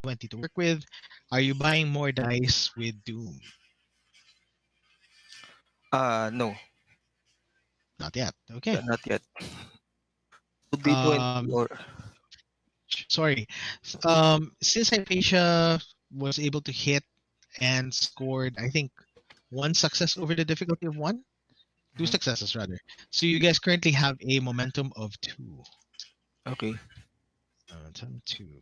20 to work with. Are you buying more dice with Doom? No, Not yet. Okay. not yet. 2d20 Um, or sorry. Since Hypatia was able to hit and scored, I think, one success over the difficulty of one, two Mhm. successes rather. So you guys currently have a momentum of 2. Okay. Momentum 2.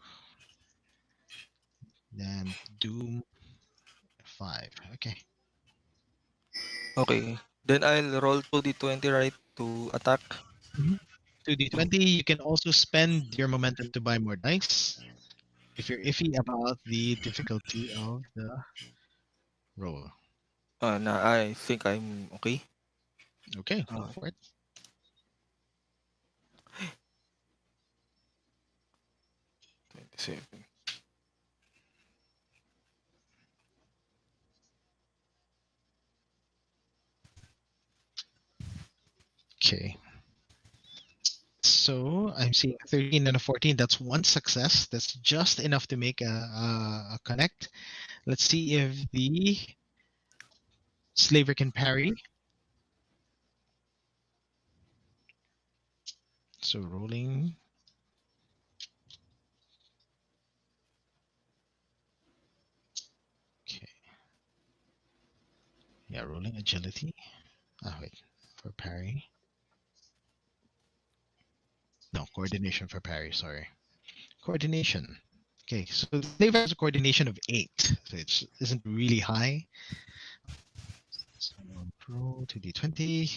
Then Doom 5. Okay. Okay. Then I'll roll 2d20, right, to attack. 2d20. You can also spend your momentum to buy more dice if you're iffy about the difficulty of the roll. Nah, I think I'm okay. Okay, go Uh, for it. 27. Okay. So I'm seeing a 13 and a 14. That's one success. That's just enough to make a connect. Let's see if the slaver can parry. So rolling. Okay. Yeah, rolling agility. Oh, wait. For parry. No, coordination for parry. Sorry. Coordination. Okay, so the slaver has a coordination of 8. So it isn't really high. So roll 2d20.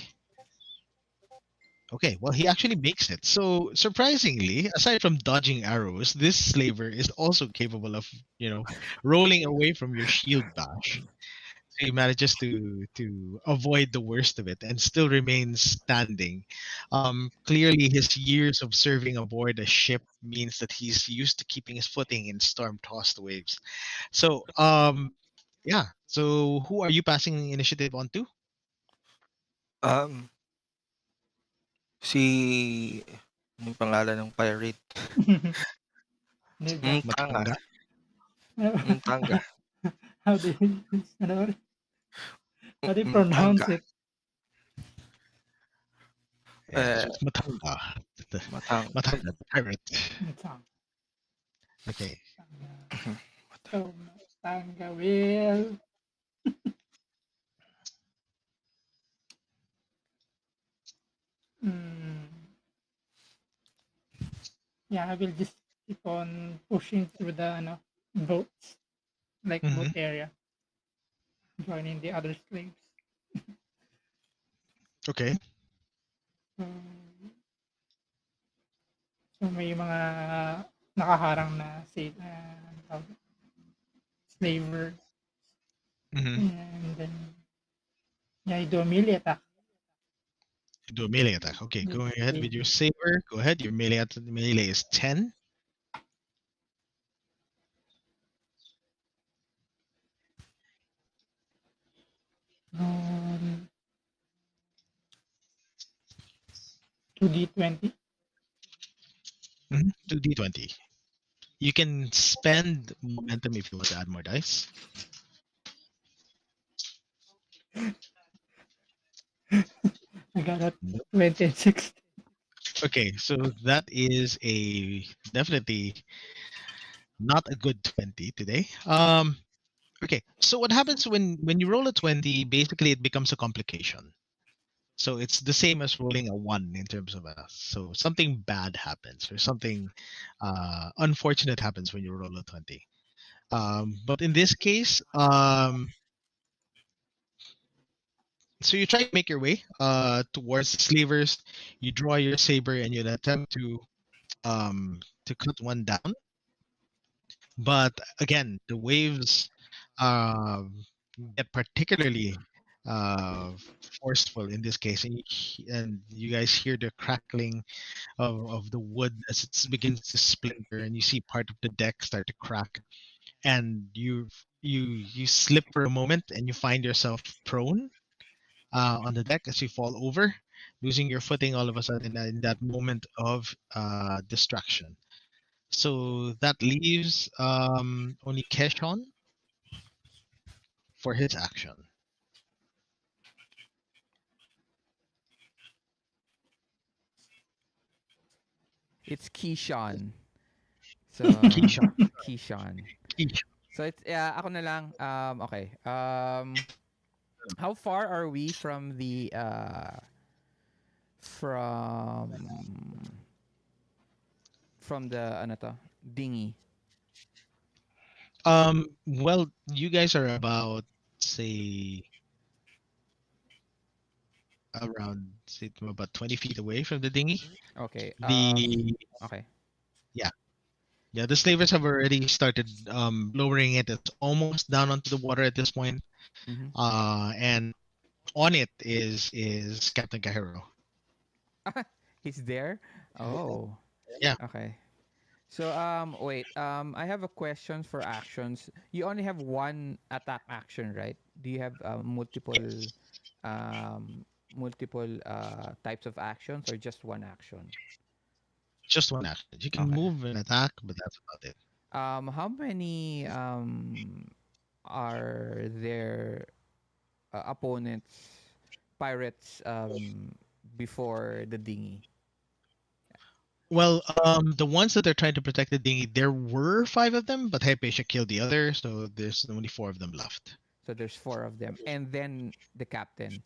Okay, well, he actually makes it. So, surprisingly, aside from dodging arrows, this slaver is also capable of, rolling away from your shield bash. So he manages to avoid the worst of it and still remains standing. Clearly, his years of serving aboard a ship means that he's used to keeping his footing in storm-tossed waves. So, yeah. So, who are you passing initiative on to? Um, si... Ano yung pangalan ng pirate? Nedja. Tanga. Matanga. Tanga. How do you, ano, how do you Tanga. pronounce it? Yeah, so Eh, it's Matanga. The, matang. Matanga, the pirate. Tang. Okay. So, Tanga will. Mm, yeah, I will just keep on pushing through the boats, like boat Mm-hmm. area, joining the other slaves. Okay. Um, so may mga nakaharang na slaver, Mm-hmm. and then yeah, you do a melee attack. Do a melee attack. Okay, With go ahead with the your saber. Go ahead. Your melee is 10. um, 2d20. 2d20. You can spend momentum if you want to add more dice. I got a Nope. 26. Okay, so that is a definitely not a good 20 today. Okay, so what happens when you roll a 20? Basically, it becomes a complication. So it's the same as rolling a 1 in terms of a. So something bad happens or something unfortunate happens when you roll a 20. But in this case, so you try to make your way towards the slavers. You draw your saber and you attempt to cut one down. But again, the waves get particularly uh, forceful in this case, and you guys hear the crackling of the wood as it begins to splinter, and you see part of the deck start to crack, and you slip for a moment, and you find yourself prone on the deck as you fall over, losing your footing all of a sudden in that moment of distraction. So that leaves only Ke-shon for his action. It's Ke-shon. So, Ke-shon. Ke-shon. Ke-shon. So, it's, ako na lang. Okay. How far are we from the, from the, ano to, dinghy? Well, you guys are about, say, about 20 feet away from the dinghy. Okay. The Okay. Yeah, the slavers have already started lowering it. It's almost down onto the water at this point. Mhm. And on it is Captain Kahiro. He's there? Oh. Yeah. Okay. So wait, I have a question for actions. You only have one attack action, right? Do you have multiple types of actions or just one action? Just one action. You can Okay. move and attack, but that's about it. How many are there opponents, pirates before the dinghy? Well, the ones that are trying to protect the dinghy, there were 5 of them, but Hypatia killed the other, so there's only 4 of them left. So there's 4 of them, and then the captain.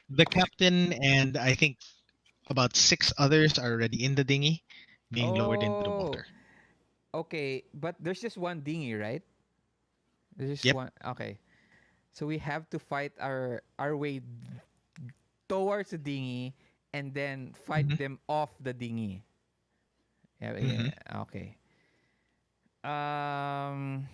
The captain and I think about 6 others are already in the dinghy, being lowered into the Oh, water. okay. But there's just one dinghy, right? There's just Yep. one. Okay. So we have to fight our way towards the dinghy and then fight Mhm. them off the dinghy. Yeah, Mhm. yeah, okay. Um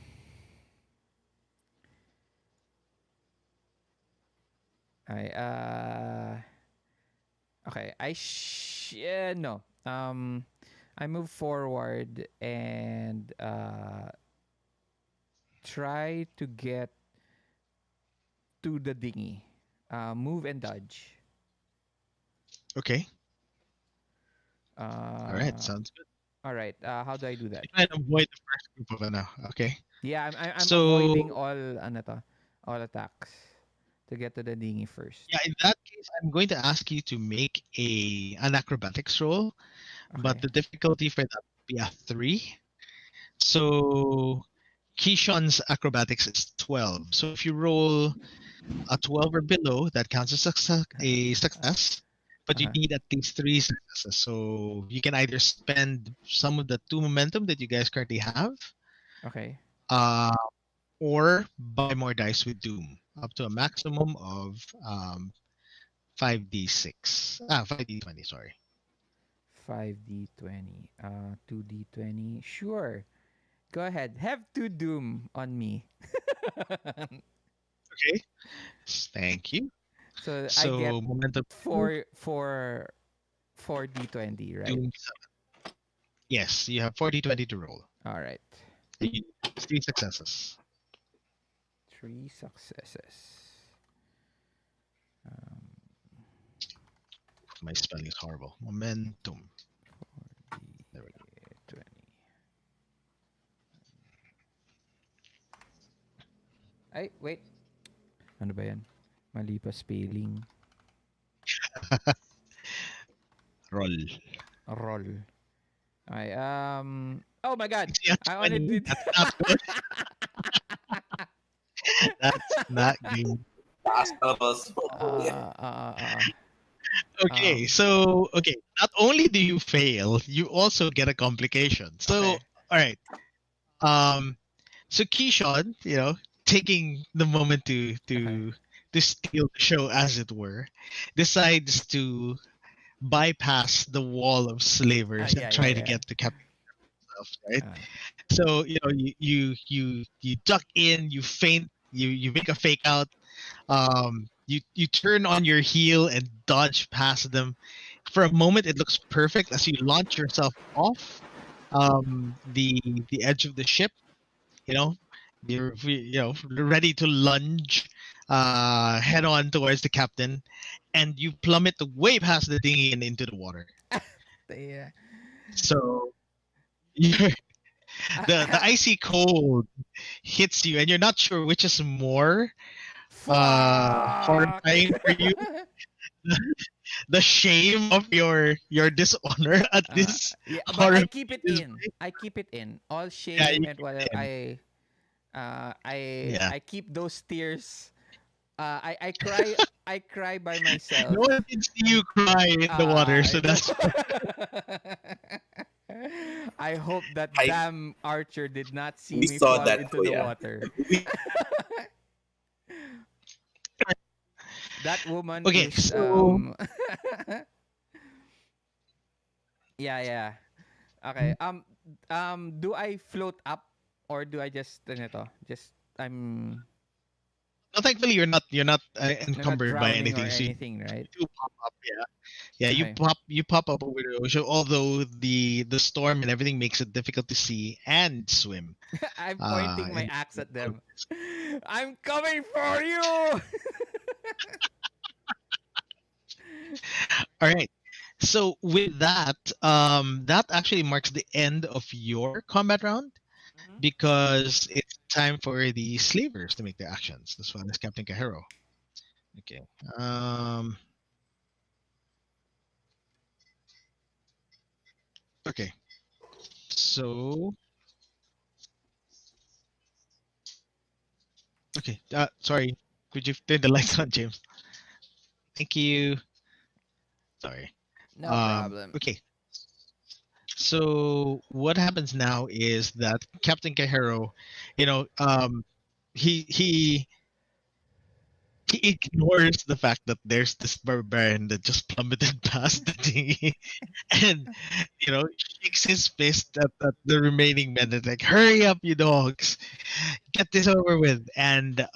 I okay, no. I move forward and try to get to the dinghy. Move and dodge. Okay. All right. Uh, Sounds good. all right. How do I do that? You try and avoid the first group of Okay. Yeah, I'm avoiding So all attacks to get to the dinghy first. yeah, in that case, I'm going to ask you to make an acrobatics roll, but Okay. the difficulty for that would be a 3. So Ke-shon's acrobatics is 12. So if you roll a 12 or below, that counts as a success. But you Uh-huh. need at least 3 successes. So you can either spend some of the 2 momentum that you guys currently have, Okay. uh, or buy more dice with Doom, up to a maximum of 5d6. 5d20, sorry. 5d20. 2d20. Sure. Go ahead. Have two doom on me. Okay. Thank you. So I get So momentum 4d20, right? Doom. Yes, you have 40-20 to roll. All right. You need 3 successes. 3 successes. My spelling is horrible. Momentum. There we go. 20. Ay, wait. Ano ba yan? Mali pa spelling. Roll. Roll. Okay, oh my god. Yeah, I only 20. did That's not good. That's not good. Levels. Okay, um, so not only do you fail, you also get a complication. So, okay. all right. So Ke-shon, taking the moment to Okay. to steal the show, as it were, decides to bypass the wall of slavers and Yeah, try yeah, to yeah. get to Captain himself, right? Uh, So you duck in, you feint, you make a fake out, you turn on your heel and dodge past them. For a moment, it looks perfect as you launch yourself off the edge of the ship. You know, you're ready to lunge head on towards the captain, and you plummet way past the dinghy and into the water. yeah. So you're, the icy cold hits you, and you're not sure which is more Fuck. horrifying for you. The shame of your dishonor at this Yeah, but I horror. keep it This, in. I keep it in. All yeah, shame you and keep whatever. it in. Yeah. I keep those tears. I cry. I cry by myself. No one can see you cry in the water, so No. that's I hope that I damn archer did not see we me saw fall that, into the Kuya. water. We That woman okay. is So yeah, yeah. Okay. Do I float up or do I just just I'm thankfully you're not not encumbered by drowning or anything, so you anything, right? do pop up. Yeah, yeah. You Okay. pop up over the ocean. Although the storm and everything makes it difficult to see and swim. I'm pointing my And axe at them. I'm coming for you. all right. So with that, that actually marks the end of your combat round Mhm. because it's time for the slavers to make their actions. This one is Captain Kahiro. Okay. Okay. So okay. Sorry. Could you turn the lights on, James? Thank you. Sorry. No problem. Okay. So what happens now is that Captain Kahiro, you know, he he ignores the fact that there's this barbarian that just plummeted past the thingy, and shakes his fist at the remaining men and like, hurry up, you dogs, get this over with. And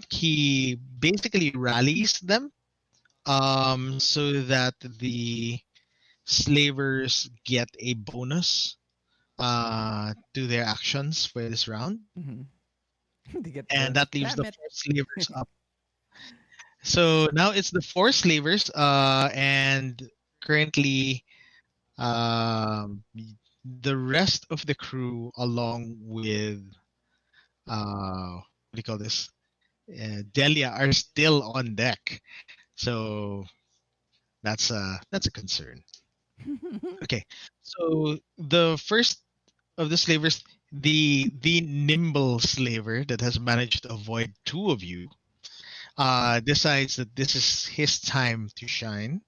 he basically rallies them so that the slavers get a bonus to their actions for this round, Mhm. They get and bonus. that leaves Damn the it. four slavers up. So now it's the four slavers, and currently um, the rest of the crew, along with what do you call this? Delia, are still on deck. So that's a concern. Okay, so the first of the slavers, the nimble slaver that has managed to avoid two of you, decides that this is his time to shine,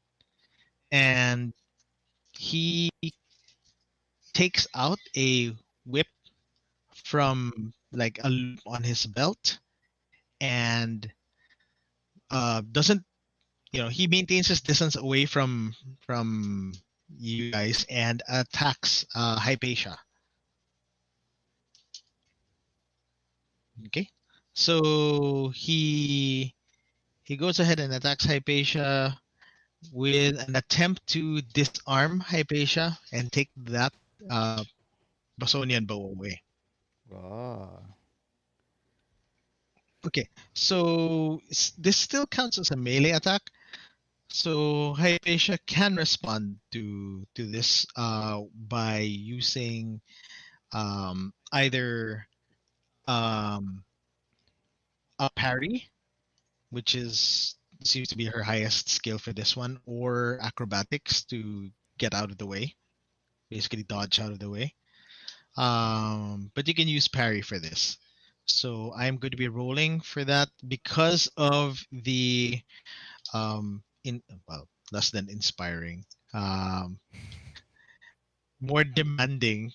and he takes out a whip from like a loop on his belt, and doesn't he maintains his distance away from you guys and attacks Hypatia. Okay, so he goes ahead and attacks Hypatia with an attempt to disarm Hypatia and take that uh, Basonian bow away. Oh. Okay, so this still counts as a melee attack. So Hypatia can respond to this by using either um, a parry, which is seems to be her highest skill for this one, or acrobatics to get out of the way, basically dodge out of the way. But you can use parry for this. So I'm going to be rolling for that because of the in well, less than inspiring, um, more demanding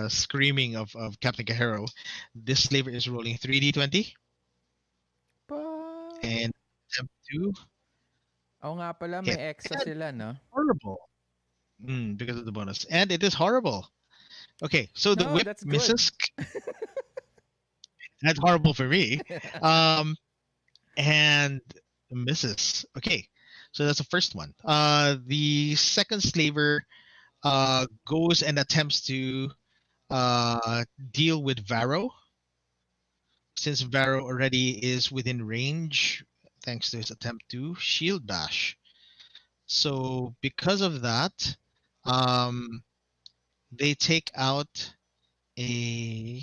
screaming of Captain Kahiro. This slaver is rolling 3d20 Pa- and attempt to Oo nga pala, may hit. extra And sila, no? horrible. Because of the bonus. And it is horrible. Okay, so the No, whip that's good. misses. That's horrible for me. And misses. Okay, so that's the first one. The second slaver goes and attempts to deal with Varro, since Varro already is within range thanks to his attempt to shield bash. So because of that, um, they take out a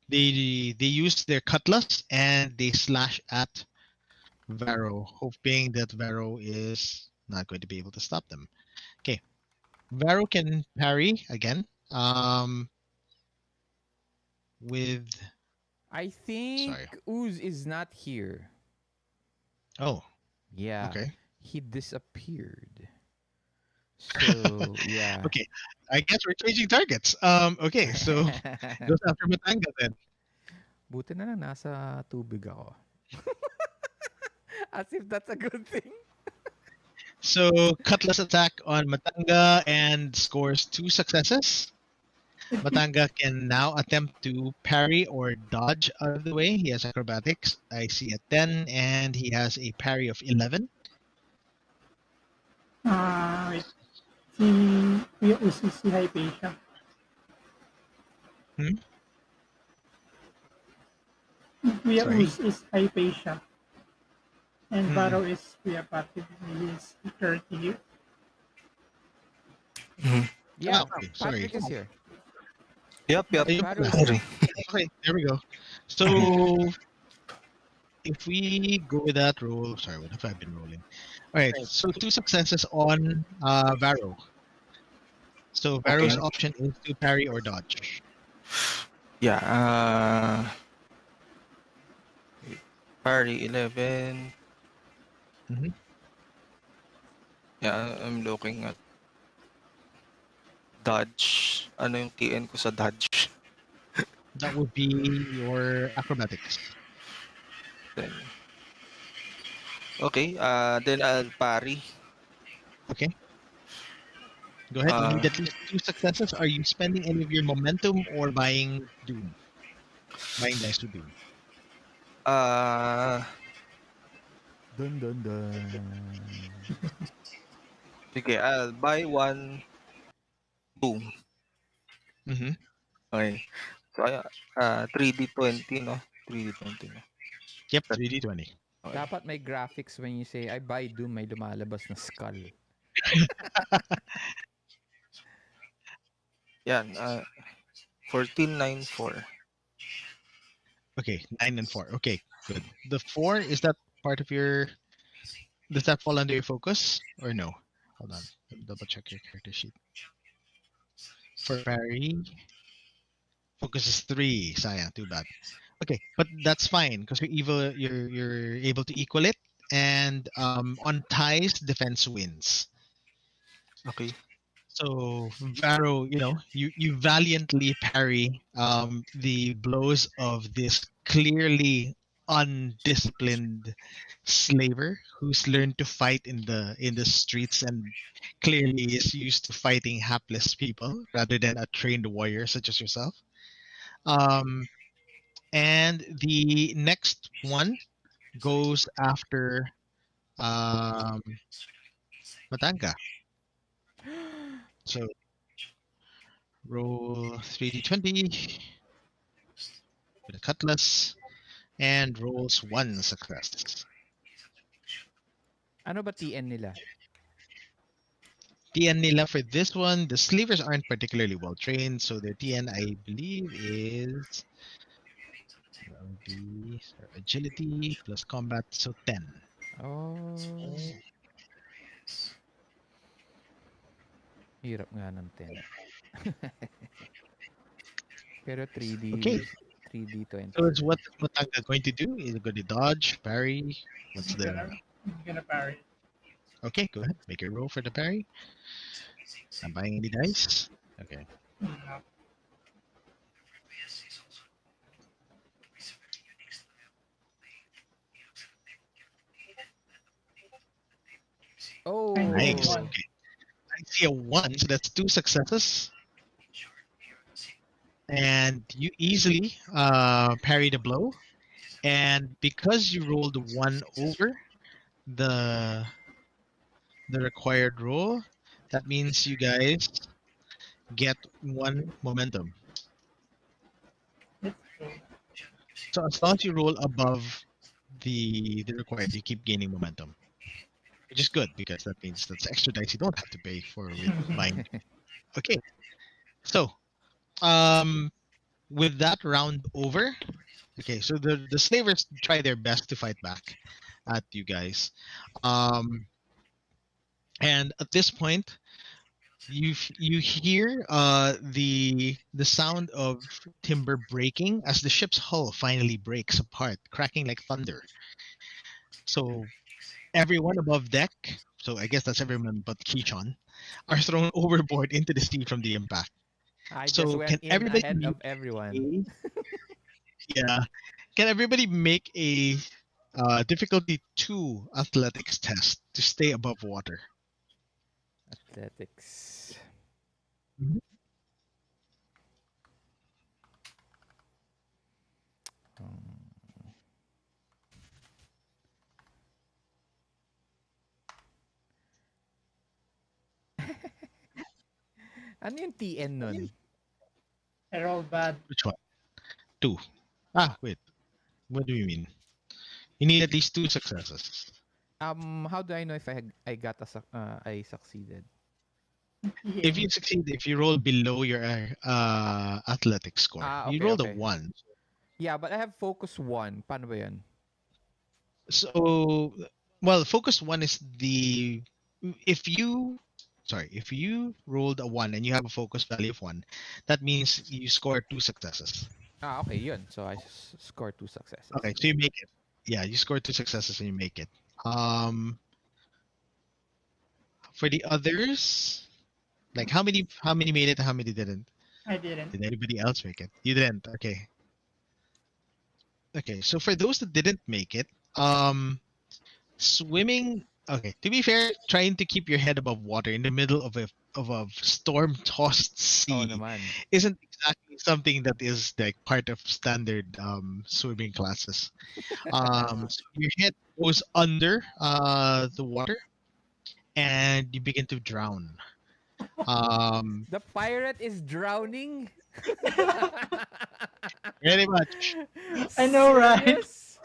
they use their cutlass and they slash at Varro, hoping that Varro is not going to be able to stop them. Okay, Varro can parry again. With I think sorry. Ooze is not here. Oh, Yeah. okay. He disappeared. So, yeah. Okay, I guess we're changing targets. Okay, so goes after Matanga then. Buti na lang nasa tubig ako. As if that's a good thing. So cutlass attack on Matanga and scores 2 successes. Matanga can now attempt to parry or dodge out of the way. He has acrobatics. I see a 10, and he has a parry of 11. Wait. Si Kuya Uzi, si Hypatia. Hmm? Kuya Sorry. Uzi is Hypatia. And Hmm. Varro is Kuya Papius. He is 30 here. Yeah, okay, sorry. Patrick is here. Yep. Ayun Varro pala. is here. Okay, there we go. So if we go with that roll, sorry, what have I been rolling? All right, so 2 successes on Varro. So Varro's option is to parry or dodge. Yeah. Parry 11. Mhm. Yeah, I'm looking at dodge. Ano yung TN ko sa dodge? That would be your acrobatics. Then, okay, then I'll parry. Okay. Go ahead. You need Uh, at least 2 successes. Are you spending any of your momentum or buying Doom? Buying dice to Doom. Dun dun dun. Sige, I'll buy 1 boom. Mm-hmm. Okay. So, 3D20, no? 3D20, no? Yep, 3d20. Okay. Dapat may graphics when you say, I buy Doom, may lumalabas na skull. Yan, 1494. Okay, 9 and 4. Okay, good. The 4, is that part of your... Does that fall under your focus or no? Hold on. Let me double check your character sheet. For parry, focus is 3. Sayang, too bad. Okay, but that's fine because you're able to equal it, and on ties, defense wins. Okay. So Varro, you valiantly parry the blows of this clearly undisciplined slaver who's learned to fight in the streets and clearly is used to fighting hapless people rather than a trained warrior such as yourself. Um, and the next one goes after Matanga. So roll 3d20 with a cutlass and rolls 1 success. Ano ba TN nila? TN nila for this one, the slavers aren't particularly well trained, so their TN I believe is that would be agility plus combat, so 10. Oh. Hirap nga ng 10. Pero 3D, Okay. 3D20. So it's what Matanga going to do? Is it going to dodge, parry? What's I'm the... gonna parry. Okay, go ahead. Make a roll for the parry. I'm buying any dice. Okay. No. Oh. Nice. One. Okay. I see a 1, so that's 2 successes. And you easily parry the blow. And because you rolled 1 over the required roll, that means you guys get 1 momentum. Let's go. So as long as you roll above the required, you keep gaining momentum. which is good because that means that's extra dice you don't have to pay for with buying. Okay, so with that round over, okay, so the slavers try their best to fight back at you guys, and at this point, you hear the sound of timber breaking as the ship's hull finally breaks apart, cracking like thunder. So everyone above deck, so I guess that's everyone but Ke-shon, are thrown overboard into the sea from the impact. I just So went can in everybody ahead of make everyone. yeah? Can everybody make a difficulty 2 athletics test to stay above water? Athletics. Mhm. Um, ano yung TN nun? I rolled bad. Which one? 2. Ah, wait. What do you mean? You need at least 2 successes. How do I know if I got I succeeded? If you succeed, if you roll below your athletic score, you Okay, rolled okay. a 1. Yeah, but I have focus 1. Paano ba yun? So, well, focus 1 is the if you if you rolled a 1 and you have a focus value of 1, that means you score 2 successes. Okay, yun. So I scored 2 successes. Okay, so you make it. Yeah, you score 2 successes and you make it. For the others, like how many made it and how many didn't? I didn't. Did anybody else make it? You didn't. Okay. Okay, so for those that didn't make it, swimming. Okay, to be fair, trying to keep your head above water in the middle of a storm-tossed Oh sea naman. isn't exactly something that is like part of standard swimming classes. So your head goes under the water and you begin to drown. The pirate is drowning? Very much. I know, right? Serious?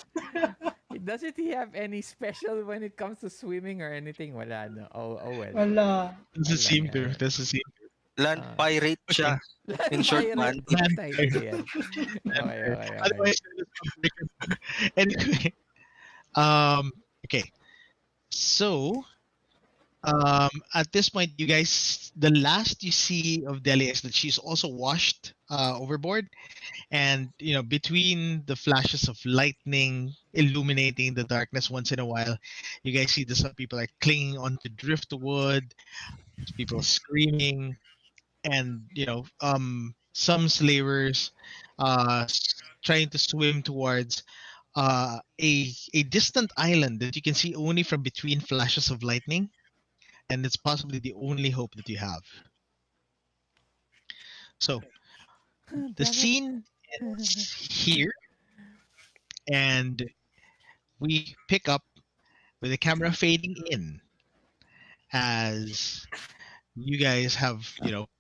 Doesn't he have any special when it comes to swimming or anything? Wala, no. Oh well. Wala. Doesn't Wala seem to. yan. Doesn't seem to. Land Ah. pirate siya. In short, man. Land Excited yan. Okay. Otherwise, anyway. Okay. So, at this point, you guys, the last you see of Delia is that she's also washed overboard, and between the flashes of lightning illuminating the darkness once in a while, you guys see that some people are clinging onto driftwood, people screaming, and some slavers trying to swim towards a distant island that you can see only from between flashes of lightning, and it's possibly the only hope that you have. So the scene ends here, and we pick up with the camera fading in as you guys have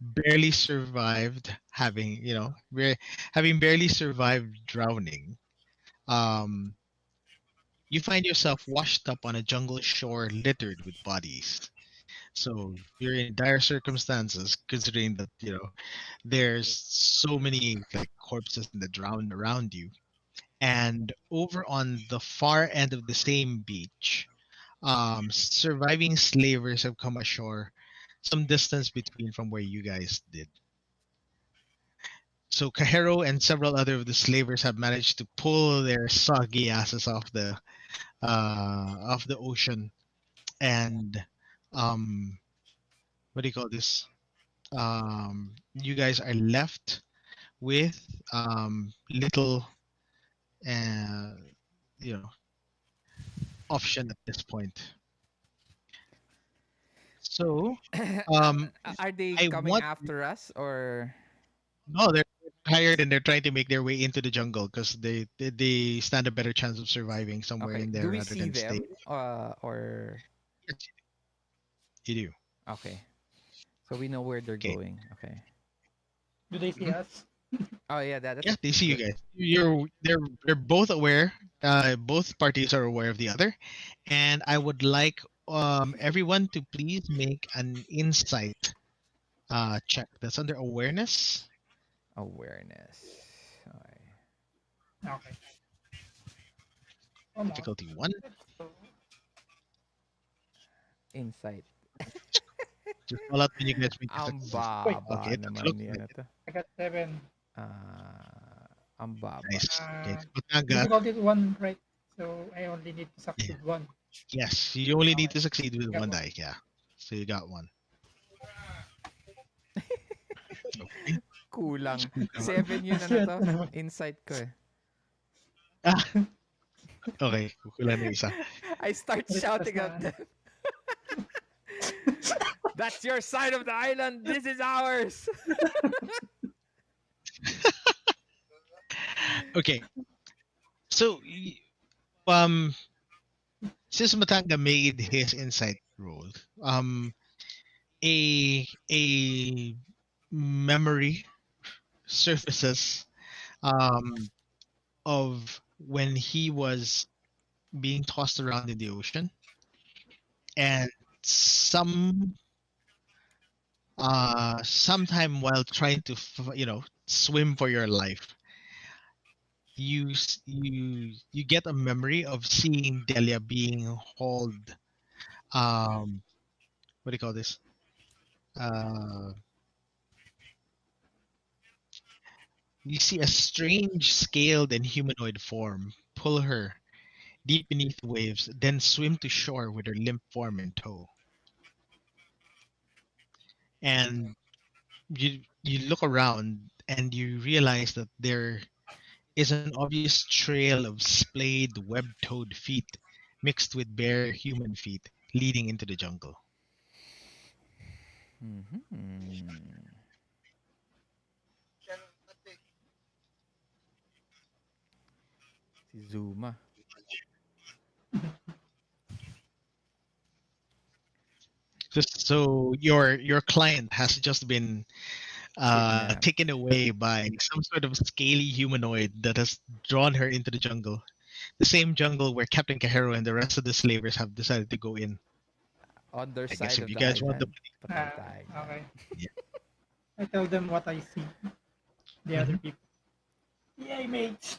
barely survived having barely survived drowning. You find yourself washed up on a jungle shore littered with bodies. So you're in dire circumstances, considering that there's so many like corpses in the drowned around you. And over on the far end of the same beach, surviving slavers have come ashore, some distance between from where you guys did. So Kahero and several other of the slavers have managed to pull their soggy asses off the ocean, and what do you call this? You guys are left with little uh, you know option at this point. So Are they I coming want after us or? no, they're tired and they're trying to make their way into the jungle because they stand a better chance of surviving somewhere Okay. in Do there we rather see than stay. them? Or Yes, you do. okay. So we know where they're Okay. going. Okay. Do they see us? Oh yeah, that's Yeah, they see you good. guys. They're both aware. Both parties are aware of the other, and I would like everyone to please make an insight check. That's under awareness. Awareness. Okay. Okay. Come on. Difficulty 1. Let's go. Insight. Just call out when you guys make a Ang success. baba Okay, it naman looks ni like ano to. I got 7. Ang baba. nice. Okay. Uh, Matanga, Difficulty 1, right? So I only need to succeed 1. yes, you only need to succeed with Got one one. die. Yeah. So you got 1. Okay. Kulang. 7 yun ano to. Insight ko eh. Ah, okay. Kukulan na isa. I start shouting at them. That's your side of the island. This is ours. Okay. So, since Matanga made his insight roll, a memory surfaces of when he was being tossed around in the ocean, and sometime while trying to swim for your life, you get a memory of seeing Delia being hauled. What do you call this? You see a strange scaled and humanoid form pull her deep beneath the waves, then swim to shore with her limp form in tow. And you look around and you realize that there is an obvious trail of splayed web-toed feet mixed with bare human feet leading into the jungle. Si Zuma. So your client has just been Kidnapped. taken away by some sort of scaly humanoid that has drawn her into the jungle. The same jungle where Captain Cajero and the rest of the slavers have decided to go in. On their I side guess of if you the guys want the island. Patay tayo. Okay. Yeah. I tell them what I see. The other people. Yay, mates!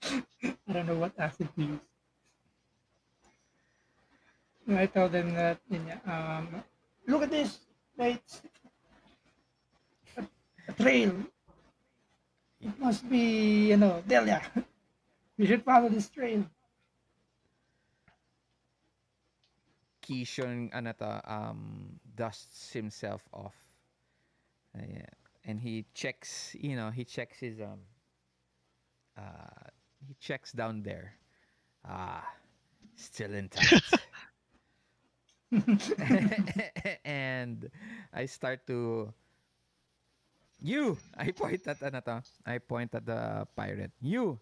I don't know what acid to use. I tell them that, look at this, mates. A trail. It must be, Delia. We should follow this trail. Ke-shon, dusts himself off. Yeah. And he checks, he checks his, he checks down there. Still intact. And I start to, I point at the pirate. You!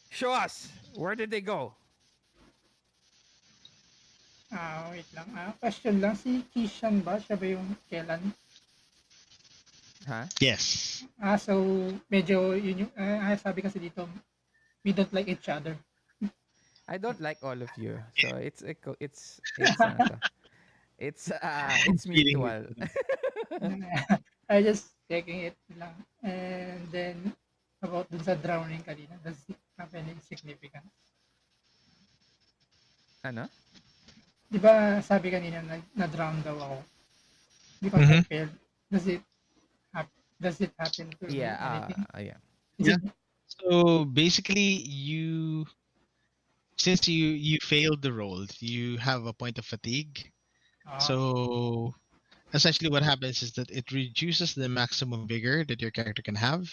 Show us! Where did they go? Wait lang. Question lang, si Ke-shon ba? Siya ba yung kailan? Huh? Yes. So medyo yun yung, sabi kasi dito, we don't like each other. I don't like all of you. So it's mutual. I just checking it lang. And then, about dun sa drowning kanina, does it have any significance? Ano? Di ba sabi kanina na-drown daw ako? Because I failed. Does it happen to me? Yeah, Anything? yeah. Yeah. So basically, since you failed the roll, you have a point of fatigue. So essentially what happens is that it reduces the maximum vigor that your character can have.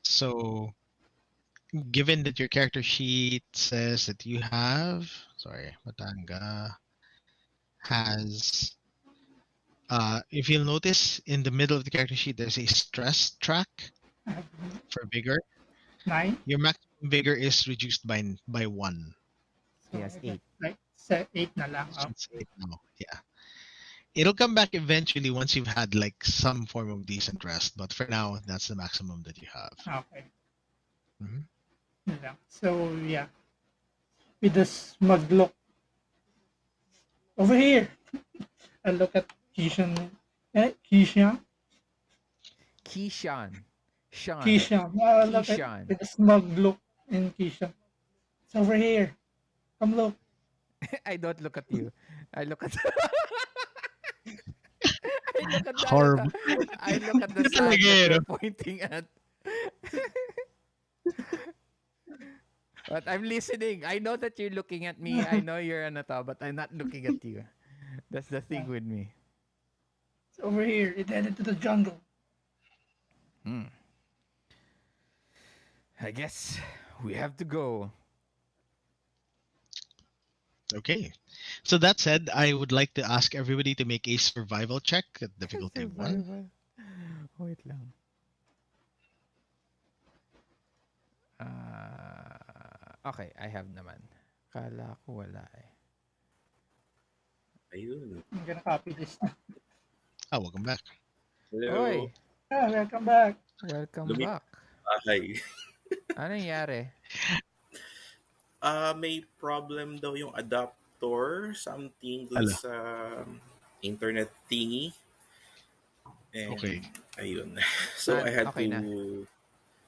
So given that your character sheet says that you have, Matanga has, if you'll notice in the middle of the character sheet, there's a stress track for vigor. 9? Your maximum vigor is reduced by 1. So Yes, I got 8. Like 8 na lang. So it's 8 now. Yeah. It'll come back eventually once you've had like some form of decent rest, but for now, that's the maximum that you have. Okay. Mhm. Yun lang. So, yeah. With the smug look. Over here! I look at Ke-shon. Ke-shon? Ke-shon. Sean. Ke-shon. I look at Ke-shon. with a smug look in Ke-shon. It's over here. Come look. I don't look at you. I look at I look at the Horrible. I look at the sand Talaga that eh, no? you're pointing at. But I'm listening. I know that you're looking at me. I know you're an to, but I'm not looking at you. That's the thing with me. It's over here. It headed to the jungle. Hmm. I guess we have to go. Okay. So that said, I would like to ask everybody to make a survival check at difficulty 1. Survival. Wait lang. Okay, I have naman. Kala ko wala eh. Ayun. I'm gonna copy this. Oh, welcome back. Hello. Oy, Welcome back. welcome Lumi- back. Hi. Ano nangyari? May problem daw yung adapter, something dun Ala. sa internet thingy. And, Okay. ayun. So, I had Okay to... na.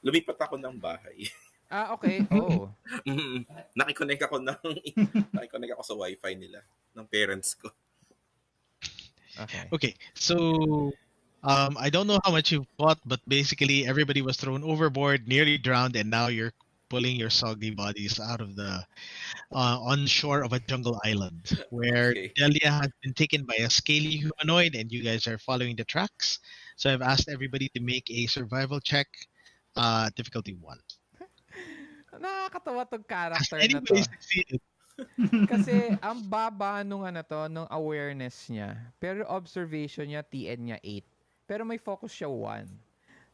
Lumipat ako ng bahay. Okay. Oh. Nakiconnect ako sa wifi nila, ng parents ko. Okay. Okay. So I don't know how much you fought, but basically everybody was thrown overboard, nearly drowned, and now you're pulling your soggy bodies out of the on shore of a jungle island where Okay. Delia has been taken by a scaly humanoid, and you guys are following the tracks. So I've asked everybody to make a survival check, difficulty 1. Nakakatawa tong character na to. Anybody succeeded. Kasi ang baba nung nung awareness niya. Pero observation niya, TN niya 8. Pero may focus siya 1.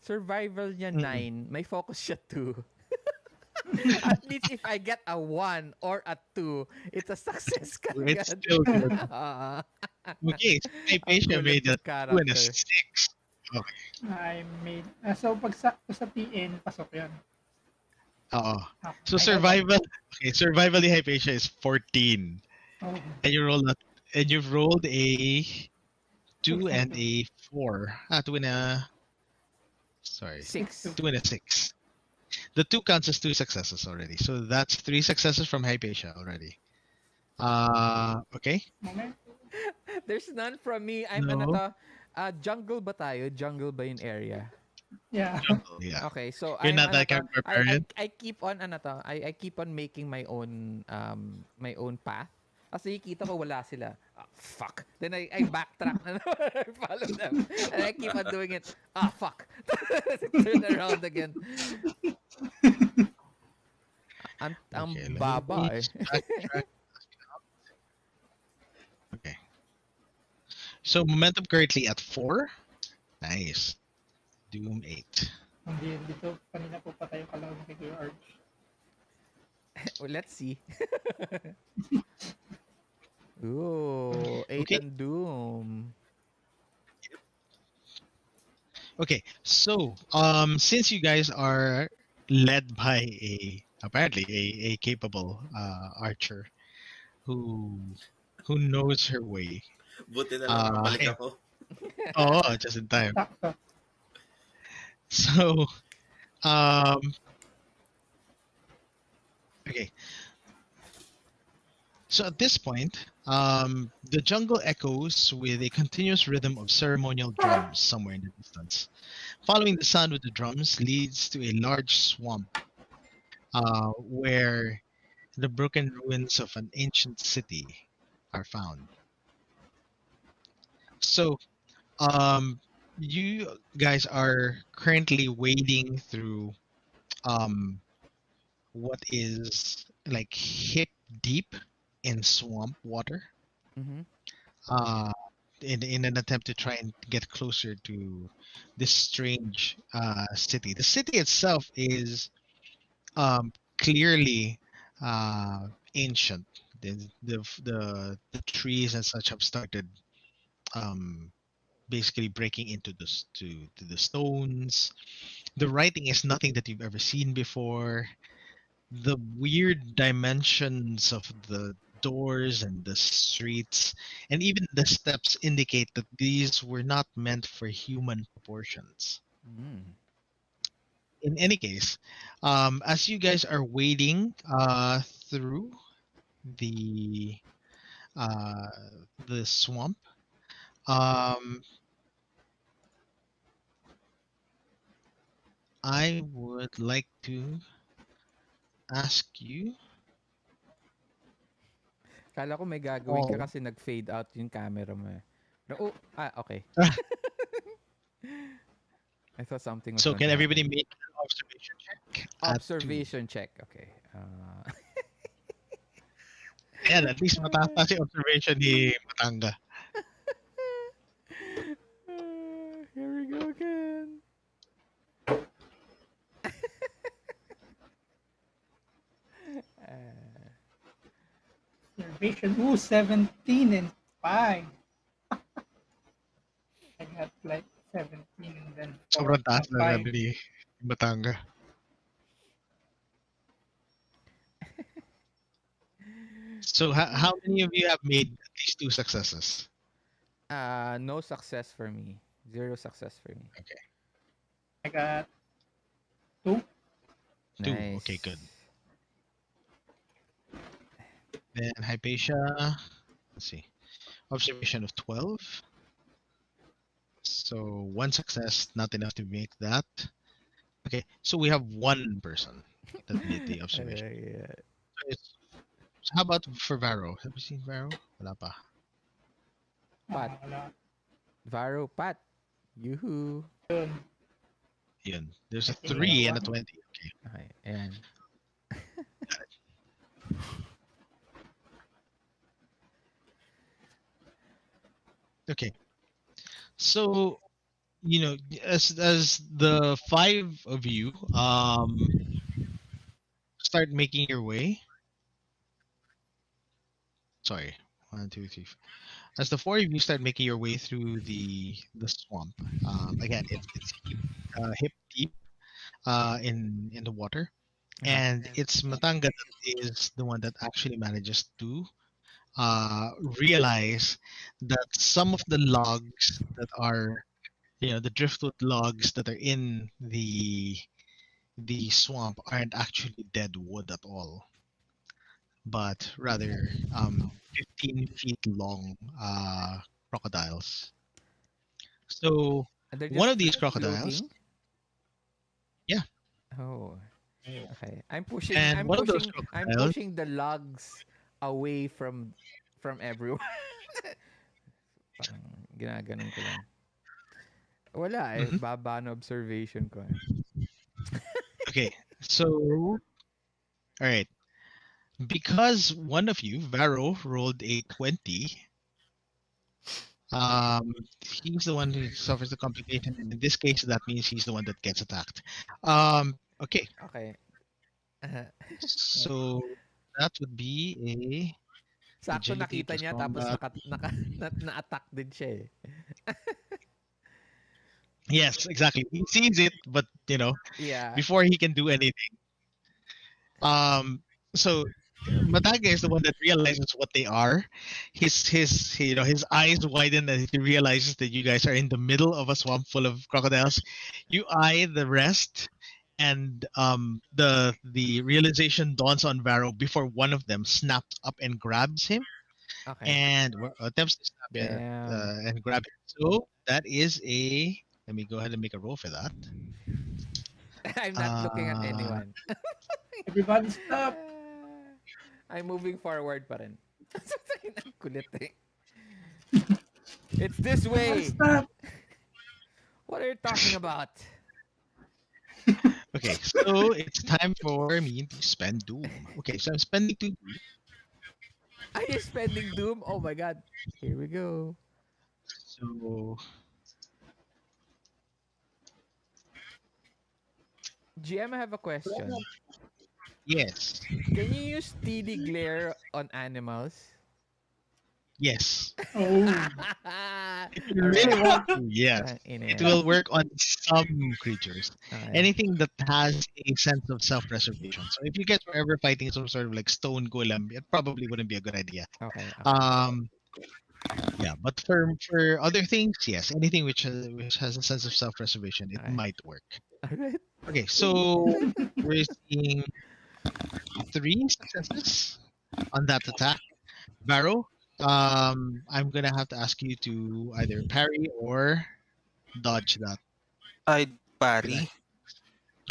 Survival niya 9. May focus siya 2. At least if I get a 1 or a 2, it's a success It's kagad. still good. Okay, so Hypatia Ang made a kulit ng 2 and a character. 6. Okay. I made... so, pag sa TN, pasok yan. Oo. Ah, So I got survival ni Hypatia is 14. Oh, And you've rolled a 2 and a 4. 2 and a 6. 2 and a 6. The 2 counts as 2 successes already. So that's 3 successes from Hypatia already. Okay. moment. There's none from me. I'm No. jungle ba tayo? Jungle ba yung area? Yeah. Yeah. Okay, so You're I'm not that kind of barbarian? I keep on I keep on making my own path. Kasi kita ko wala sila. Fuck. Then I backtrack na follow them. And I keep on doing it. Fuck. Turn around again. Ang Okay, let me baba eh. backtrack. Okay. So momentum currently at 4. Nice. Doom 8. Hindi, dito, kanina po patay yung kalaban kay Kuya Arch. Well, let's see. Ooh, 8 Okay. and Doom. Okay, so since you guys are led by apparently a capable archer who knows her way. Buti na lang balik yeah. ako. Oh, just in time. Sakto. So okay. So at this point, the jungle echoes with a continuous rhythm of ceremonial drums somewhere in the distance. Following the sound of the drums leads to a large swamp where the broken ruins of an ancient city are found. So, you guys are currently wading through what is like hip deep in swamp water. Mm-hmm. In an attempt to try and get closer to this strange city. The city itself is clearly ancient. The trees and such have started basically breaking into to the stones. The writing is nothing that you've ever seen before. the weird dimensions of the doors and the streets and even the steps indicate that these were not meant for human proportions. In any case, as you guys are wading through the uh, the swamp, um, I would like to ask you. Kala ko may gagawin ka Oh. kasi nag-fade out yung camera mo eh. Okay. I thought something was So going can to everybody happen. make an observation check? Observation check. Okay. Ayan, at least mataas na si observation ni Matanga. Here we go again. Observation. Ooh, 17 and 5. I got like 17 and then 4 Sobrang taas and na 5. sabi ni Matanga. So how many of you have made at least 2 successes? No success for me. 0 success for me. Okay. I got 2. 2. Nice. Okay, good. Then Hypatia, let's see. Observation of 12. So 1 success, not enough to make that. Okay, so we have 1 person that made the observation. Yeah. So how about for Varro? Have you seen Varro? Wala pa. Pat. Varro, Pat. Yoo-hoo. Yun. There's a Okay, 3 and a one. 20. Okay. Okay, ayan. Okay. So, as the 5 of you start making your way. Sorry. 1, 2, 3, 4. As the 4 of you start making your way through the swamp, again, it's hip deep in the water, and it's Matanga that is the one that actually manages to realize that some of the logs that are, the driftwood logs that are in the swamp aren't actually dead wood at all, but rather 15 feet long crocodiles. So And they're one just of these crocodiles, floating? yeah, Oh. Okay. I'm pushing and one of those I'm crocodiles, pushing the logs away from everyone. Parang ginaganon ko lang. Wala eh. Mhm. Baba na observation ko eh. Okay, so all right, because one of you, Varro, rolled a 20. He's the one who suffers the complication, and in this case, that means he's the one that gets attacked. Okay, Okay. so that would be Sakto agility nakita plus niya tapos combat. na-attack din siya eh. Yes, exactly. He sees it, but Yeah. before he can do anything. So Mataga is the one that realizes what they are. His eyes widen as he realizes that you guys are in the middle of a swamp full of crocodiles. You eye the rest, and the realization dawns on Varro before one of them snaps up and grabs him, Okay. and attempts to snap Damn. and grab him. So that is a. Let me go ahead and make a roll for that. I'm not looking at anyone. Everybody stop. I'm moving forward pa rin. Ang kulit eh. It's this way. Stop. What are you talking about? Okay, so it's time for me to spend Doom. Okay, so I'm spending 2 Doom. Are you spending Doom? Oh my god. Here we go. So GM, I have a question. yes. Can you use steely glare on animals? Yes. Oh. If you really want to, yes. In It will work on some creatures. Okay. Anything that has a sense of self-preservation. So if you guys were ever fighting some sort of like stone golem, it probably wouldn't be a good idea. Okay. Yeah, but for other things, yes, anything which has a sense of self-preservation, it Okay. might work. Alright. Okay, so we're seeing 3 successes on that attack. Varro, I'm gonna have to ask you to either parry or dodge that. I'd parry.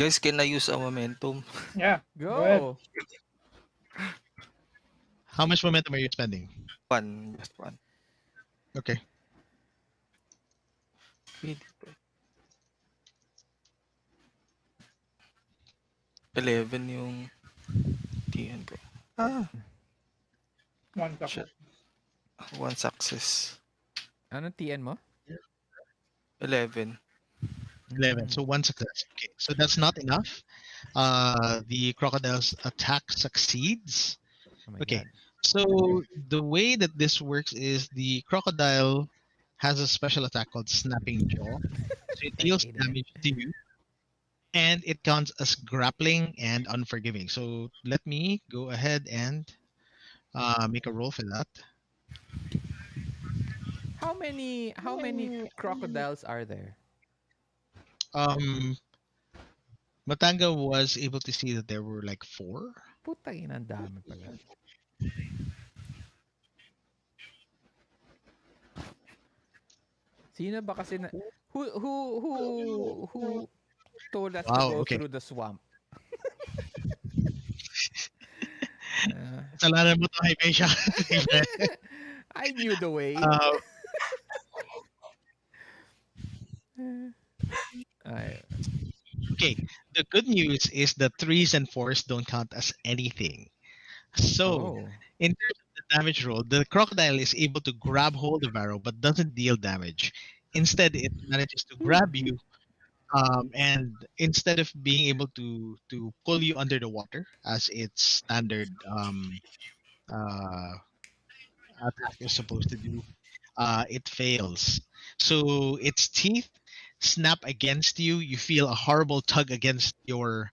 Guys, can I use a momentum? Yeah. Go ahead. Go. How much momentum are you spending? One. Just one. Okay. Pwede pa. 11 yung TN ko. One cup. Shit. One success. Anong TN mo? 11. 11. So 1 success. Okay. So that's not enough. The crocodile's attack succeeds. Oh my Okay. God. So the way that this works is the crocodile has a special attack called Snapping Jaw. So it deals idiot. damage to you, and it counts as grappling and unforgiving. So let me go ahead and make a roll for that. How many crocodiles are there? Matanga was able to see that there were like 4. Putang ina, ang dami pala. Sino ba kasi na who told us to Wow, go okay. through the swamp? Kasalanan mo to, Hypatia. I knew the way. Okay, the good news is that 3s and 4s don't count as anything. So, Oh. in terms of the damage roll, the crocodile is able to grab hold of Varro but doesn't deal damage. Instead, it manages to grab you, and instead of being able to pull you under the water as its standard attack is supposed to do, it fails. So its teeth snap against you. You feel a horrible tug against your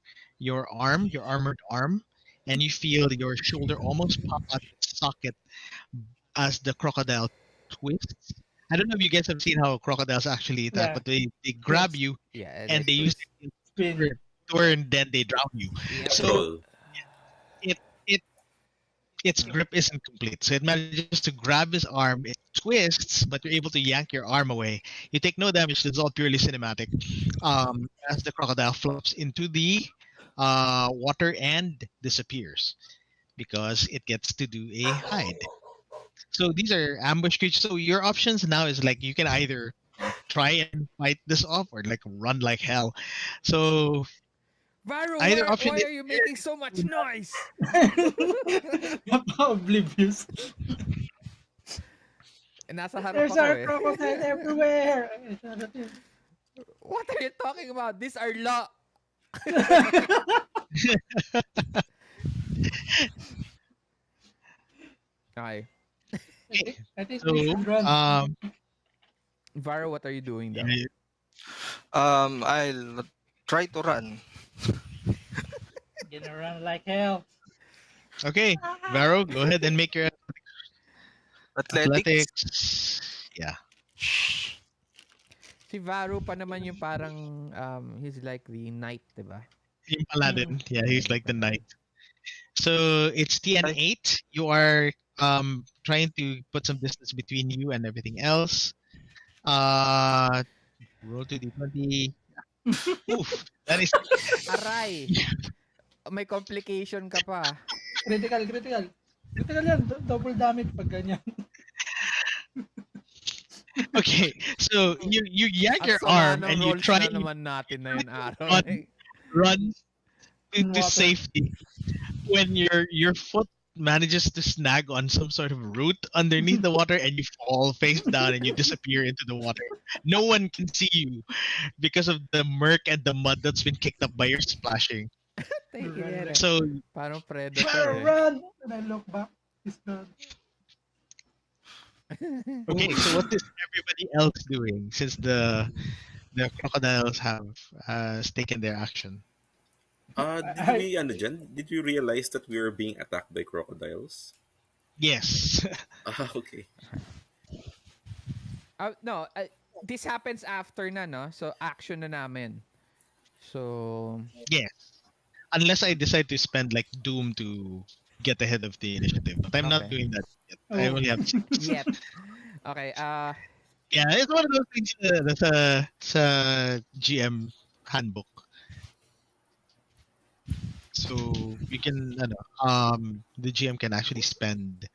arm, your armored arm, and you feel your shoulder almost pop out of its socket as the crocodile twists. I don't know if you guys have seen how crocodiles actually attack, Yeah. but they grab Yes. you Yeah, and they use twist. their Spin. turn, then they drown you. Yeah. So Roll. its grip isn't complete. So it manages to grab his arm, it twists, but you're able to yank your arm away. You take no damage, this is all purely cinematic. As the crocodile flops into the water and disappears because it gets to do a hide. So these are ambush creatures. So your options now is like you can either try and fight this off or like run like hell. So Varro, Either option why is- are you making so much noise? Oblivious. Nasa harap There's ako our eh. crocodile everywhere. What are you talking about? These are law. Okay. I think so we should run. Varro, what are you doing though? yeah, I'll try to run. Gonna run like hell. okay, Varro, go ahead and make your Athletics. athletics. Yeah. Si Varro pa naman yung parang he's like the knight, diba? Team Paladin. Yeah, he's like the knight. So it's TN8. You are trying to put some distance between you and everything else. Roll to D20. Oof, that is Aray! May complication ka pa. Critical. Critical yan. Double damage pag ganyan. okay. So you yank Ang your sama arm ng and you rolls try na naman natin na yun araw. Run. run to Water. safety. When your foot manages to snag on some sort of root underneath the water and you fall face down and you disappear into the water. No one can see you because of the murk and the mud that's been kicked up by your splashing. Take it. So Parang predator Run, eh. run! And I look back. He's done. Okay, so what is everybody else doing since the crocodiles have taken their action? Did we realize that we were being attacked by crocodiles? Yes. Okay. No, this happens after na, no? So, action na namin. So, Yes. Unless I decide to spend like Doom to get ahead of the initiative, but I'm not Okay. doing that yet. I only have 6. yet. Okay, Yeah, it's one of those things that's a GM handbook. So you can, the GM can actually spend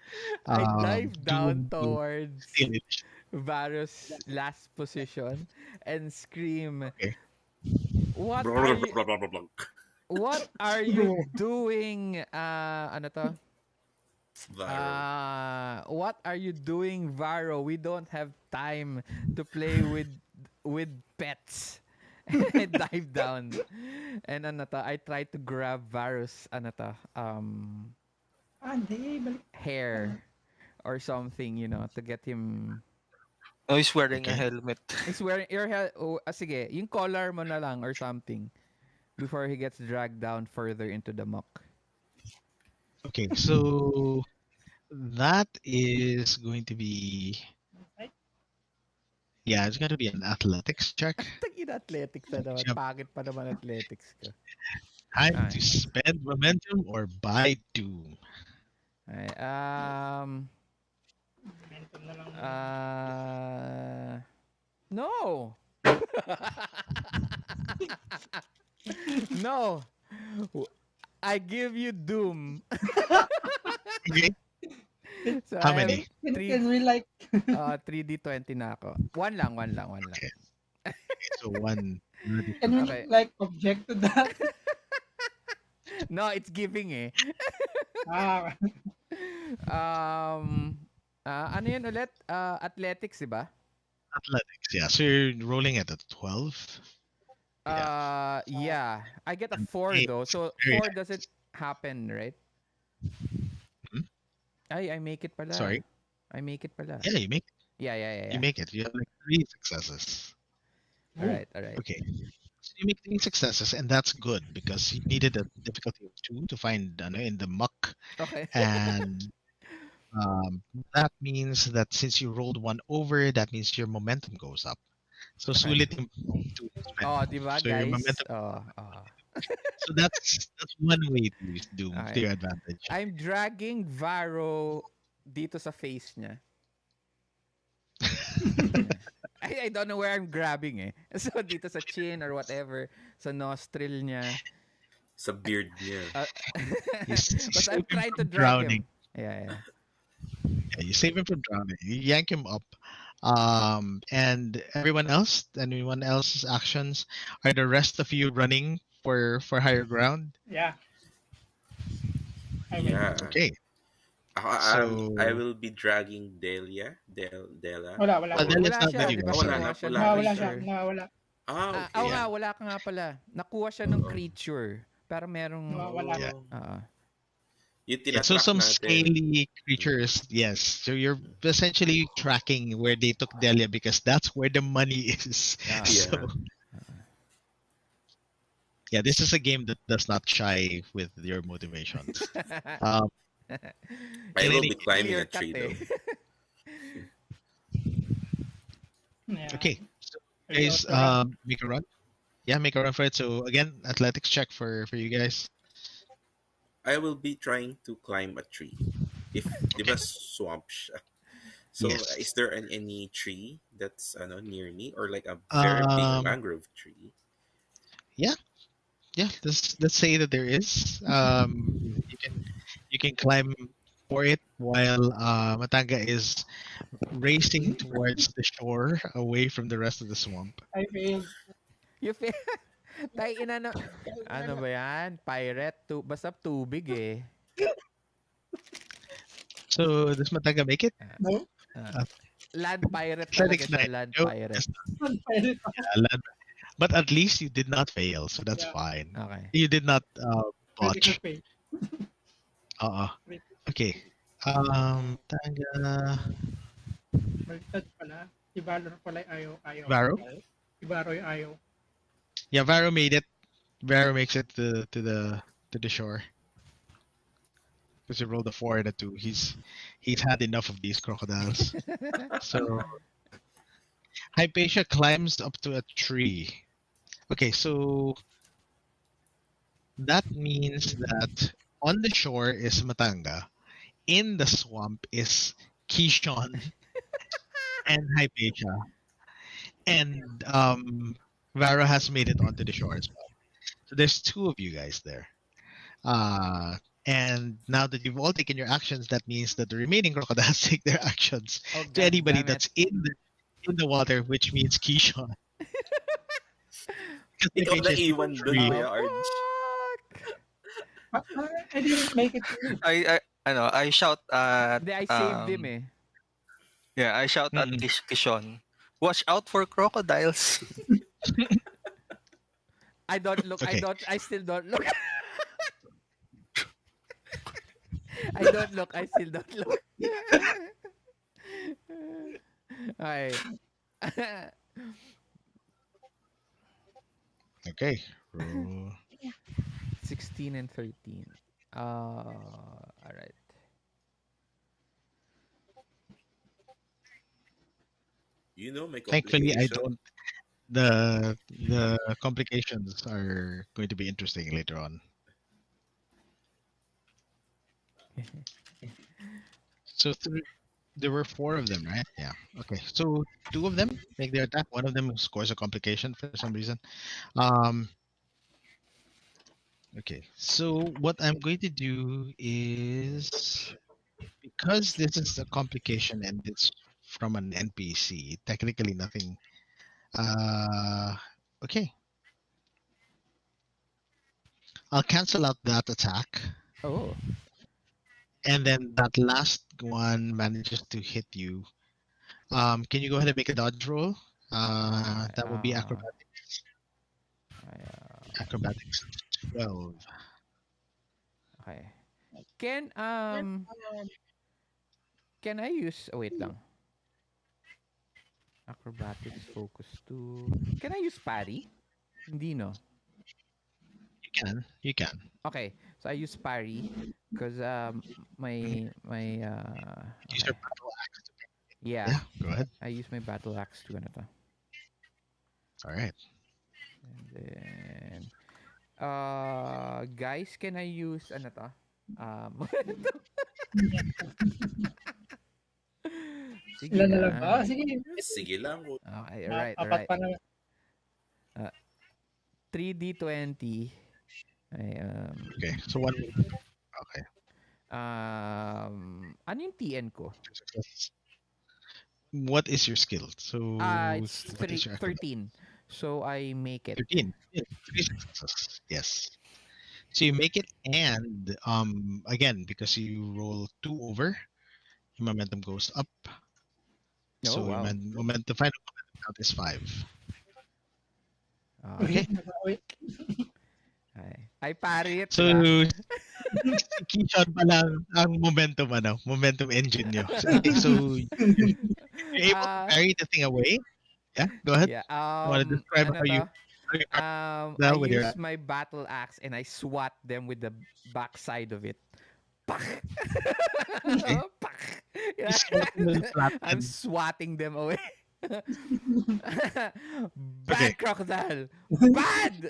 I dive down Doom to towards steal it. Varro's last position and scream, Okay. What Blah, are blah, you blah, blah, blah, blah. What are you doing? Ano to? Varro. What are you doing, Varro? We don't have time to play with pets. I dive down. And ano to, I try to grab Varro's Hindi, balik. hair or something, to get him. Oh, he's wearing a Okay. helmet. He's wearing sige, yung collar mo na lang or something before he gets dragged down further into the muck. Okay, so that is going to be, yeah, it's going to be an athletics check. Tagin athletics na naman. Jump. Pangit pa naman athletics ko. Time Alright. to spend momentum or buy Doom. Alright, Momentum na lang. no. No. I give you Doom. Okay. So How I have many? Can we like... 3d20 na ako. One lang. Okay. So one. Can we Okay. like object to that? No, it's giving eh. Ano yun ulit? Athletics, diba? Athletics, yeah. So you're rolling at a 12. Yeah. I get a 4 Okay. though. So Very 4 doesn't happen, right? Hmm? I make it pala. Sorry. I make it pala. Yeah, you make it. Yeah. You make it. You have like 3 successes. Alright. Okay. So you make 3 successes, and that's good because you needed a difficulty of 2 to find in the muck. Okay. And that means that since you rolled 1 over, that means your momentum goes up. So Okay. sulit yung 2 spend. Oh, diba, So your guys? momentum. Oh. So that's one way to use Doom to Okay. your advantage. I'm dragging Varro dito sa face niya. I don't know where I'm grabbing eh. So dito sa chin or whatever, sa nostril niya. Sa beard niya. But I'm Save him trying to from drag drowning. him. Yeah. Yeah, you save him from drowning. You yank him up. And anyone else's actions, are the rest of you running for higher ground? Yeah. I will. Yeah. Okay. I will be dragging Delia. Dela. Wala. Well, then Wala it's not siya, very di ba? well. Wala Nakuha na, siya wala. ng Wala siya. creature. Wala. Okay. Oo nga, wala ka nga pala. Nakuha siya ng Oo. creature. Pero merong... Wala. Yeah. Yung Yeah, so tinatrack some natin. scaly creatures, yes. So you're essentially tracking where they took Delia because that's where the money is. Yeah. So, yeah, this is a game that does not shy with your motivations. Um, I will be Clear climbing a cut tree eh. though. Yeah. okay, so Are you guys, also make a run. Yeah, make a run for it. So again, athletics check for you guys. I will be trying to climb a tree. If di ba swamp siya. So Yes. is there any tree that's near me or like a very big mangrove tree? Yeah, let's say that there is. You can climb for it while Matanga is racing towards the shore away from the rest of the swamp. I failed. You feel... Tay, ano ba yan? Pirate? Basta tubig eh. So does Matanga make it? No? Land pirate Athletics talaga siya. 9. Land No, pirate. it's not. Yeah, but at least you did not fail, so that's Yeah. fine. Okay. You did not Critical botch. fail. Okay. Tanga. Baliktad pala. Si Valor pala ayaw. Varro? Si Varro yung ayaw. Yeah, Varro made it. Varro makes it to the shore. Because he rolled a 4 and a 2. He's had enough of these crocodiles. So Hypatia climbs up to a tree. Okay, so that means that on the shore is Matanga. In the swamp is Ke-shon and Hypatia. And Varro has made it onto the shore as well. So there's 2 of you guys there. And now that you've all taken your actions, that means that the remaining crocodiles take their actions Oh, to anybody goddammit. that's in the water, which means Ke-shon. Ikaw na Hypatia is iwan dun, free. Kuya Arj. Fuck! I didn't make it through. I shout at Hindi, I saved him eh. Yeah, I shout at Mm-mm. Ke-shon. Watch out for crocodiles. I don't look. Okay. I still don't look. I don't look. I still don't look. Okay. Okay. Roll. 16 and 13. All right. You know my Thankfully, I complication. don't. The complications are going to be interesting later on. So there were 4 of them, right? Yeah. Okay. So 2 of them make their attack. One of them scores a complication for some reason. Okay. So what I'm going to do is, because this is a complication and it's from an NPC, technically nothing. Okay. I'll cancel out that attack. Oh. And then that last one manages to hit you. Can you go ahead and make a dodge roll? That will be acrobatics. Acrobatics 12. Okay. Can I use... Oh, wait lang. Acrobatics, focus 2. Can I use parry? Hindi, no? You can. Okay. So I use parry because my Use your battle axe. yeah. Yeah, go ahead. I use my battle axe to ano to. All right. And then guys, can I use ano to? Sige Sila na lang lang. ba? Sige. Sige lang. Okay, alright, Apat alright. pa naman. 3d20. Ay, Okay. So one. Okay. ano yung TN ko? What is your skill? So It's what is your acrobat? 13. So I make it. 13. Yeah, 3 successes. Yes. So you make it, and again, because you roll 2 over, your momentum goes up. Oh, So wow. the final momentum count is 5. Okay. I parry it. So diba? si Ke-shon pa lang ang momentum engine nyo. So you're able to carry the thing away. Yeah, go ahead. Yeah. You want to describe Ano how you to? I now with your use my battle axe and I swat them with the backside of it. Pak! Pak! Yeah. you swat them with the flat I'm end. swatting them away. Bad Okay. crocodile! Bad!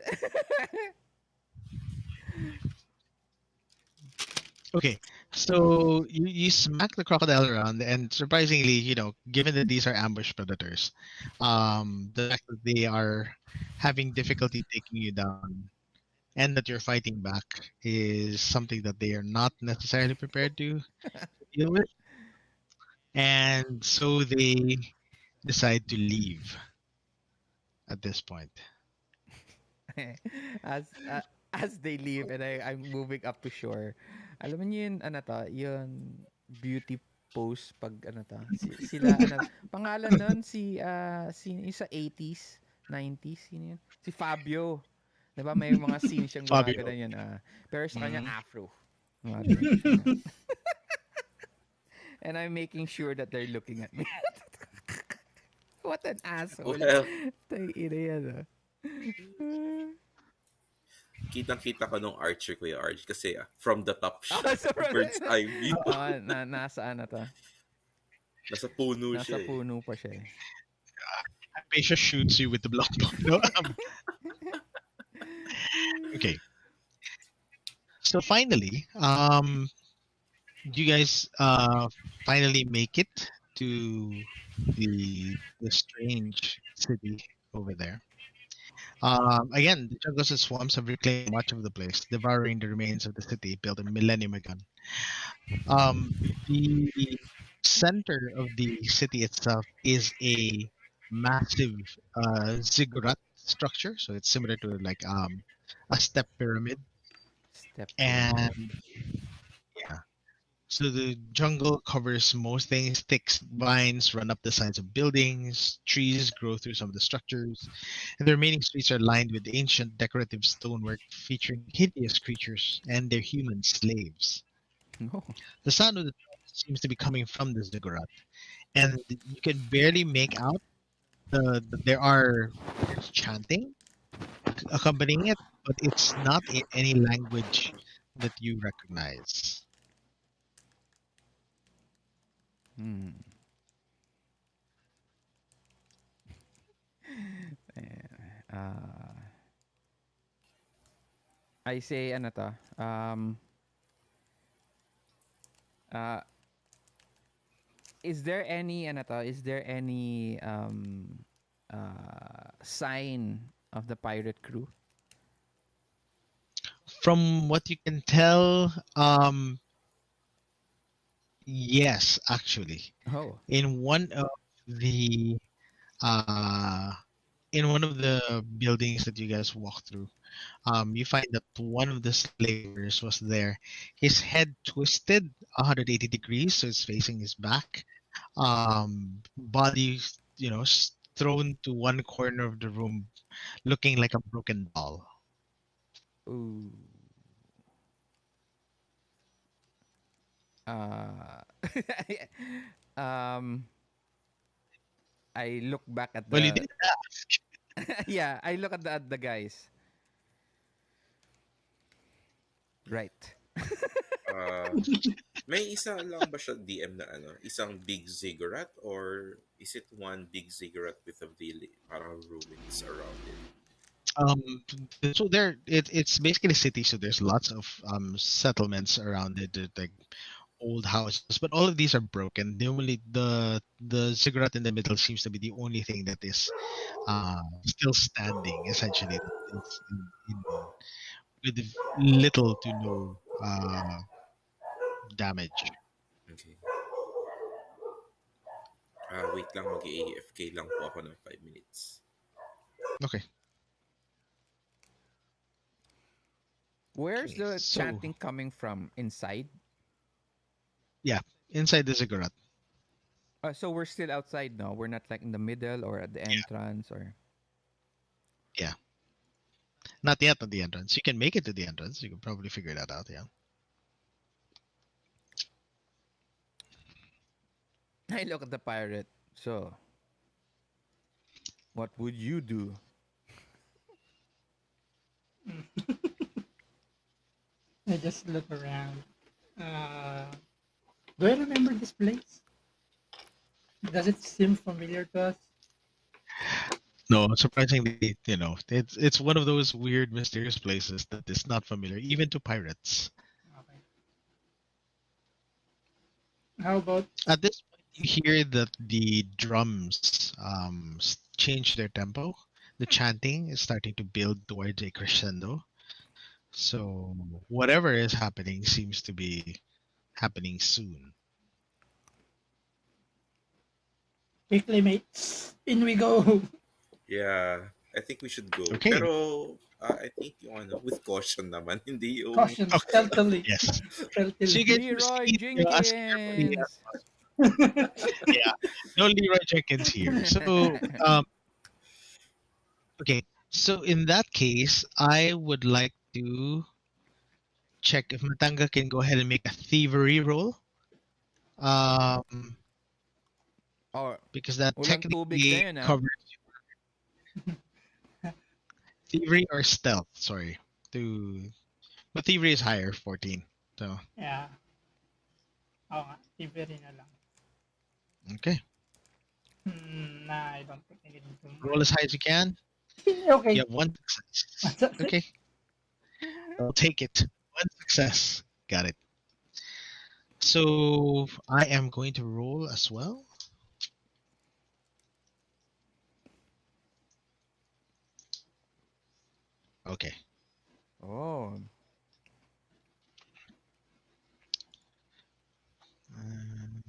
Okay, so you smack the crocodile around, and surprisingly, given that these are ambush predators, the fact that they are having difficulty taking you down and that you're fighting back is something that they are not necessarily prepared to deal with. And so they decide to leave at this point. as they leave and I'm moving up to shore. Alam mo yun, yun beauty pose pag sila pangalan nun si sa 80s, 90s, sino yun? Si Fabio. 'Di ba may mga scene siyang Fabio. gumagana yun. Pero sa kanya afro. Mga ganun. And I'm making sure that they're looking at me. What an asshole. Well, Tay ina yan, ah. kitang-kita ko nung Archer, Kuya Arch. Kasi from the top Oh, siya. sobrang... Bird's eye view. Nasa ano to? Nasa puno Nasa siya eh. puno pa siya eh. Hypatia shoots you with the longbow. No? Okay. So finally, you guys finally make it to the strange city over there. Again, the jungles and swamps have reclaimed much of the place, devouring the remains of the city built a millennium ago. The center of the city itself is a massive ziggurat structure, so it's similar to like a step pyramid, Step and yeah. So the jungle covers most things. Thick vines run up the sides of buildings. Trees grow through some of the structures, and the remaining streets are lined with ancient decorative stonework featuring hideous creatures and their human slaves. No. The sound of the drums seems to be coming from the ziggurat, and you can barely make out there are chanting accompanying it, but it's not in any language that you recognize. Hmm. I say ano to? Uh, is there any ano to? Is there any sign of the pirate crew? From what you can tell, yes, actually, Oh. in one of the uh, buildings that you guys walk through, you find that one of the slavers was there. His head twisted 180 degrees, so it's facing his back. Body, thrown to one corner of the room, looking like a broken doll. Ooh. Um, I look back at Well, you the did ask. yeah, I look at the guys. Right. May isa lang ba siya DM na ano? Isang big ziggurat? Or is it one big ziggurat with a parang ruins around it? So it's basically a city, so there's lots of settlements around it, like old houses, but all of these are broken. The ziggurat in the middle seems to be the only thing that is still standing, essentially. It's with little to no damage. Okay. Wait lang, mag-AFK lang po ako ng 5 minutes. Okay. Where's Okay, the so- chanting coming from? Inside? Inside the ziggurat. So we're still outside now. We're not like in the middle or at the entrance or. Not yet at the entrance. You can make it to the entrance. You can probably figure that out. Yeah. I look at the pirate. So, what would you do? I just look around. Do I remember this place? Does it seem familiar to us? No, surprisingly, it's one of those weird, mysterious places that is not familiar, even to pirates. Okay. How about At this point, you hear that the drums change their tempo. The chanting is starting to build towards a crescendo. So whatever is happening seems to be happening soon. quickly, mates? In we go. Yeah, I think we should go. Okay. Pero, I think yung with caution naman, hindi yung... Caution, stealthily. Yes. Stealthily. So you get to Leroy proceed, as carefully Jenkins. yeah, no Leroy Jenkins here. So, okay. So in that case, I would like to check if Matanga can go ahead and make a thievery roll. Or because that walang tubig technically na yun, ah. covers thievery or stealth. Sorry, to but thievery is higher, 14. So Yeah. Oo nga. Thievery na lang. okay, Nah, I don't think I can do roll as high as you can. Okay. You have one success. Okay, I'll take it. One success. Got it. So I am going to roll as well. Okay. Oh. Um,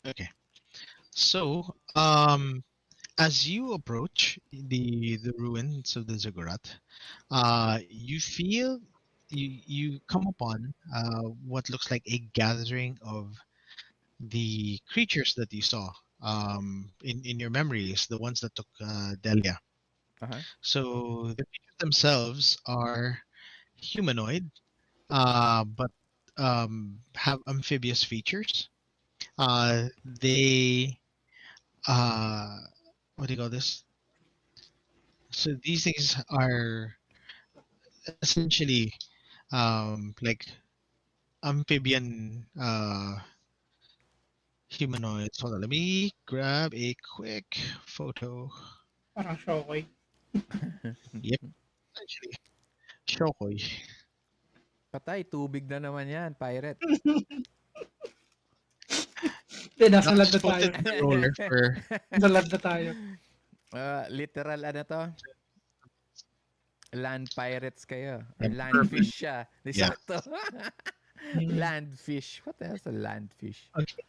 okay. So, as you approach the ruins of the ziggurat, you feel you come upon what looks like a gathering of the creatures that you saw in your memories, the ones that took Delia. Uh-huh. So the creatures themselves are humanoid, but have amphibious features. They what do you call this? So these things are essentially like amphibian humanoids. Hold on, let me grab a quick photo. Parang shokoy. Yep, essentially Shokoi. Patay, tubig na naman yan, pirate. Hindi, nasa Not land na tayo. spotted the roller for Nasa land na tayo. Literal ano to? Land pirates kayo. Or Yeah, land fish siya. Di Yeah. sakto. Land fish. What the hell's a land fish? okay.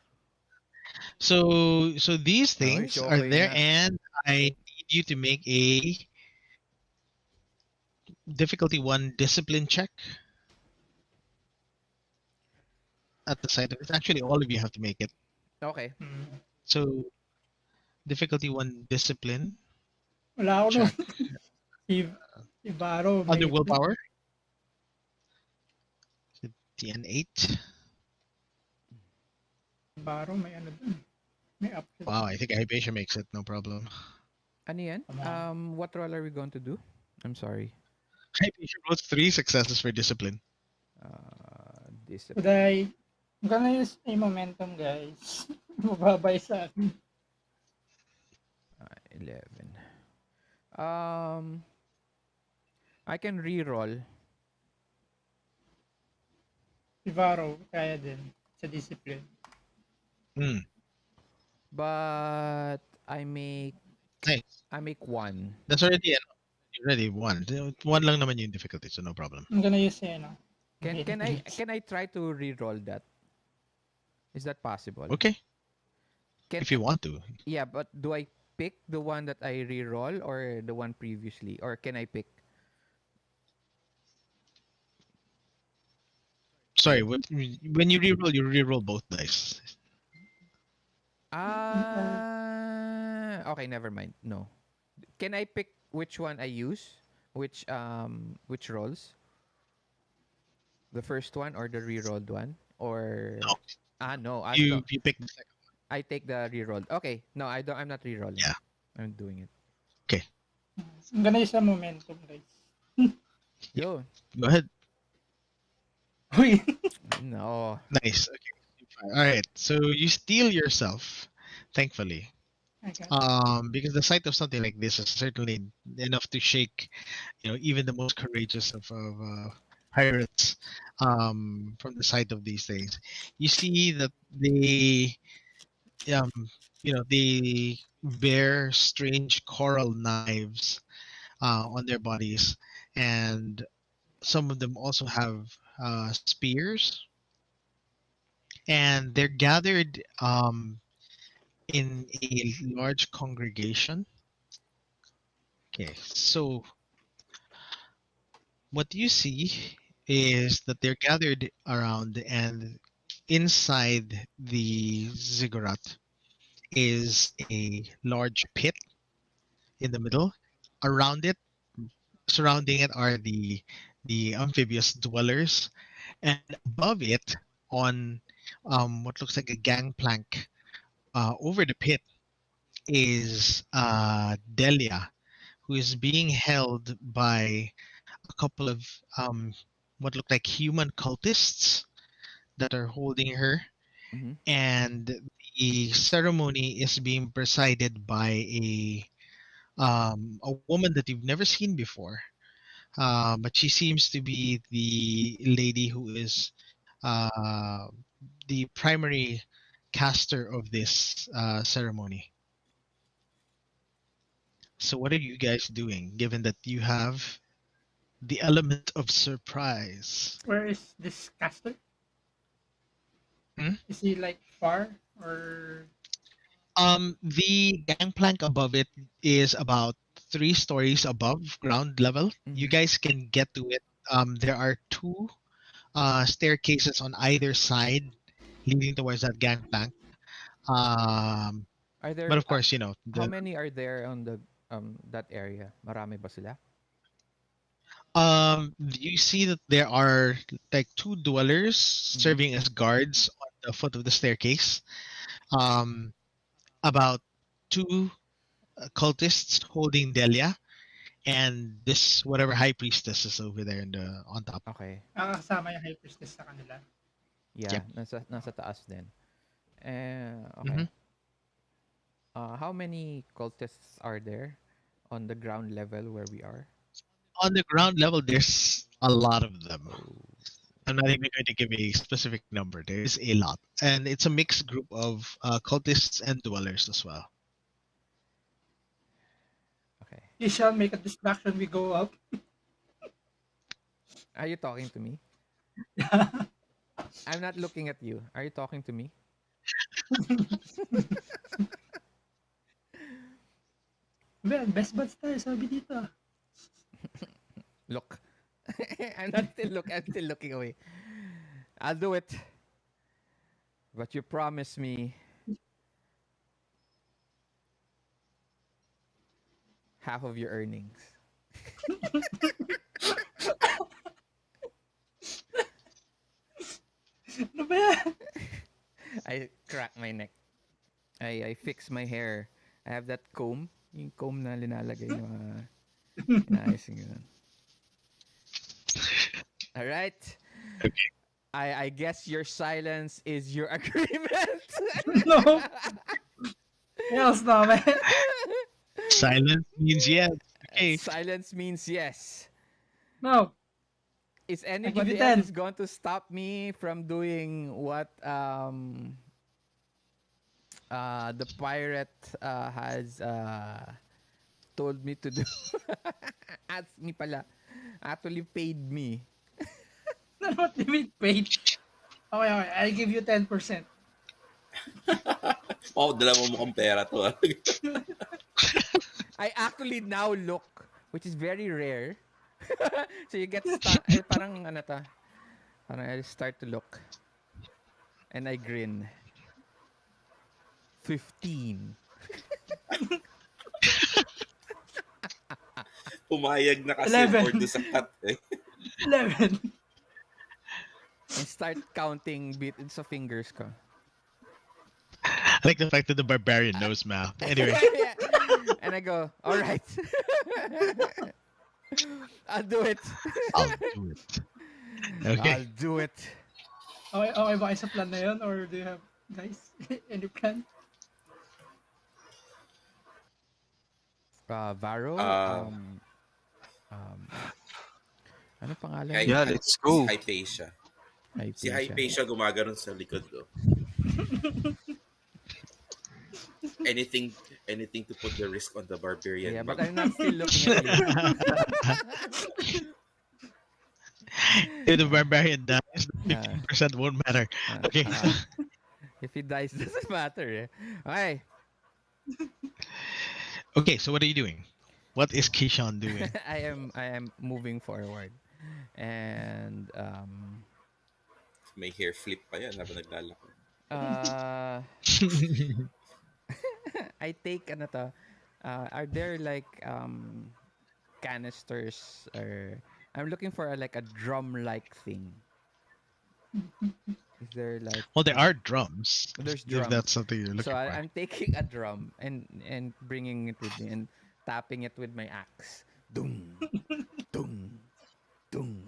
So these things are Shokoi there, nga. and I need you to make a difficulty 1 discipline check at the side of it. Actually, all of you have to make it. Okay. So difficulty 1 discipline Wala ako nun. check Si Varro. under willpower. TN8. Varro, may ano dun. May up. Wow, I think Hypatia makes it, no problem. Ano yan? Come on. What role are we going to do? I'm sorry. Hypatia rolls 3 successes for discipline. Discipline. Today, I'm gonna use a momentum, guys. Mababay sa akin. 11. I can re-roll. Si Varro, kaya din. Sa discipline. Hmm. But I make Nice. 1. That's already already 1. 1 lang naman yung difficulty, so no problem. I'm gonna use ano. Can I try to re-roll that? Is that possible? Okay, Can, if you want to. yeah, but do I pick the one that I re-roll or the one previously? Or can I pick? Sorry, when you reroll both dice. Okay, never mind. No. Can I pick which one I use? Which rolls? The first one or the re-rolled one? Or No. no. You pick the second. I take the re-rolled. Okay. No, I don't. I'm not re-rolling. Yeah. I'm doing it. I'm gonna use a momentum, guys. Yo. Go ahead. Uy. No. Nice. Okay. All right. So you steal yourself, thankfully. Okay. Because the sight of something like this is certainly enough to shake, even the most courageous of pirates from the sight of these things. You see that they they bear strange coral knives on their bodies, and some of them also have spears, and they're gathered in a large congregation. Okay, so what you see is that they're gathered around, and inside the ziggurat is a large pit in the middle. Around it, surrounding it, are the amphibious dwellers, And above it, on what looks like a gangplank over the pit, is Delia, who is being held by a couple of what look like human cultists that are holding her. Mm-hmm. And the ceremony is being presided by a woman that you've never seen before. But she seems to be the lady who is uh, the primary caster of this ceremony. So, what are you guys doing, given that you have the element of surprise? Where is this caster? Hmm? Is he like far or The gangplank above it is about 3 stories above ground level. You Mm-hmm. guys can get to it. There are two staircases on either side leading towards that gangplank. Um, Are but there of course, how many are there on the that area? Marami ba sila? you see that there are like 2 dwellers Mm-hmm. serving as guards on the foot of the staircase. Um, about two cultists holding Delia, and this whatever high priestess is over there in the on top. Okay. kasama yung high priestess sa kanila? Yeah, Yep. nasa taas din. Okay. Mhm. How many cultists are there on the ground level where we are? On the ground level, there's a lot of them. Oh, I'm not even going to give a specific number. There's a lot, and it's a mixed group of cultists and dwellers as well. okay. You shall make a distraction. We go up. Are you talking to me? I'm not looking at you. Are you talking to me? Man, best buds tayo, sabi dito. Look. I'm still looking away. I'll do it. But you promise me half of your earnings. Ano ba yan? I crack my neck. I fix my hair. I have that comb. Yung comb na linalagay ng mga inaayos yung ganun. Alright. Okay. I guess your silence is your agreement. No. Yes, no, man. Silence means yes. Okay. Silence means yes. No. Is give anybody you 10. else going to stop me from doing what the pirate has told me to do? Asked me pala. Actually paid me. What do you mean paid? Okay, I'll give you 10%. Oh, dala mo mukhang pera to. I actually now look, which is very rare. So you get parang ano ta. Parang I start to look. And I grin. 15. Pumayag na kasi 11. for do sa cut eh. 11. And start counting sa fingers ko. I like the fact that the barbarian knows math. Anyway. Yeah. And I go, all right. I'll do it. I'll do it. Okay. I'll do it. Okay ba kayo sa plan na yun? Or do you have, guys, any plan? Varro, ano pangalan? Yeah, let's go. Hypatia. Si Hypatia gumaganon sa likod ko. Anything to put the risk on the barbarian. Yeah, but I'm not still looking at you. If the barbarian dies, 15% won't matter. Okay. If he dies, doesn't matter. Okay. Okay, so what are you doing? What is Ke-shon doing? I am moving forward. And May hair flip pa yan habang naglalakad. I take are there like canisters, or I'm looking for like a drum like thing Is there like Well, there are drums. There's If drums. that's something you're looking So for. I'm taking a drum and bringing it with me and tapping it with my axe. Dung, dung, dung,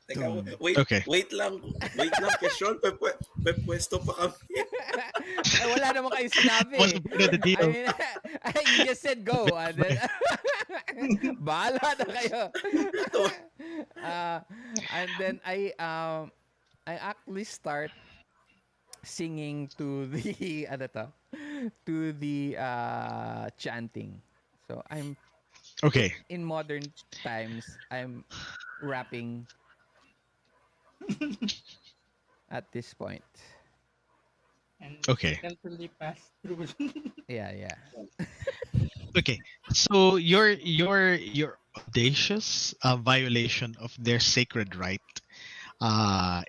Teka, dung. Okay. wait lang. Wait lang, Ke-shon. Pepwesto pa kami. Ay, wala naman kayo sinabi. Wasn't part of the I deal. mean, you just said go. And then, bahala na kayo. And then I actually start singing to the ano to, to the chanting. So I'm Okay. in modern times I'm rapping at this point. And Okay. stealthily pass through. Yeah. Okay. So your audacious violation of their sacred right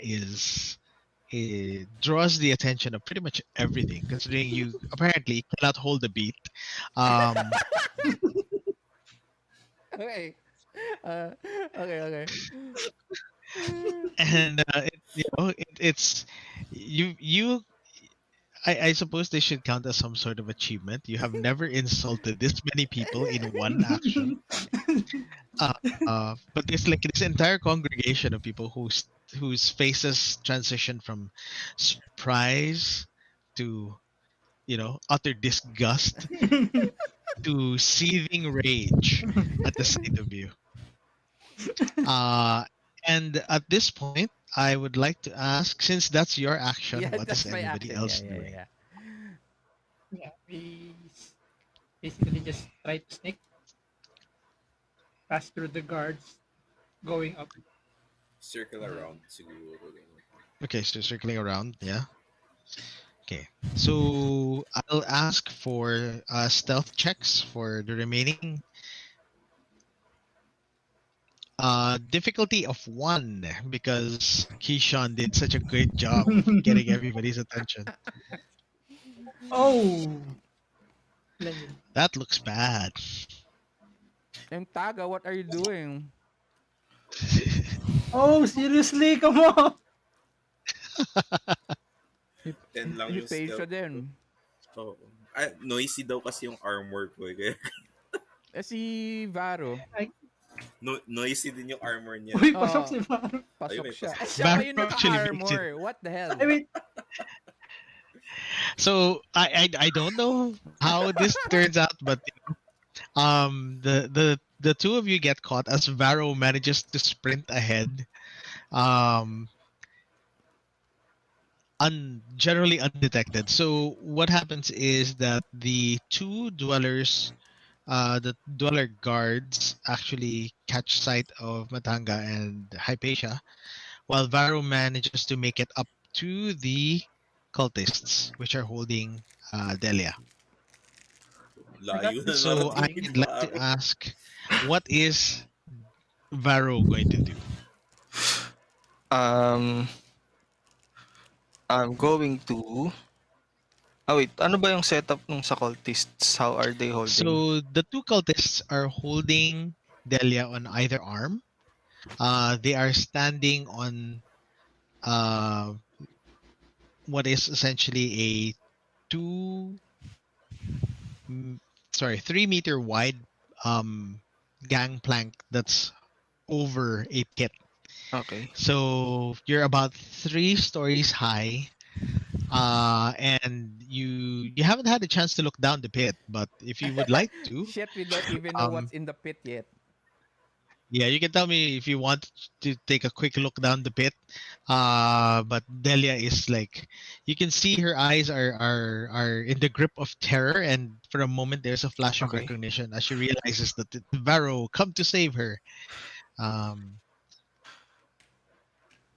is it draws the attention of pretty much everything, considering you apparently cannot hold a beat. Okay. Uh, okay. And it's you. I suppose they should count as some sort of achievement. You have never insulted this many people in one action. But there's like this entire congregation of people whose faces transition from surprise to utter disgust to seething rage at the sight of you. And at this point, I would like to ask, since that's your action, Yeah, what that's is my everybody action. else Yeah. doing? Yeah, we basically just try to sneak pass through the guards going up. Circle around siguro. Okay, so circling around, yeah. Okay, so I'll ask for stealth checks for the remaining. Difficulty of 1 because Ke-shon did such a great job of getting everybody's attention. Oh! That looks bad. And Taga, what are you doing? Oh, seriously? Come on! 10 lang yung Hypatia stealth. din. Oh. Noisy daw kasi yung armor ko. Kaya Si Varro. noisy din yung armor niya. Uy, pasok si Varro. Pasok Ayun, siya. pasok. Siya pa yung Varro actually makes naka-armor. What the hell? I mean, So I don't know how this turns out, but the two of you get caught as Varro manages to sprint ahead, generally undetected. So what happens is that the dweller guards actually catch sight of Matanga and Hypatia, while Varro manages to make it up to the cultists, which are holding Delia. Layo na So narating I'd like to ask, what is Varro going to do? I'm going to... wait. Ano ba yung setup nung sa cultists? How are they holding? So the two cultists are holding Delia on either arm. They are standing on what is essentially a 3-meter wide gangplank that's over a pit. Okay. So you're about 3 stories high, and you haven't had a chance to look down the pit. But if you would like to, Shit, we don't even know what's in the pit yet. yeah, you can tell me if you want to take a quick look down the pit. But Delia is like, you can see her eyes are in the grip of terror, and for a moment there's a flash of Okay. recognition as she realizes that it's Varro come to save her.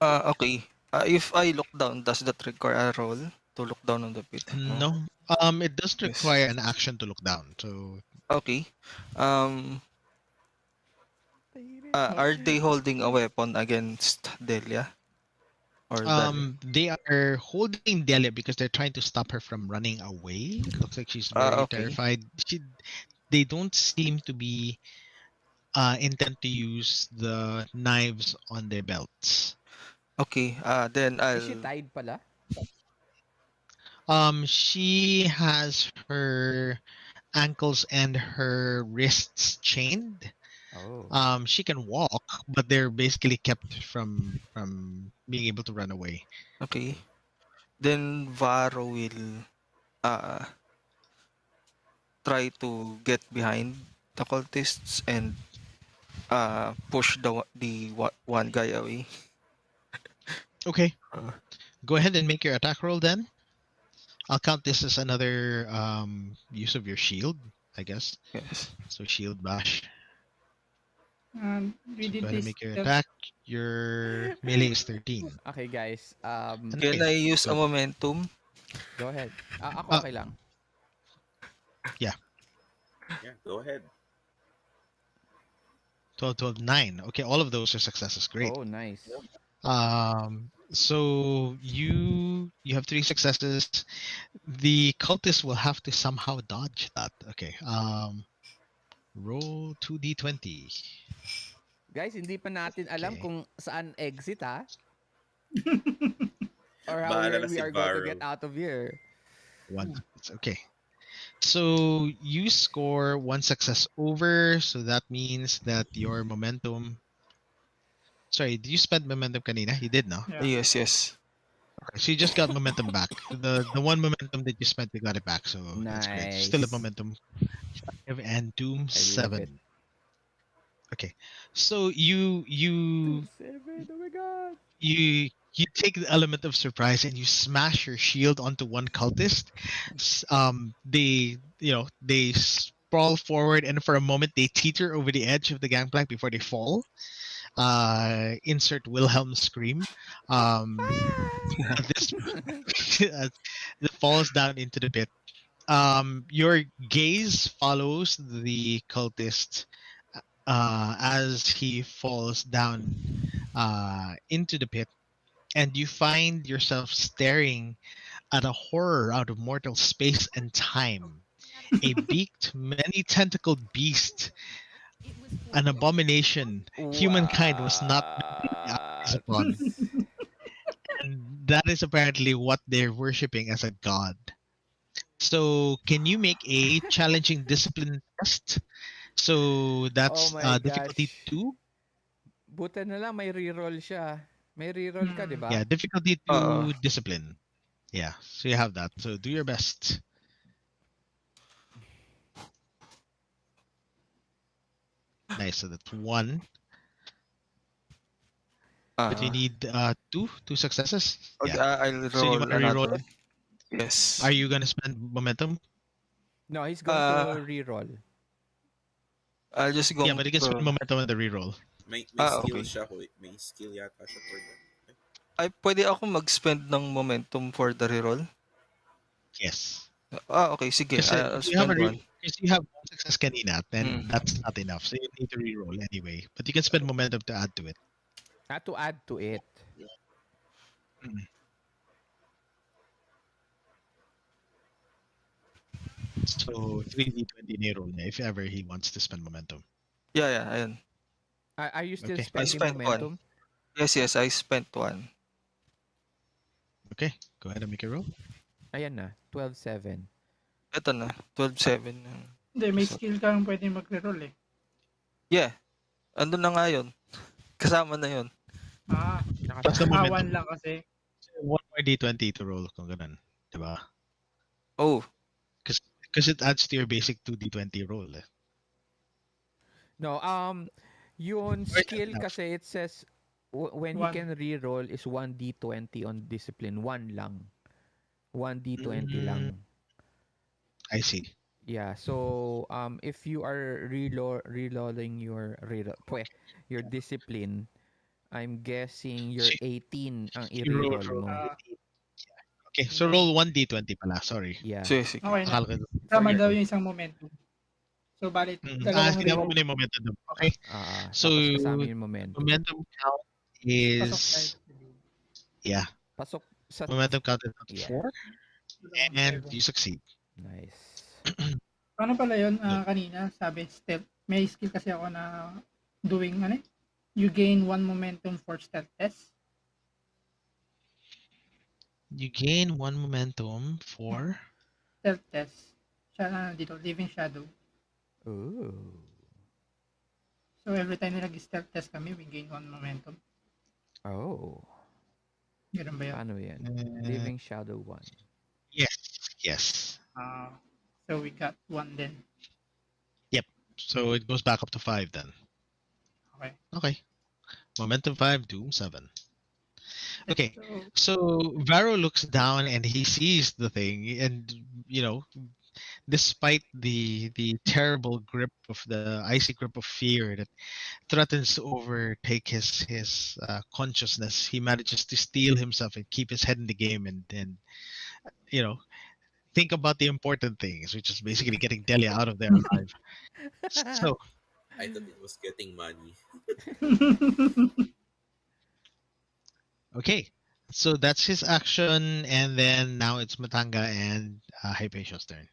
Okay. If I look down, does that require a roll to look down on the pit? No, it does Yes. require an action to look down. So Okay. Are they holding a weapon against Delia? Or they are holding Delia because they're trying to stop her from running away. Looks like she's very okay. terrified. They don't seem to be intent to use the knives on their belts. Okay, then Is she I'll... tied pala? She has her ankles and her wrists chained. Oh. She can walk, but they're basically kept from being able to run away. Okay. Then Varro will uh try to get behind the cultists and push one guy away. Okay, Uh, go ahead and make your attack roll then. I'll count this as another use of your shield, I guess. yes. So shield bash. We So did go ahead and this. make your attack. Your melee is 13. Okay, guys. And Can okay, I use a good. momentum? Go ahead. Ako Uh, okay lang. Yeah, go ahead. 12, 12, 9. Okay, all of those are successes. Great. Oh, nice. So you have 3 successes. The cultist will have to somehow dodge that. Okay. Roll 2d20. Guys, hindi pa natin alam Okay. kung saan exit ha. Or Bahala where na we si are going to Varro. get out of here. One. Okay. So you score 1 success over. So that means that your momentum. Sorry, did you spend momentum kanina? You did, no? Yeah. Yes. Okay, so you just got momentum back. The one momentum that you spent, you got it back. So that's great. Still have Nice. momentum. And Doom I love it. 7. Okay. So you 7. Oh my god. you take the element of surprise and you smash your shield onto one cultist. They sprawl forward and for a moment they teeter over the edge of the gangplank before they fall. Insert Wilhelm scream. This it falls down into the pit. Your gaze follows the cultist as he falls down into the pit, and you find yourself staring at a horror out of mortal space and time. A beaked, many tentacled beast, an abomination humankind was not eyes upon. And that is apparently what they're worshipping as a god. So, can you make a challenging discipline test? So, Oh that's my difficulty gosh. 2. Buta na lang may reroll siya. May reroll ka, di ba? Yeah, difficulty Uh, 2 discipline. Yeah, so you have that. So, do your best. Nice. So, that's 1. But you need 2 successes. Okay, Yeah. I'll So, you roll want to reroll another. it? Yes. Are you going to spend momentum? No, he's going to reroll. I'll just go Yeah, but you can spend for... momentum on the reroll. May skill okay. siya, hoy. May skill yata siya for that. Ay, pwede ako mag-spend ng momentum for the reroll? Yes. Okay, sige. Kasi I'll if you have spend one. because you have 1 success kanina, then Mm. that's not enough. So you need to reroll anyway. But you can spend momentum to add to it. To add to it. So 3d20 reroll niya if ever he wants to spend momentum. Yeah, ayun. Are you still Okay. I spending spent momentum? Yes, I spent one. Okay, go ahead and make a roll. Ayan na, 12-7. Ito na, 12-7. Hindi, may So- skill kang pwede mag-reroll eh. Yeah, andun na nga yun. Kasama na yun. That's the momentum. One lang kasi. 1 more d20 to roll kung ganun. Diba? Oh, Because it adds to your basic 2d20 roll. Eh. No, yun Right skill now. kasi it says when he One. can reroll is 1d20 on discipline. 1 lang. 1d20 lang. I see. Yeah, so if you are reloading your discipline, I'm guessing your 18 ang You roll i-reroll for mo. Okay, so roll 1d20 pala. Sorry. Yeah. sige. Okay na. Akala ko- Tama your- daw yung isang momentum. So, balit, dalawang sinama mo reroll. na yung momentum. Okay. So, tapos kasama yung momentum. momentum count Pasok is... tayo. Yeah. Pasok sa... Momentum count is Yeah. 4. And you succeed. Nice. Ano pala yun kanina? Sabi, stealth. May skill kasi ako na doing, you gain 1 momentum for stealth test. You gain 1 momentum for... Stealth test. Dito, Living Shadow. Ooh. So every time na nag-stealth test kami, we gain 1 momentum. Oh. Ganun ba yun? Paano yan? Uh, Living Shadow 1. yes. Yes. So we got 1 then. So it goes back up to 5 then. Okay. Okay. Momentum 5, Doom 7. Okay. So, So Varro looks down and he sees the thing, and despite the terrible grip of the icy grip of fear that threatens to overtake his consciousness, he manages to steel himself and keep his head in the game and think about the important things, which is basically getting Delia out of there alive. So I thought it was getting money. okay, so that's his action, and then now it's Matanga and Hypatia's turn.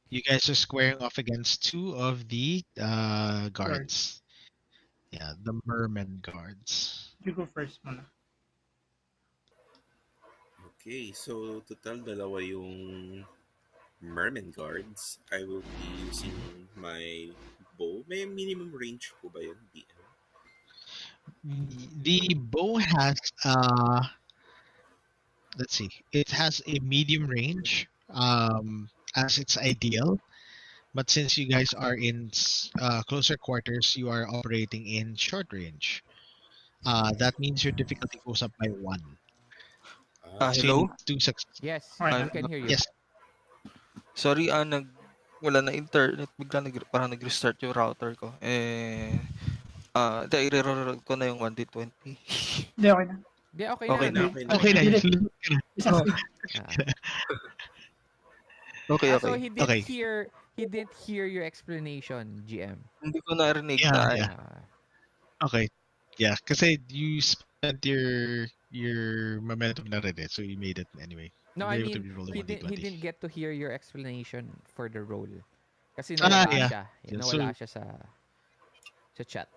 You guys are squaring off against 2 of the guards. Yeah, the merman guards. you go first muna. Okay, so total dalawa yung merman guards. I will be using my bow. May minimum range po ba yun, DM? The bow has let's see, it has a medium range as its ideal, but since you guys are in closer quarters, you are operating in short range. That means your difficulty goes up by 1. Ah, So you Hello? need 2 successes. Yes, Alright, I can hear you. Yes. Sorry, wala na internet. Bigla parang nag-restart yung router ko. I-reroll ko na yung 1D20. Hindi, okay na. Di, okay, Okay na. na, okay na. Okay na. Bilis. Yun. Isa Oh. Okay, So okay. he didn't Okay. hear your explanation, GM. Hindi ko narinig Yeah, na. yeah. Okay. Yeah, kasi you spent your momentum na rin eh, so you made it anyway. No, You're I able to mean, reroll the he didn't 1d20. get to hear your explanation for the role. Kasi Ah, nawala yeah. siya. Yeah, Nawala so- siya sa chat.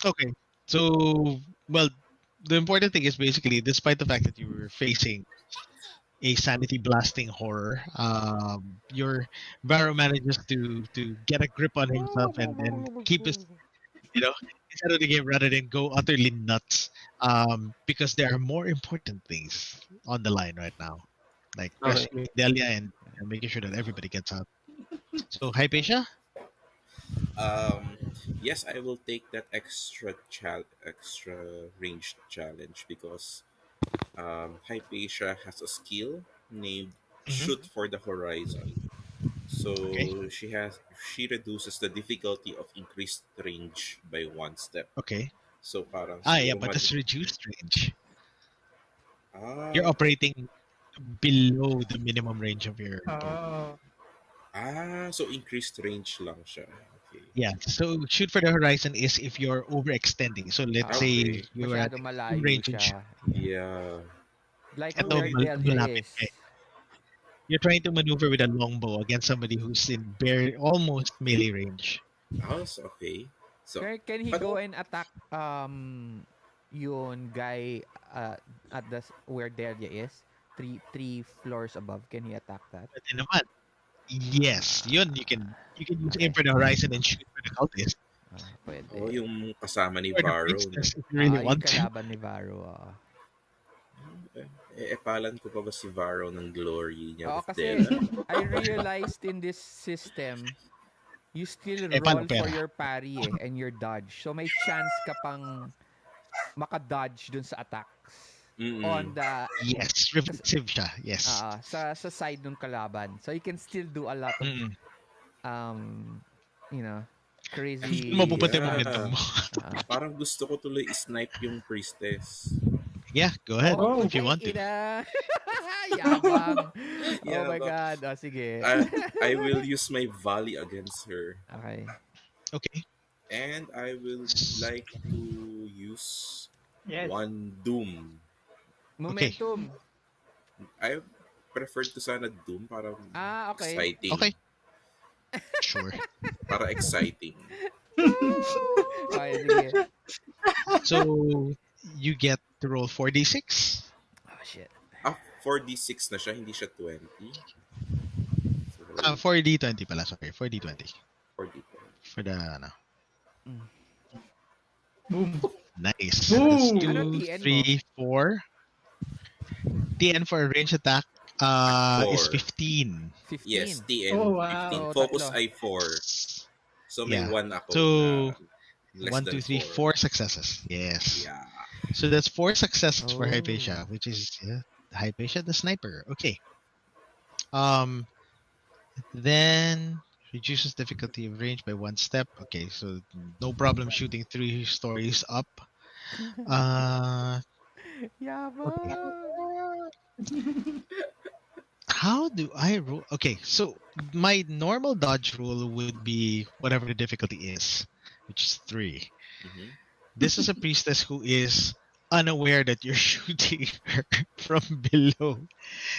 Okay. So, well, the important thing is basically, despite the fact that you were facing a sanity blasting horror, your Varro manages to get a grip on himself and keep his his head of the game rather than go utterly nuts. Because there are more important things on the line right now, like Okay. rescuing Delia and making sure that everybody gets out. So, Hypatia? Yes, I will take that extra ranged challenge because Hypatia has a skill named Shoot for the Horizon. So Okay. she reduces the difficulty of increased range by 1 step. Okay. So parang Yeah, siguro but that's reduced range. ah, You're operating below the minimum range of your bow. Oh. so increased range lang siya. Okay. Yeah, so shoot for the horizon is if you're overextending. So let's Okay. say you are at Masyado extreme malayo range and siya. Yeah. Like Ito, where Delia malapit is. ka eh. You're trying to maneuver with a longbow against somebody who's in almost melee range. Okay. So Can he but- go and attack yun guy at where Delia is? Three floors above. Can he attack that? But then naman, yes, yun, you can use aim for the horizon and shoot for the cultist. Pwede. yung kasama ni Or the Varro. princess, if you really Yung want to. kalaban ni Varro. Epalan ko pa ba si Varro ng glory niya Oo, with kasi Della? I realized in this system, you still paano roll for pera? your parry and your dodge. So may chance ka pang maka-dodge dun sa attacks. Mm-mm. On the Yes, reflexive siya. Yes. sa side ng kalaban. So you can still do a lot of Mm. crazy Mapupunta yung Yeah. momentum mo. Parang gusto ko tuloy snipe yung priestess. Yeah, go ahead Oh, if you want to. Yabang. Oh Yeah, my but God. Sige. I will use my volley against her. Okay. Okay. And I will like to use Yes. 1 doom. Momentum. I prefer to sana doom para Okay. exciting. Okay. Sure. Para exciting. Okay, sige. So you get to roll 4d6. Oh, shit. 4d6 na siya, hindi siya 20. So, 4d20 pala, sorry. 4d20. 4d20. For the, ano. Boom. Nice. Boom! That's Ano 2, TN mo? 3, 4. TN for a range attack is 4. 15. 15. Yes, TN Oh, wow. 15. Oh, Focus tatlo. ay 4. So may Yeah. 1 ako So, na less 1, than 2, 3, 4. 4 successes. Yes. Yeah. So that's 4 successes for Oh. Hypatia, which is Hypatia the sniper. Okay. Then reduces difficulty of range by 1 step. Okay, so no problem shooting 3 stories up. Yabang. How do I roll? Okay, so my normal dodge rule would be whatever the difficulty is, which is 3. Mhm. This is a priestess who is unaware that you're shooting her from below.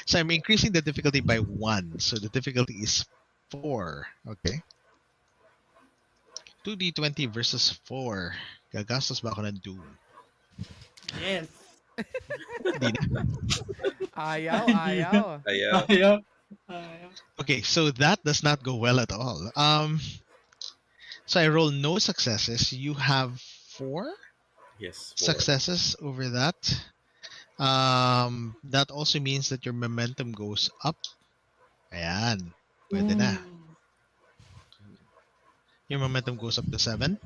So I'm increasing the difficulty by 1. So the difficulty is 4. Okay. 2d20 versus 4. Gagastos ba ako ng doom? Yes. Hindi na. Ayaw. Ayaw. Ayaw. Ayaw. Okay, so that does not go well at all. So I roll no successes. You have 4 Yes, 4. successes over that. That also means that your momentum goes up. Ayan. Pwede na. Your momentum goes up to 7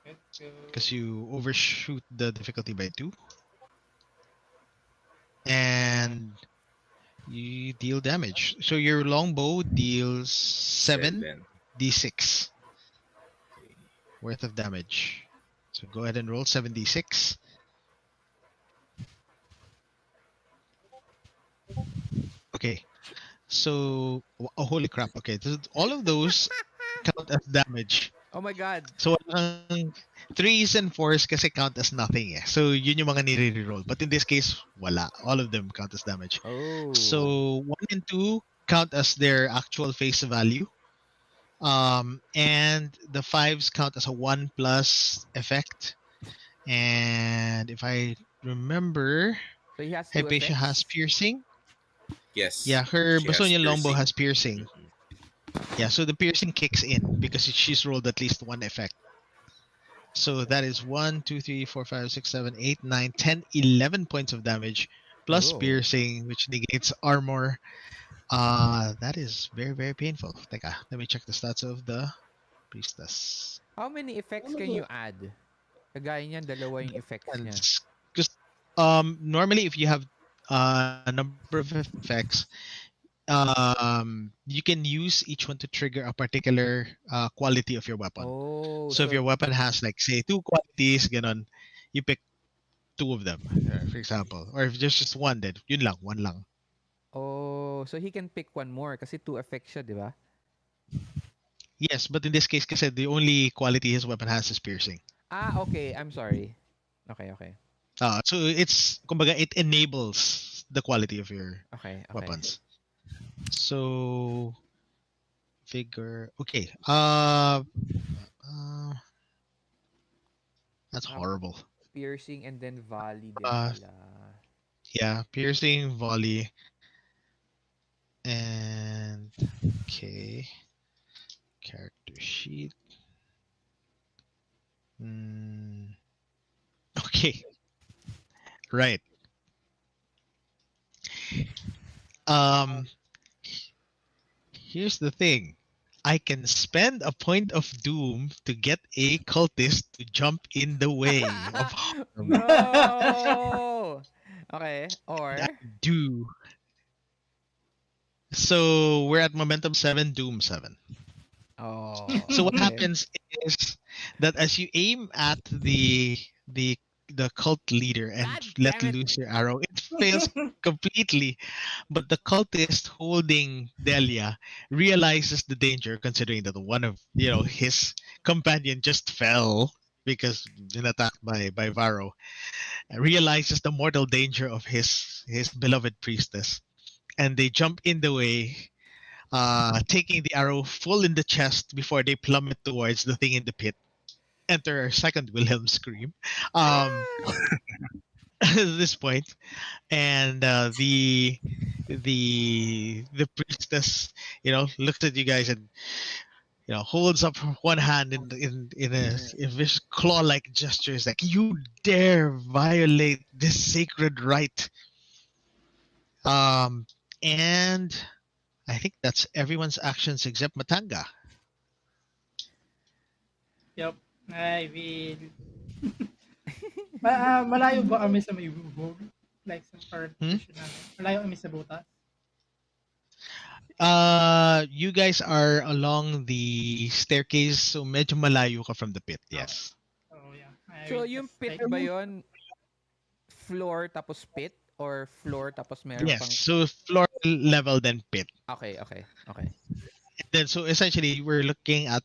Let's go. because you overshoot the difficulty by 2. And you deal damage. So your longbow deals 7d6 worth of damage. So go ahead and roll 7d6. Okay. So, oh, holy crap. Okay. So all of those count as damage. Oh my God. So, 3s and 4s kasi count as nothing eh. So, yun yung mga nire-roll. But in this case, wala. All of them count as damage. Oh. So, 1 and 2 count as their actual face value. And the 5s count as a 1 plus effect. And if I remember, So he has 2 Hypatia has effects. piercing. Yes. Yeah, her She has Basonia Longbow piercing. has piercing. Mhm. Yeah, so the piercing kicks in because she's rolled at least 1 effect. So that is 1, 2, 3, 4, 5, 6, 7, 8, 9, 10, 11 points of damage plus Oh. piercing, which negates armor. That is very, very painful. Teka, let me check the stats of the priestess. How many effects can you add? Kagaya niyan, dalawa yung effects niya. Because normally if you have a number of effects, you can use each one to trigger a particular quality of your weapon. Oh, So if your weapon has like say 2 qualities, ganon, you pick 2 of them, for example. Or if there's just 1, then yun lang, 1 lang. Oh, so he can pick one more kasi 2 effects siya, di ba? Yes, but in this case, kasi the only quality his weapon has is piercing. Ah, okay. I'm sorry. Okay. So it's, kumbaga, it enables the quality of your Okay. weapons. So figure, okay. That's horrible. Piercing and then volley din Uh, pala. Yeah, piercing, volley, and okay. Character sheet. Okay. Right. Here's the thing. I can spend a point of doom to get a cultist to jump in the way of harm. No! Okay, or... That do. So we're at momentum 7, doom 7. Oh, So what okay. happens is that as you aim at the cult leader and God let damn it. loose your arrow, it fails completely. But the cultist holding Delia realizes the danger, considering that one of his companion just fell because been attacked by Varro. Realizes the mortal danger of his beloved priestess, and they jump in the way, taking the arrow full in the chest before they plummet towards the thing in the pit. enter our second Wilhelm scream. Um, at this point, and the priestess, looks at you guys and holds up one hand in vicious claw-like gestures, like, you dare violate this sacred rite. And I think that's everyone's actions except Matanga. Yup. I will. Malayo ba kami sa may bubog? Like sa current position namin. Malayo kami sa butas. You guys are along the staircase, so medyo malayo ka from the pit. Yes. Oh, yeah. I So will yung just, pit like, ba yun? Floor tapos pit? Or floor tapos meron Yes. pang... So floor level then pit. Okay. And then so essentially we're looking at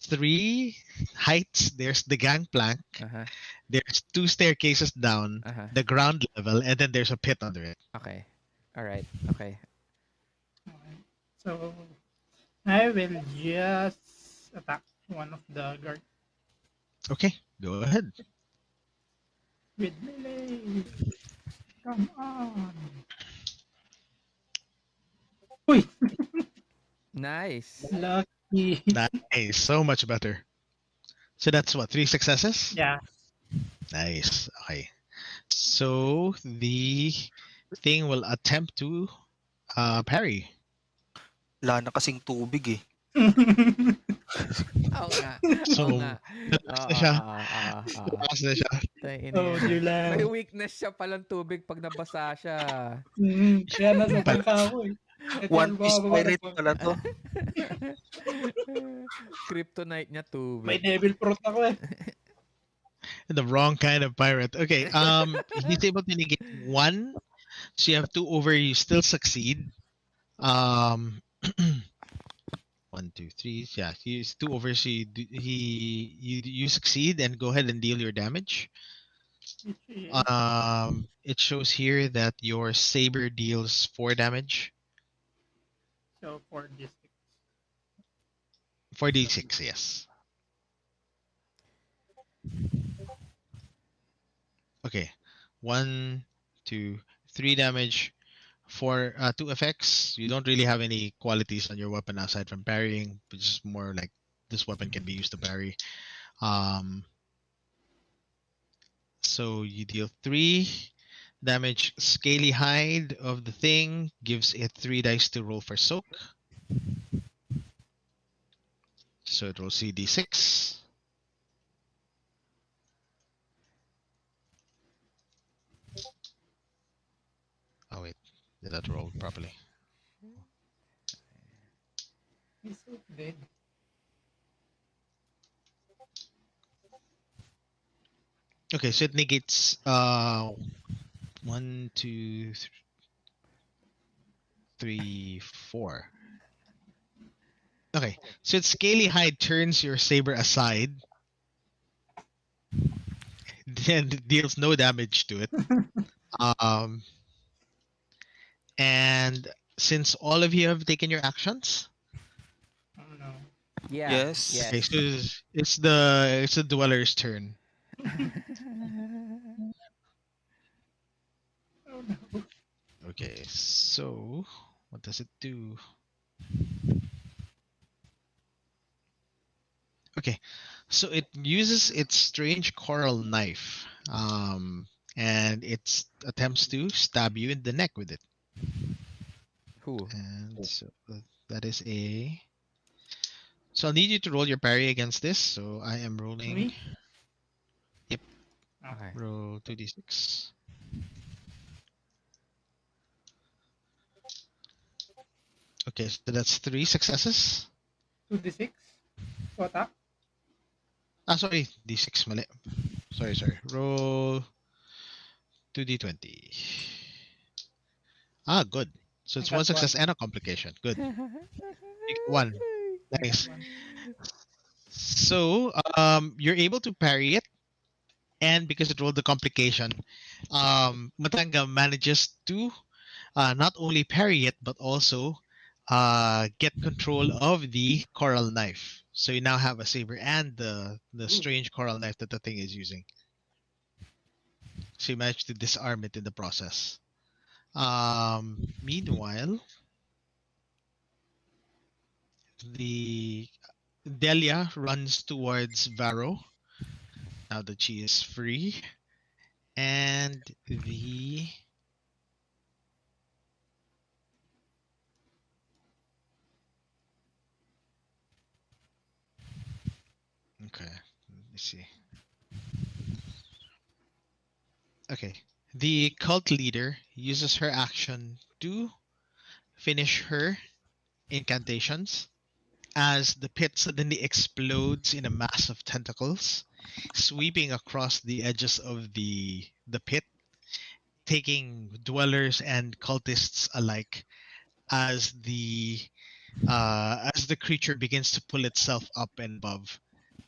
3 heights. There's the gangplank. Uh-huh. There's 2 staircases down, Uh-huh. the ground level, and then there's a pit under it. Okay. Alright. Okay. Okay. So, I will just attack one of the guard Okay, go ahead. with melee. Come on. Uy! Nice. Lucky. Nice, so much better. So that's what, 3 successes? Yeah. Nice. Okay. So the thing will attempt to parry. Wala na kasing tubig eh. Oo nga. So, Oo nga. Relax na siya. Oo. Relax na siya. Oh, dear May lang. weakness siya palang tubig pag nabasa siya. Kaya nasa bangka ako eh. Ito One yung Piece bababa ng pirate bangka. pala to. Kryptonite niya tubig. May devil fruit ako eh. The wrong kind of pirate. Okay. He's able to negate 1. So you have 2 over. You still succeed. 1, 2, 3. Yeah, he's 2 over. So you succeed and go ahead and deal your damage. It shows here that your saber deals 4 damage. So, 4d6. 4d6, yes. Okay. 1, 2, 3 damage. For 2 effects, you don't really have any qualities on your weapon aside from parrying, which is more like this weapon can be used to parry. So you deal 3 damage. Scaly hide of the thing gives it 3 dice to roll for soak. So it rolls CD6. Oh wait, did that roll properly? He's so dead. Okay, so it negates 1, 2, 3, 4. Okay, so its scaly hide turns your saber aside, then it deals no damage to it. And since all of you have taken your actions, Oh no. Yeah. Yes. okay, so it's the dweller's turn. Oh no. Okay, so what does it do? Okay, so it uses its strange coral knife, and it attempts to stab you in the neck with it. Who? And so that is a. So I'll need you to roll your parry against this. So I am rolling. Me? Yep. Okay. Roll 2d6. Okay, so that's 3 successes. 2d6? To attack? Sorry, d6 mali. Sorry. Roll 2d20. Good. So it's I got 1 success and a complication. Good. You get 1. Nice. So you're able to parry it, and because it rolled the complication, Matanga manages to not only parry it but also get control of the coral knife. So you now have a saber and the strange coral knife that the thing is using. So you managed to disarm it in the process. Meanwhile, the Delia runs towards Varro now that she is free, and the okay, let me see. Okay, the cult leader uses her action to finish her incantations as the pit suddenly explodes in a mass of tentacles, sweeping across the edges of the pit, taking dwellers and cultists alike as the creature begins to pull itself up and above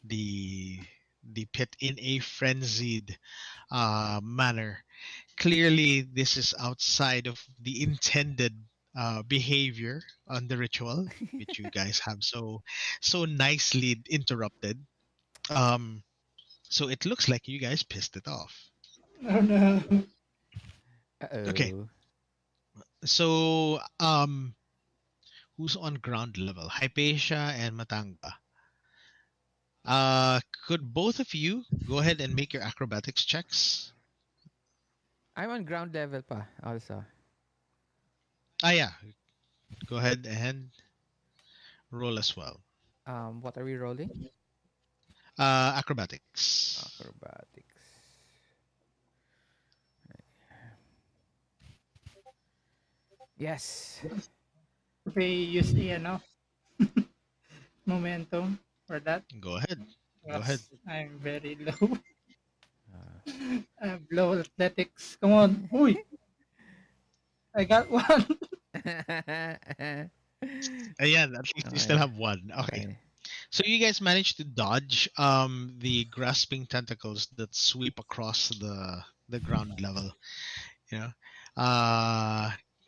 the pit in a frenzied manner. Clearly, this is outside of the intended behavior on the ritual, which you guys have so nicely interrupted. Um, so it looks like you guys pissed it off. Oh no. Okay, Uh-oh. so who's on ground level? Hypatia and Matanga. Could both of you go ahead and make your acrobatics checks? I'm on ground level pa also. Yeah, go ahead and roll as well. What are we rolling? Acrobatics. Acrobatics. Yes. We use the momentum for that. Go ahead. Go ahead. Yes, I'm very low. Uh, Low athletics. Come on. Uy, I got one. Ayan, at least you still Okay. have one. Okay. Okay. So you guys managed to dodge the grasping tentacles that sweep across the ground level. You know,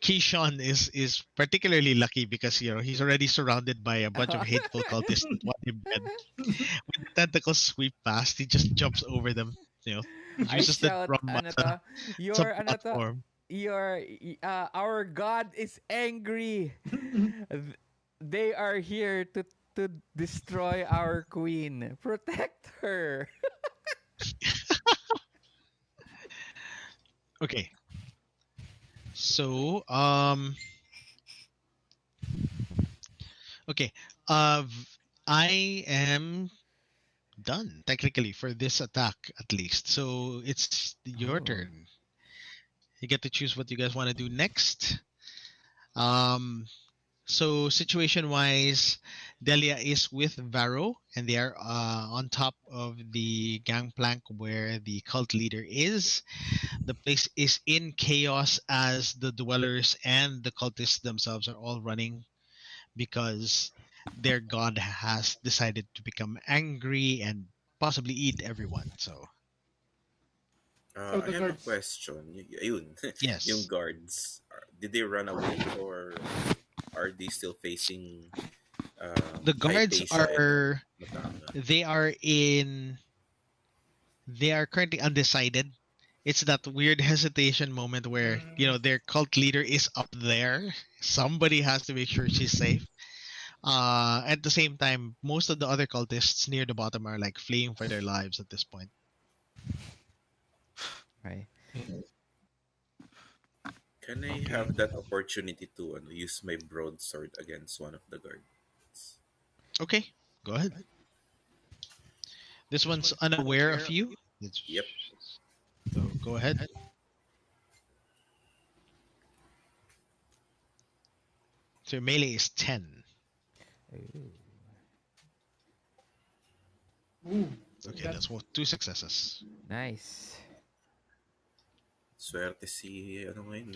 Ke-shon is particularly lucky because he's already surrounded by a bunch of hateful cultists that want him dead. When the tentacles sweep past, he just jumps over them. I Uses the shout, drum ano as to, a your, ano to, platform. our God is angry. They are here to destroy our queen. Protect her. Okay. So okay. I am done technically for this attack at least. So it's your Oh. turn. You get to choose what you guys want to do next. So situation wise, Delia is with Varro, and they are on top of the gangplank where the cult leader is. The place is in chaos as the dwellers and the cultists themselves are all running because their god has decided to become angry and possibly eat everyone. So Oh, I the have a guards. question. Yun, yung yes, guards, did they run away or are they still facing the guards Hypatia and are Matanga? they are in they are currently undecided. It's that weird hesitation moment where their cult leader is up there. Somebody has to make sure she's safe. At the same time, most of the other cultists near the bottom are like fleeing for their lives at this point. Okay. Can I have that opportunity to use my broadsword against one of the guards? Okay, go ahead. This one's unaware of you. Yep. So go ahead. So your melee is 10. Ooh. Ooh, Okay, that's 2 successes. Nice. Swerte si ngayon.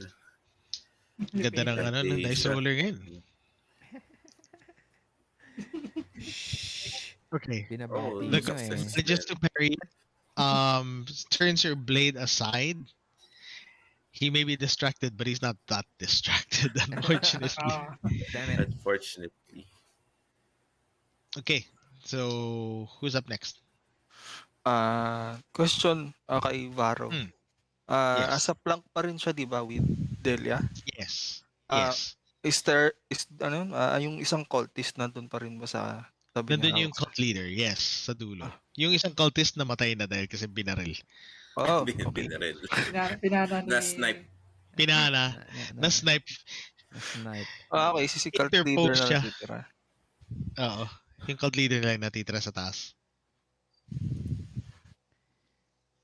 Ganda ng ng dice Hypatia. roller ngayon. Shh. Okay. Binabati The nyo guard eh. manages to parry it. Turns your blade aside. He may be distracted, but he's not that distracted, unfortunately. Ah, Damn it. Unfortunately. Okay. So who's up next? Question kay Varro. Hmm. As Yes. a plank pa rin siya, di ba, with Delia? Yes. Ah, Yes. yung isang cultist nandun pa rin ba sa tabi niya? Nandun yung cult leader. Yes, sa dulo. Ah. Yung isang cultist namatay na dahil kasi binaril. Oh, okay. Binaril. Pinana ni... Na-snipe. Pinana. Na-snipe. Na-snipe. Okay, si cult leader Interpose na siya. natitira. Oo. Yung cult leader lang natitira sa taas.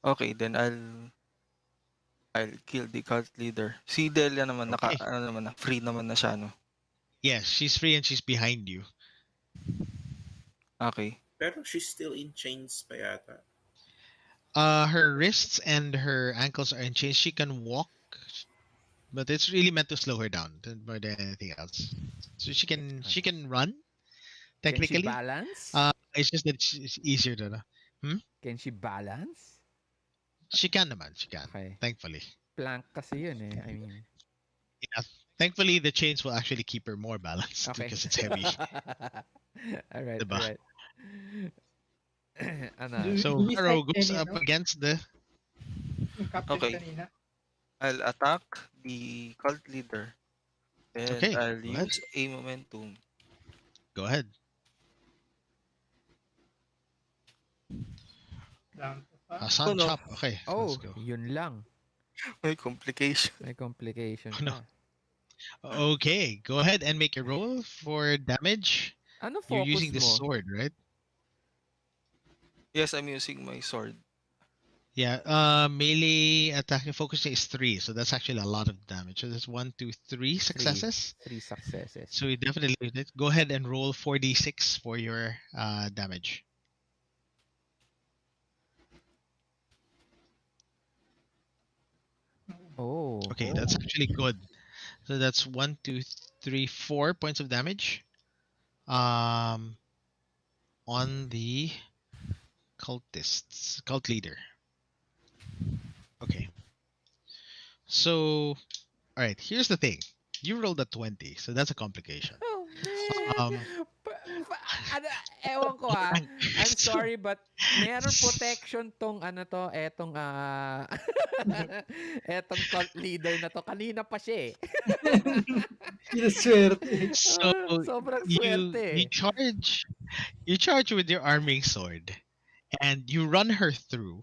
Okay, then I'll kill the cult leader. Si Delia naman, Okay. free naman na siya, no? Yes, she's free and she's behind you. Okay. Pero she's still in chains pa yata. Her wrists and her ankles are in chains. She can walk, but it's really meant to slow her down more than anything else. So she can run Can she technically. balance? It's just that it's easier to. Can she balance? She can naman. She can. Okay. Thankfully. Plank kasi yun eh. I mean. Yeah. Thankfully, the chains will actually keep her more balanced Okay. because it's heavy. Alright, Diba? alright. Ano? So Do we Varro cite goes any, up no? against the. Yung captain Okay. kanina. I'll attack the cult leader. And Okay, I'll go ahead. use a momentum. Go ahead. Down to 5. Sun no. chop. Okay. Oh, Let's go. yun lang. May complication. May complication Oh, no. pa. Okay, go ahead and make a roll for damage. Ano You're focus using the mo? sword, right? Yes, I'm using my sword. Yeah. Melee attacking focusing is 3, so that's actually a lot of damage. So that's 1, 2, 3 successes. 3 successes. So you definitely go ahead and roll 4d6 for your damage. Oh. Okay, that's actually good. So that's 1, 2, 3, 4 points of damage. On the cult leader. Okay. So, all right. Here's the thing. You rolled a 20, so that's a complication. Oh, man. Um, Ano, ewan ko I'm sorry but meron protection tong etong etong cult leader na to. Kanina pa siya eh. Swerte. So Sobrang you swerte. you charge with your arming sword, and you run her through.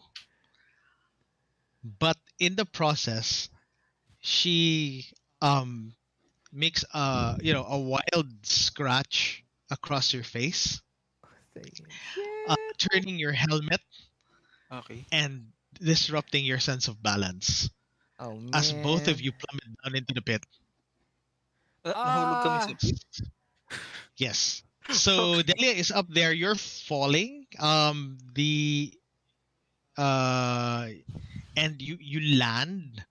But in the process, she makes a wild scratch across your face, turning your helmet Okay. and disrupting your sense of balance Oh, man. as both of you plummet down into the pit. Nahulog kami sa pit. Yes. So Delia is up there. You're falling. And you land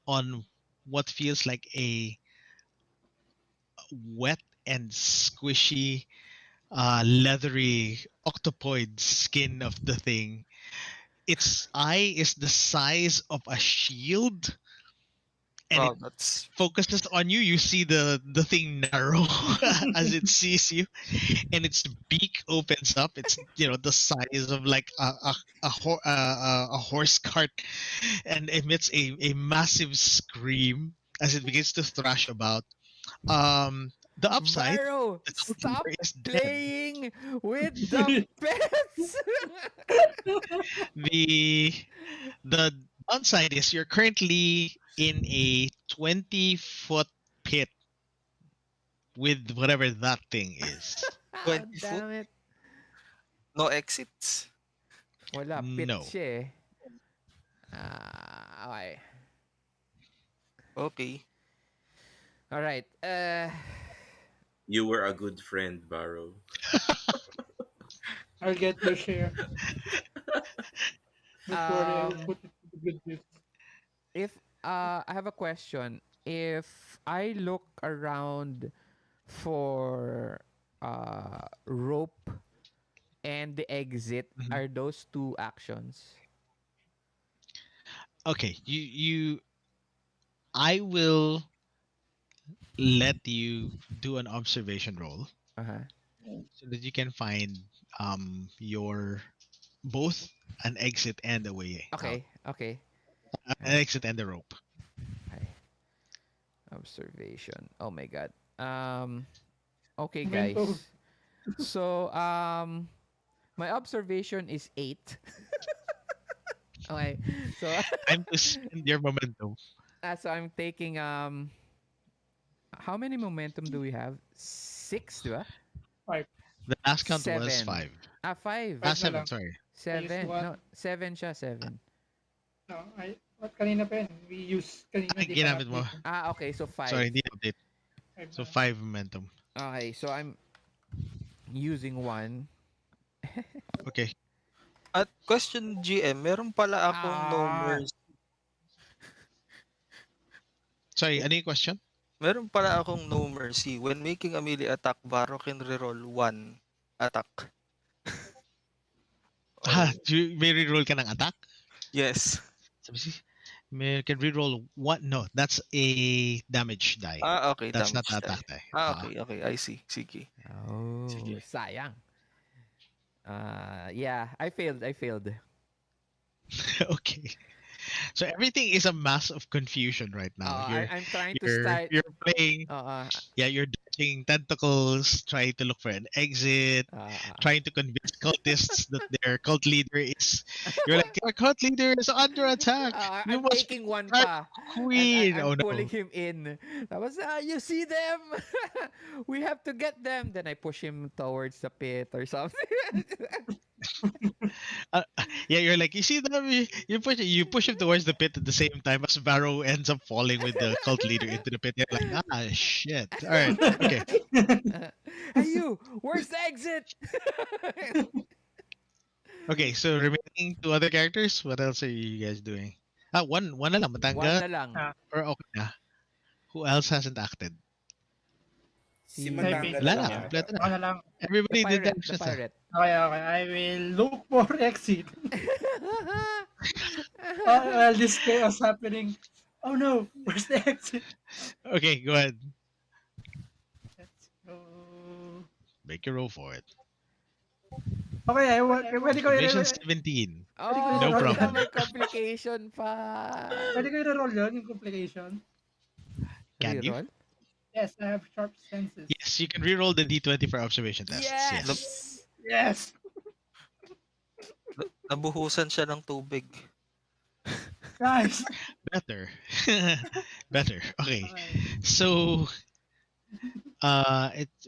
on what feels like a wet and squishy, leathery octopoid skin of the thing. Its eye is the size of a shield, and Wow, it that's focuses on you. You see the thing narrow as it sees you, and its beak opens up. It's the size of like a horse cart, and emits a massive scream as it begins to thrash about. The upside, Varro, the cult stop leader is dead. playing with the pets. The downside is you're currently in a 20-foot pit with whatever that thing is. 20 foot? Damn it. no exits. Wala, pit No. siya eh. Okay. Okay. Alright. You were a good friend, Varro. I'll get your share. Don't worry, I'll Um, put it to the good use. If I have a question. If I look around for rope and the exit, Mhm. are those 2 actions? Okay, I will let you do an observation roll Uh-huh. so that you can find your both an exit and a way out. Okay, okay. An exit and a rope. Okay. Observation. Oh my god. Okay Momento. guys. So my observation is 8. Okay. So Time to spend your momentum. so I'm taking how many momentum do we have? 6, diba? 5. The last count was 7. 5. 5. 5 na 7, lang. sorry. 7. one. No, 7 siya, 7. No, what kanina pa yun? We use kanina, Ay, di pa ginamit mo. update. Okay, so 5. Sorry, hindi update. Five So na. 5 momentum. Okay, so I'm using 1. Okay. At question GM, meron pala akong no mercy. Sorry, ano yung question? Meron pala akong no mercy. When making a melee attack, Varro can reroll 1 attack. May reroll ka ng attack? Yes. Sabi si, may can reroll one. No, that's a damage die. Okay. That's not damage attack die. die. Okay. I see. Sige. Oh, Sige. sayang. Yeah, I failed. Okay. So everything is a mass of confusion right now. I'm trying to start. You're playing. Uh, Yeah, you're dodging tentacles, trying to look for an exit, trying to convince cultists that their cult leader is. You're like, your cult leader is under attack. You I'm must taking one protect pa. Queen. And I'm Oh no. pulling him in. Tapos, you see them? We have to get them. Then I push him towards the pit or something. Yeah, you're like, you see them, you push him towards the pit at the same time as Varro ends up falling with the cult leader into the pit. You're like, shit. All right, okay. Hey you, where's the exit? Okay, so remaining 2 other characters, what else are you guys doing? One na lang, One Matanga, na lang. or okay na? Who else hasn't acted? Si Si- Matanga Wala na lang na, yata. kompleto Ako na. na lang. Everybody The did pirate, actions the na. pirate. Okay. I will look for exit. While this chaos happening. Oh no, where's the exit? Okay, go ahead. Let's go. Make your roll for it. Okay, pwede ko Observation i-roll. 17. Oh, No problem. may complication pa. Pwede ko i-roll yun, yung complication. Can you? Reroll? Yes, I have sharp senses. Yes, you can reroll the d20 for observation tests. Yes! Yes! Nabuhusan siya ng tubig. Nice! Better. Better. Okay. Okay. So,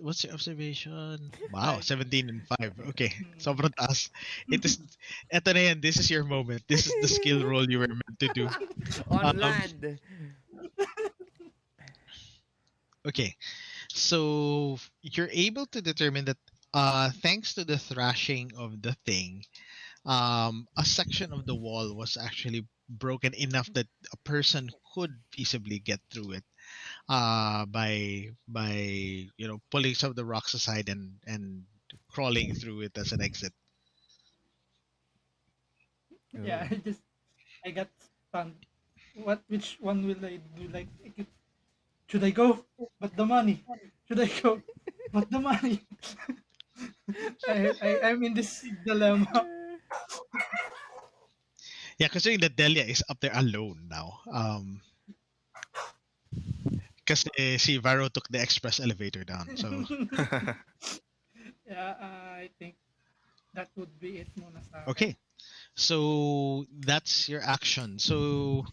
what's your observation? Wow, 17 and 5. Okay, sobrang taas. Eto na yan, this is your moment. This is the skill roll you were meant to do. On land. Okay, so you're able to determine that thanks to the thrashing of the thing, a section of the wall was actually broken enough that a person could feasibly get through it by pulling some of the rocks aside and crawling through it as an exit. Yeah, I got stunned. Which one will I do? Like, should I go? But the money. Should I go? But the money. I'm in this dilemma. Yeah, considering that Delia is up there alone now. Because si Varro took the express elevator down. So Yeah, I think that would be it muna sa akin. okay. So that's your action. So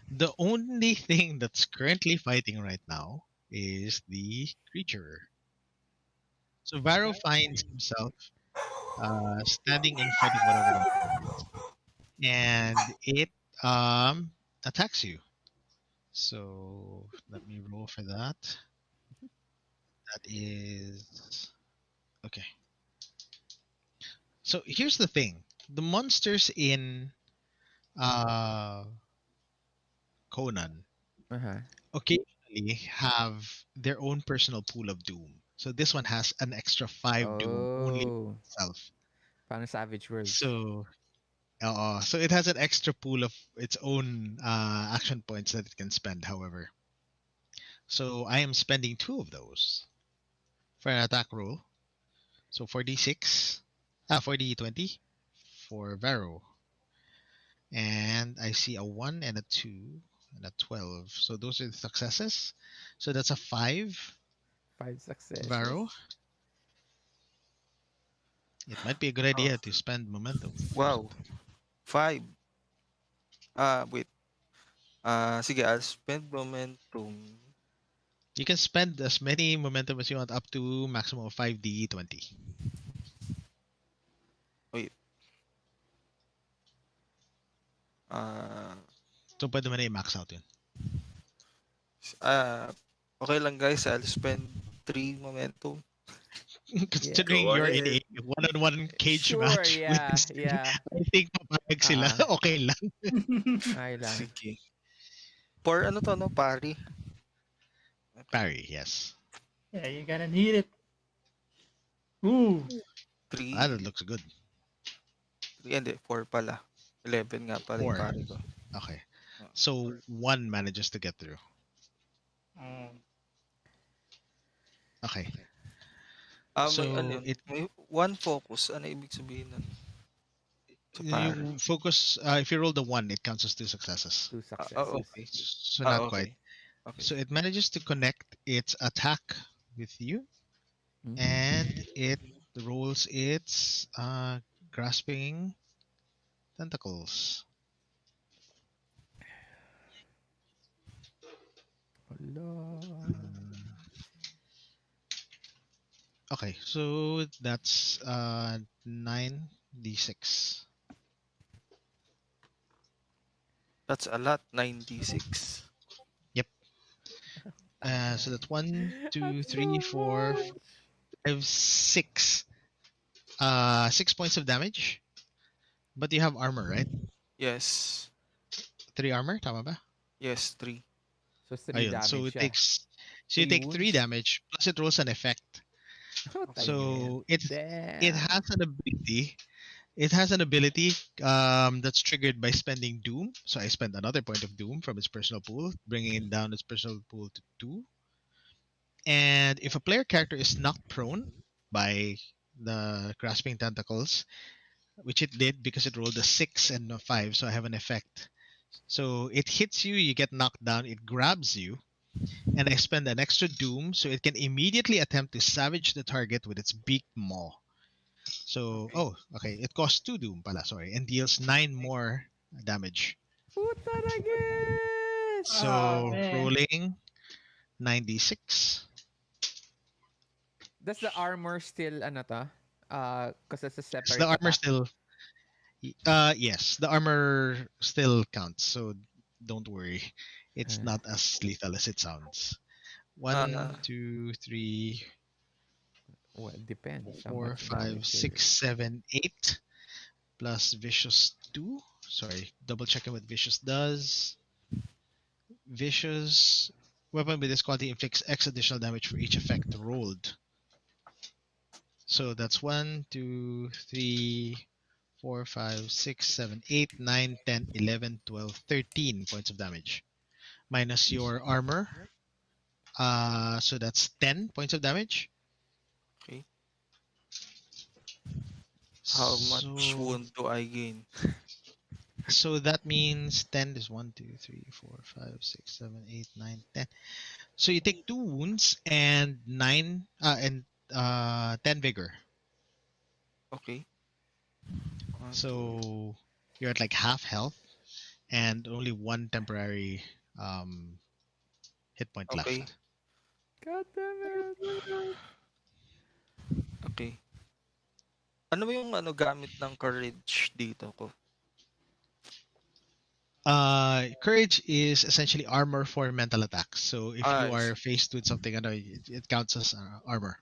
the only thing that's currently fighting right now is the creature. So Varro finds himself standing in front of whatever that is, and it attacks you. So let me roll for that. That is okay. So here's the thing: the monsters in Conan Uh-huh. occasionally have their own personal pool of doom. So this one has an extra 5 doom only Oh. itself. Parang Savage Worlds. So it has an extra pool of its own action points that it can spend, however. So I am spending 2 of those for an attack roll. So 4d6 For the 20 for Varro. And I see a 1 and a 2 and a 12. So those are the successes. So that's a 5, 5 successes. Varro. It might be a good Oh, idea to spend momentum first. wow. 5. Wait. Sige, I'll spend momentum. You can spend as many momentum as you want up to maximum of 5d20. Wait. Ah, So pwede mo na i-max out yun. okay lang guys, I'll spend 3 momentum. Considering Go you're in ahead. a one-on-one cage Sure, match with yeah, this thing, yeah. I think papayag sila. Okay lang. Ay lang. Sige. For ano to, no? Pari. Parry, yes. Yeah, you gotta need it. Ooh. 3. That looks good. 3, hindi. 4 pala. 11 nga pala yung 4. pari ko. Okay. So 1 manages to get through. Okay. So, May, ano yun? May 1 focus. Ano ibig sabihin nun? Sa pari. You focus, if you roll the 1, it counts as 2 successes. 2 successes. Okay. So not quite. Okay. So it manages to connect its attack with you, Mhm. and it rolls its grasping tentacles. Hala. Okay, so that's 9d6. That's a lot. 96. So that's 1, 2, That's 3, so 4, much. 5, 6. 6 points of damage. But you have armor, right? Yes. 3 armor, tama ba? Yes, 3. So 3 Ayun, damage so it siya. takes you Three take 3 wounds? damage plus it rolls an effect. So it Damn. has an ability. It has an ability that's triggered by spending Doom. So I spent another point of Doom from its personal pool, bringing it down its personal pool to 2. And if a player character is knocked prone by the grasping tentacles, which it did because it rolled a 6 and a 5, so I have an effect. So it hits you, you get knocked down, it grabs you, and I spend an extra Doom so it can immediately attempt to savage the target with its beaked maw. So, okay, it costs 2 Doom pala, sorry, and deals 9 more damage. Puta na guys! So, man. rolling 96. Does the armor still ano to? Cause it's a separate The armor attack. still, yes, the armor still counts, so don't worry. It's not as lethal as it sounds. 1, 2, 3, Well, depends. How 4, much 5, damage 6, 7, 8 plus vicious 2. Sorry, double checking what vicious does. Vicious weapon with this quality inflicts X additional damage for each effect rolled. So that's 1, 2, 3, 4, 5, 6, 7, 8, 9, 10, 11, 12, 13 points of damage. Minus your armor. So that's 10 points of damage. Okay. How much wound do I gain? So that means 10 is 1, 2, 3, 4, 5, 6, 7, 8, 9, 10. So you take 2 wounds and 10 vigor. Okay. So you're at like half health and only 1 temporary hit point Okay. left. God damn it. Okay. Ano yung gamit ng courage dito ko? Courage is essentially armor for mental attacks. So if you I are faced with something, it counts as armor.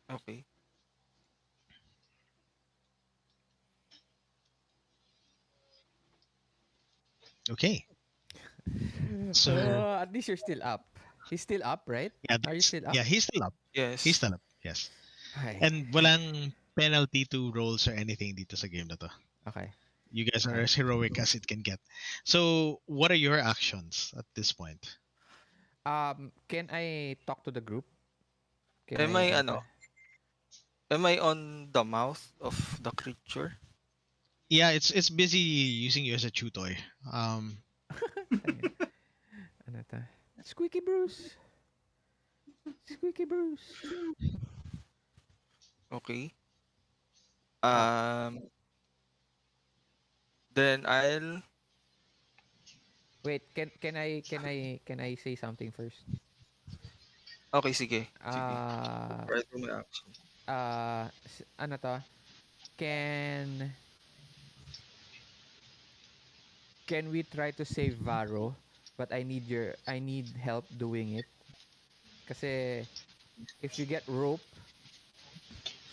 Okay. Okay. So At least you're still up. He's still up, right? yeah, Are you still up? yeah, he's still up. Yes. He's still up. Yes. Ay, And walang penalty to rolls or anything dito sa game na to. okay. You guys are as heroic as it can get. So what are your actions at this point? Can I talk to the group? May I, ano? Am I on the mouth of the creature? Yeah, it's busy using you as a chew toy. Ano to? Squeaky Bruce. Squeaky Bruce. Okay. Ah, Then I'll... wait, can I say something first? Okay, sige. Sige. Ah, Right to my action. ano to? Can can we try to save Varro? But I need help doing it. Kasi if you get rope,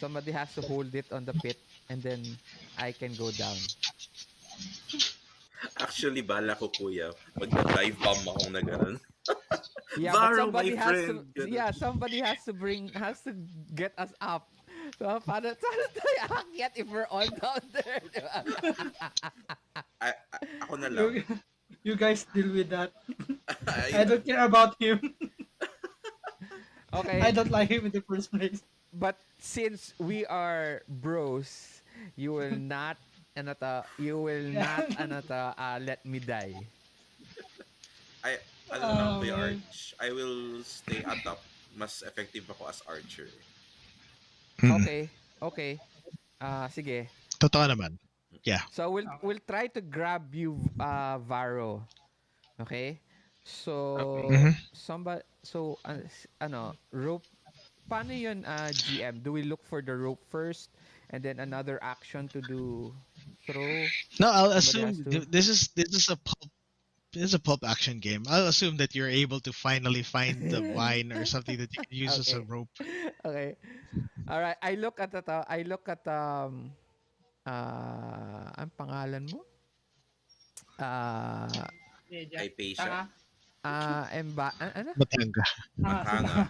somebody has to hold it on the pit and then I can go down. Actually, bala ko, kuya. Mag-dive bomb akong na ganun. Yeah, Varro, but somebody my has to friend. Ganun. yeah, somebody has to get us up. So paano tayo aakyat if we're all down there? Di ba? Ako na lang. You guys deal with that. Ay, I don't care about him. Okay. I don't like him in the first place. But since we are bros, you will not let me die. ano lang, Oh, Kuya man. Arch. I will stay atop. Mas effective ako as archer. Okay. Okay. Sige. Totoo naman. Yeah. So we'll try to grab you, Varro. Okay? So rope. Paano yun, GM? Do we look for the rope first and then another action to do throw? No, I'll Somebody assume has to- this is a pulp action game. I'll assume that you're able to finally find the wine or something that you can use as a Okay. rope. Okay. All right. I look at ang pangalan mo? Hypatia. Ano? Batanga. Matanga.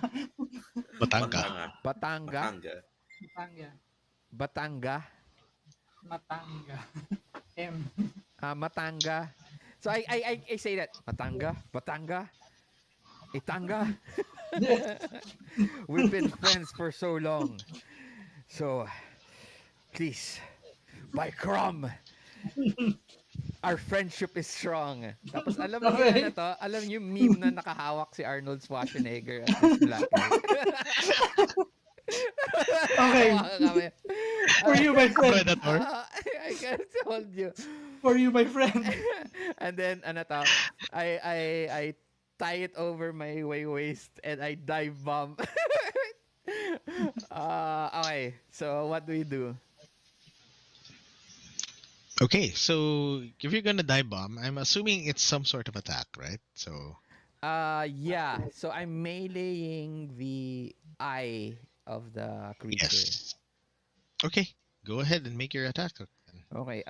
Batanga. Batanga. Matanga. Matanga. Batanga. Matanga. M. Matanga. So I say that. Matanga. Batanga. Itanga. We've been friends for so long. So, please, by Crom, our friendship is strong. Tapos alam mo Okay. yun na to, alam niyo yung meme na nakahawak si Arnold Schwarzenegger at his black guy. Okay. Hawakan kami. For you, my friend. Predator. I can't hold you. For you, my friend. And then I tie it over my waist and I dive bomb. Okay. So what do we do? Okay, so if you're gonna dive bomb, I'm assuming it's some sort of attack, right? So Yeah. So I'm meleeing the eye of the creature. yes. Okay, go ahead and make your attack. Okay.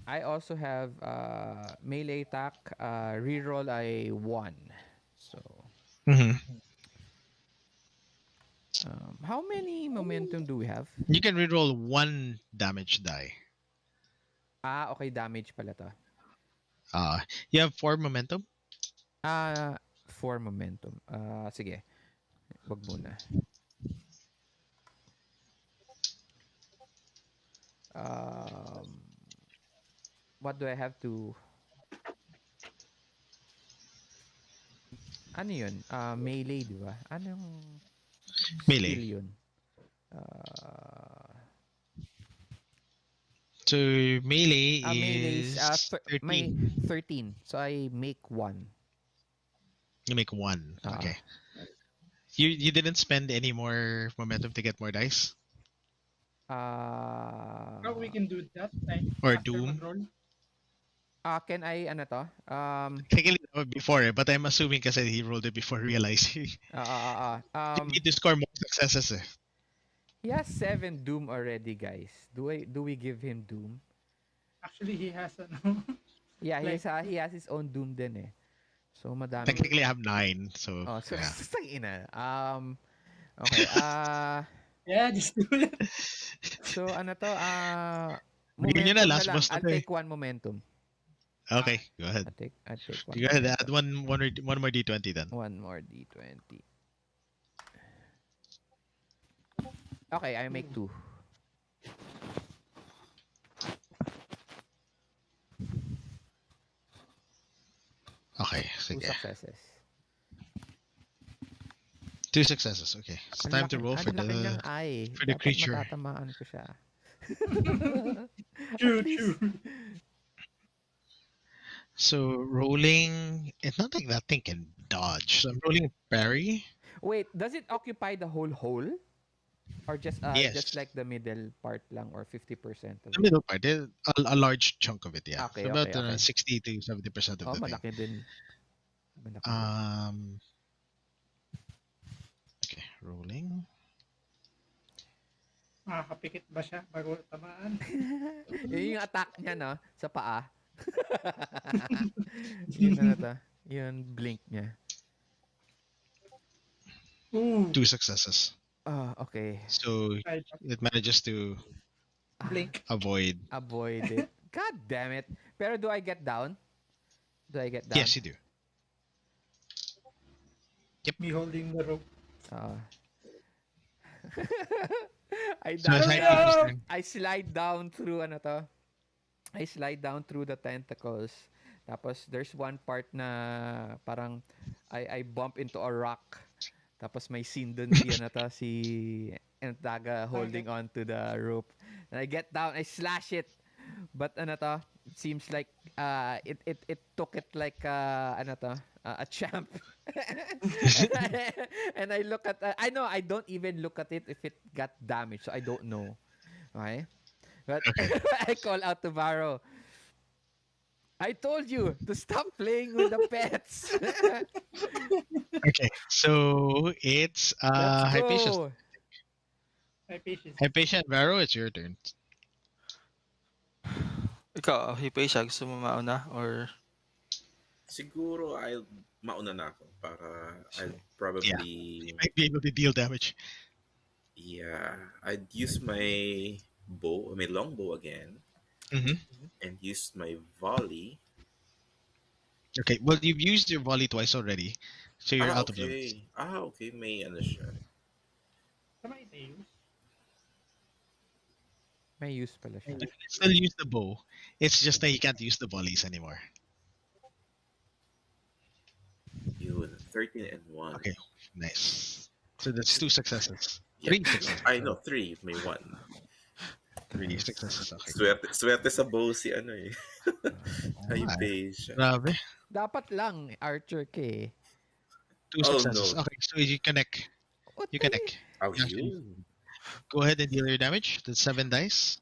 I also have melee attack. Reroll a 1. So Mm-hmm. how many momentum do we have? You can reroll 1 damage die. Okay, damage pala to. You have 4 momentum. 4 momentum. Sige. Wag muna. What do I have to... Ano yun? Melee, di ba? Anong Melee. skill yun? So melee Melee is is 13. may 13. So I make 1. You make 1. Ah. Okay. You didn't spend any more momentum to get more dice? How we can do that? Like, Or after Doom? control? Can I, ano to? Technically that was before but I'm assuming kasi he rolled it before realizing. You need to score more successes eh. He has 7 Doom already, guys. Do we give him Doom? Actually, he has ano. Yeah, Like- he has his own Doom din eh. So madami. Technically I have 9, so Oh, so yeah. ina. Okay. Yeah, just do it. So ano to? Bigyan nyo na, momentum last lang. boss na I'll to eh. take 1 momentum. Okay, go ahead. I'll take 1. You go ahead, add one more D20 then. 1 more D20. Okay, I make 2. Okay, 2 sige. successes. 2 successes. Okay. It's Ang time laki, to roll ang laki niyang eye. for the Dapat creature. matatamaan ko siya. True, At least, true. So rolling, it's not like that thing can dodge. So I'm rolling parry. wait, does it occupy the whole hole? Or just Yes. like the middle part lang or 50% of The it? middle part, a large chunk of it, yeah. Okay, So about okay, okay. 60 to 70% of Oh, the thing. malaki din. Malaki din. Okay, rolling. Makakapikit ba siya bago tamaan? Yun yung attack niya, no? Sa paa. Yun na to. Yun, blink niya. Ooh, 2 successes. Okay. So I it manages to blink. avoid. Avoid it. God damn it. Pero do I get down? Do I get down? Yes, you do. Me holding the rope. I So dive aside down. from this I slide down through ano to? I slide down through the tentacles. Tapos there's one part na parang I bump into a rock. Tapos may scene dun si ano to, si Entaga holding on to the rope. And I get down, I slash it. But ano to, it seems like it took it like ano to, a champ. and I look at I know I don't even look at it if it got damaged, so I don't know. Okay? But I call out to Varro. I told you to stop playing with the pets. Okay, so it's Let's Hypatia. go. My patience. Hypatia and Varro, it's your turn. Ikaw, Hypatia, gusto mo mauna? Or... Siguro mauna na ako para I'll probably Might be able to deal damage. I'd use my longbow again Mm-hmm. and use my volley. Okay, well you've used your volley twice already, so you're out of limits. Okay, may ano siya. Tama ito use. May use pala siya. You can still use the bow. It's just that you can't use the volleys anymore. Yun, 13 and 1. Okay, nice. So that's 2 successes. Yeah. 3 successes. I know, 3, may 1. 3 successes, okay. Swerte sa bow si ano eh. Hypatia. Grabe. Dapat lang, Archer ka eh. 2 successes. no. Okay, so you connect. What You the- connect. Oh, Actually, yun. go ahead and deal your damage. That's 7 dice.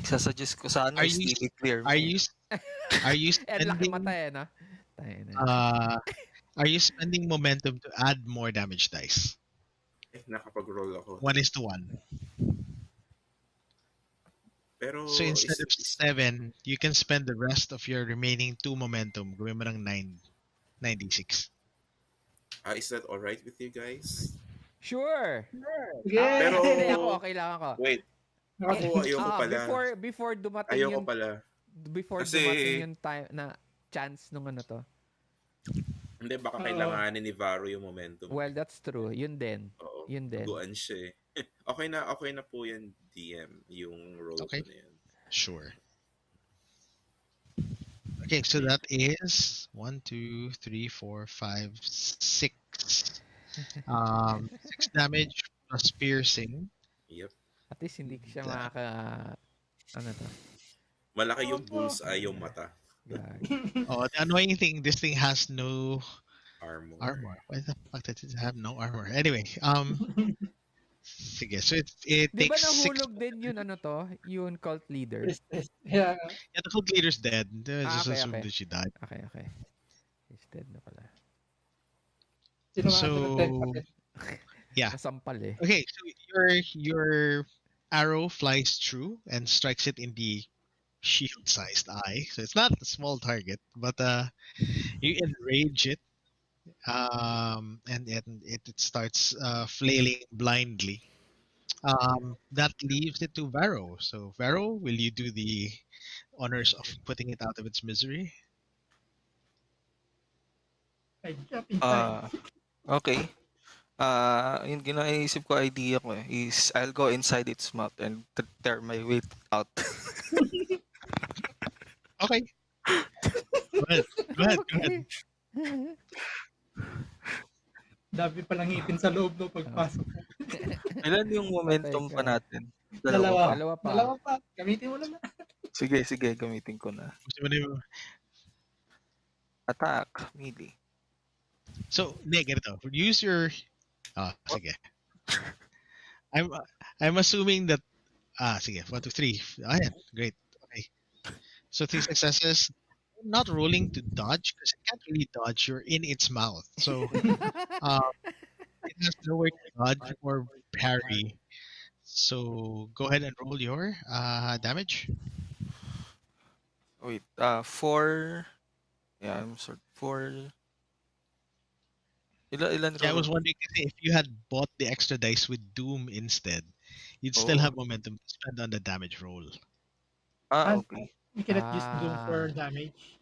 Sasuggest ko sana Are is you- steely clear mo. Are you Eh, laki spending mata eh, no? Tayo na. are you spending momentum to add more damage dice? Nakapag-roll ako. 1:1. Pero So instead of 7, you can spend the rest of your remaining 2 momentum. Gawin mo ng 9d6. is that alright with you guys? Sure. Yeah. Pero- Hindi, ako okay lang ako. Wait, ako ayoko pala. Before dumating Ayoko yung pala. before Kasi- dumating yung time na chance nung ano to. Hindi, baka kailanganin ni Varro yung momentum. Well, that's true. Yun din. Oo, Yun din. duguan siya eh. Okay na po yan, DM, yung roll Okay. ko na yan. Sure. Okay, so that is 1, 2, 3, 4, 5, 6. 6 damage plus piercing. Yep. At least hindi siya makaka ano to. Malaki yung bullseye yung mata. Gag. Oh, the annoying thing, this thing has no Armor. armor. Why the fuck does it have no armor? Anyway, sige, so it Di ba takes 6. nahulog din yun ano to? Yung cult leader. Yeah. Yeah, the cult leader's dead. Just okay, assume okay. that she died. Okay. He's dead na pala. Sino So, yeah. Nasampal eh. Okay, so your arrow flies through and strikes it in the shield-sized eye. So it's not a small target, but you enrage it, and it starts flailing blindly. That leaves it to Varro. So Varro, will you do the honors of putting it out of its misery? I jump in time. Okay. Yung ginaisip ko idea ko is I'll go inside its mouth and tear my way out. Okay. Go ahead. Go ahead. Go ahead. Okay. Dami palang ngipin sa loob no pagpasok. Ilan yung momentum pa Teka. natin? Dalawa pa. Dalawa pa. Dalawa pa. Gamitin mo na lang. Sige, gamitin ko na. Gusto mo na yung- Attack, melee. So, hindi, ganito. Use your... sige. I'm I'm assuming that... sige. 1, 2, 3. Ayan. Great. Okay. So, 3 successes. Not rolling to dodge because it can't really dodge. You're in its mouth. So, it has nowhere to dodge or parry. So, go ahead and roll your damage. Wait, 4. Yeah, I'm sorry. 4. Ilan Yeah, I was roll? wondering if you had bought the extra dice with Doom instead, you'd still Oh. have momentum to spend on the damage roll. Okay. You cannot use Doom for Ah. damage.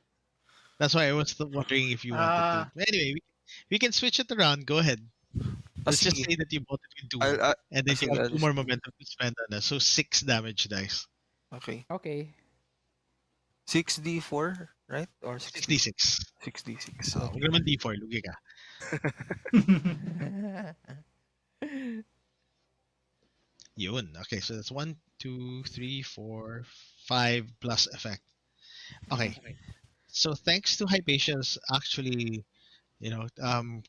That's why I was wondering if you wanted to. Anyway, we can switch it around. Go ahead. Let's just Sige. say that you bought it with Doom, I'll, and then you sige, have 2 more momentum to spend on that. So 6 damage dice. Okay. Okay. 6d4, right? Or 6d6. 6d6. So, huwag naman d4. Lugi ka. Yun. Okay, so that's 1, 2, 3, 4, 5 plus effect. Okay. So thanks to Hypatia's actually,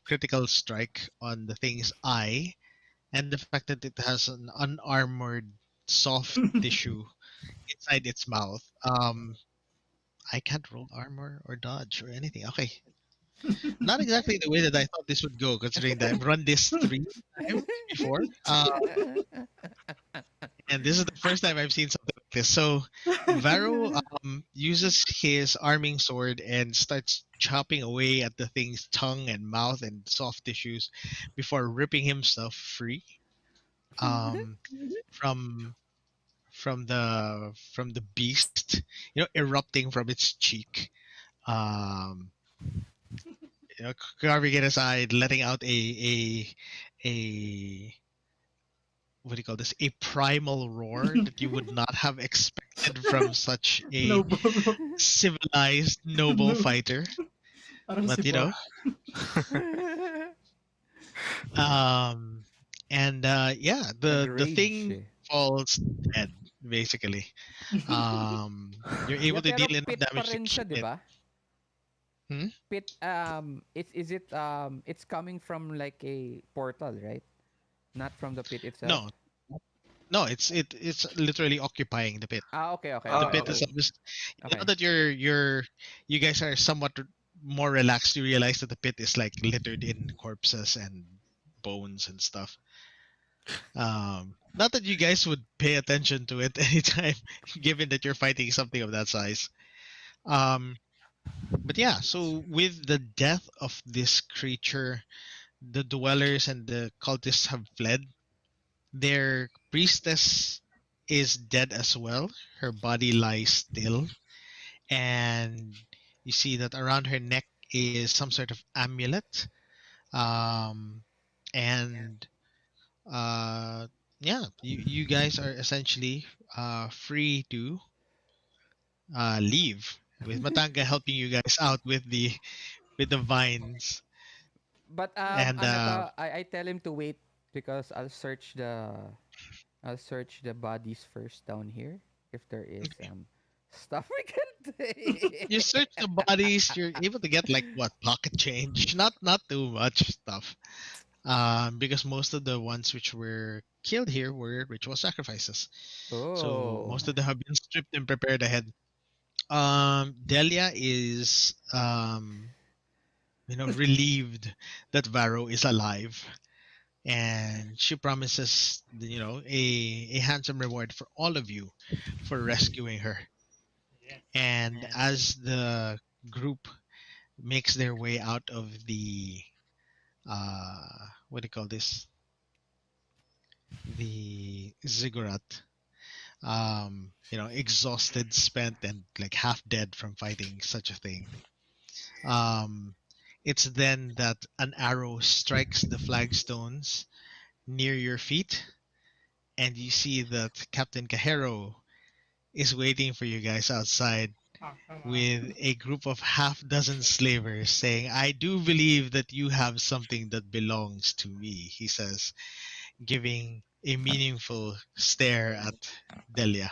critical strike on the thing's eye, and the fact that it has an unarmored soft tissue inside its mouth, I can't roll armor or dodge or anything. Okay. Not exactly the way that I thought this would go, considering that I've run this 3 times before. And this is the first time I've seen something like this. So Varro uses his arming sword and starts chopping away at the thing's tongue and mouth and soft tissues before ripping himself free from the beast, erupting from its cheek. Carving it aside, letting out a what do you call this? A primal roar that you would not have expected from such a Noble. civilized, noble fighter. Parang But si Bar. the thing Nag-rage eh. falls dead basically. You're able to Yeah, pero deal enough pit pa damage to rin siya, kill di it. ba? Pit, it's coming from like a portal, right? Not from the pit itself? No, it's literally occupying the pit. Okay. The pit okay. is just Okay. now that you guys are somewhat more relaxed, you realize that the pit is like littered in corpses and bones and stuff. Not that you guys would pay attention to it anytime, given that you're fighting something of that size. But yeah, so with the death of this creature, the dwellers and the cultists have fled. Their priestess is dead as well. Her body lies still. And you see that around her neck is some sort of amulet. And you guys are essentially free to leave, with Matanga helping you guys out with the vines. But And I tell him to wait because I'll search the bodies first down here if there is stuff we can take. you search the bodies, you're able to get like what, pocket change, not too much stuff, because most of the ones which were killed here were ritual sacrifices, so most of them have been stripped and prepared ahead. Delia is relieved that Varro is alive, and she promises a handsome reward for all of you for rescuing her. And as the group makes their way out of the what do you call this, the ziggurat, exhausted, spent, and like half dead from fighting such a thing, it's then that an arrow strikes the flagstones near your feet, and you see that Captain Cajero is waiting for you guys outside Oh, come on. with a group of half dozen slavers saying, I do believe that you have something that belongs to me, he says, giving a meaningful stare at Delia.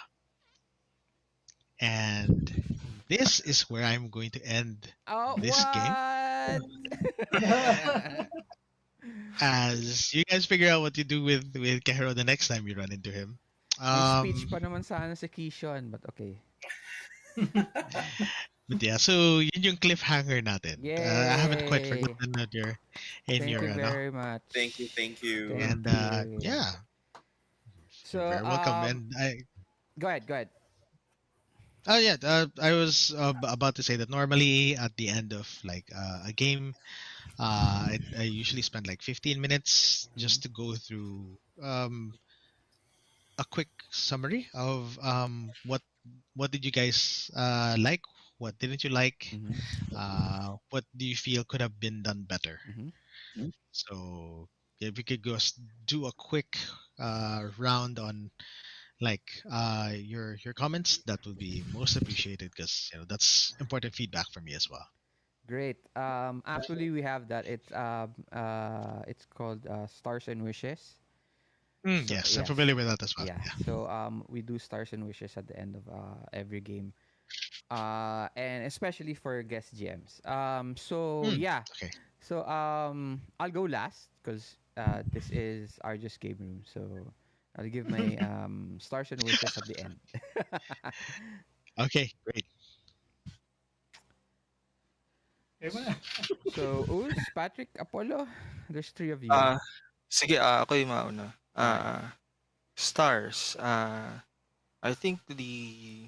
And this is where I'm going to end Oh, this game what? as you guys figure out what to do with Kehiro the next time you run into him. May speech pa naman sana si Ke-shon, but okay. But yeah, so yun yung cliffhanger natin. I haven't quite Yay! forgotten that you're in Thank your you very much. Thank you, thank you. Thank and you. yeah, So, you're very welcome. And go ahead. oh yeah, I was about to say that normally at the end of like a game, I usually spend like 15 minutes just to go through a quick summary of what did you guys like, what didn't you like, Mhm. what do you feel could have been done better. Mhm. So if we could just do a quick round on like your comments, that would be most appreciated because that's important feedback for me as well. Great. Actually, we have that. It's called Stars and Wishes. So Yes, I'm yes, familiar with that as well. yeah. Yeah. So we do Stars and Wishes at the end of every game. And especially for guest GMs. So yeah. Okay. So I'll go last because this is our just game room. So I'll give my Stars and Wishes at the end. Okay, great. Okay mo na. So Us, Patrick, Apollo, there's three of you. Sige, ako yung mauna. Stars. I think the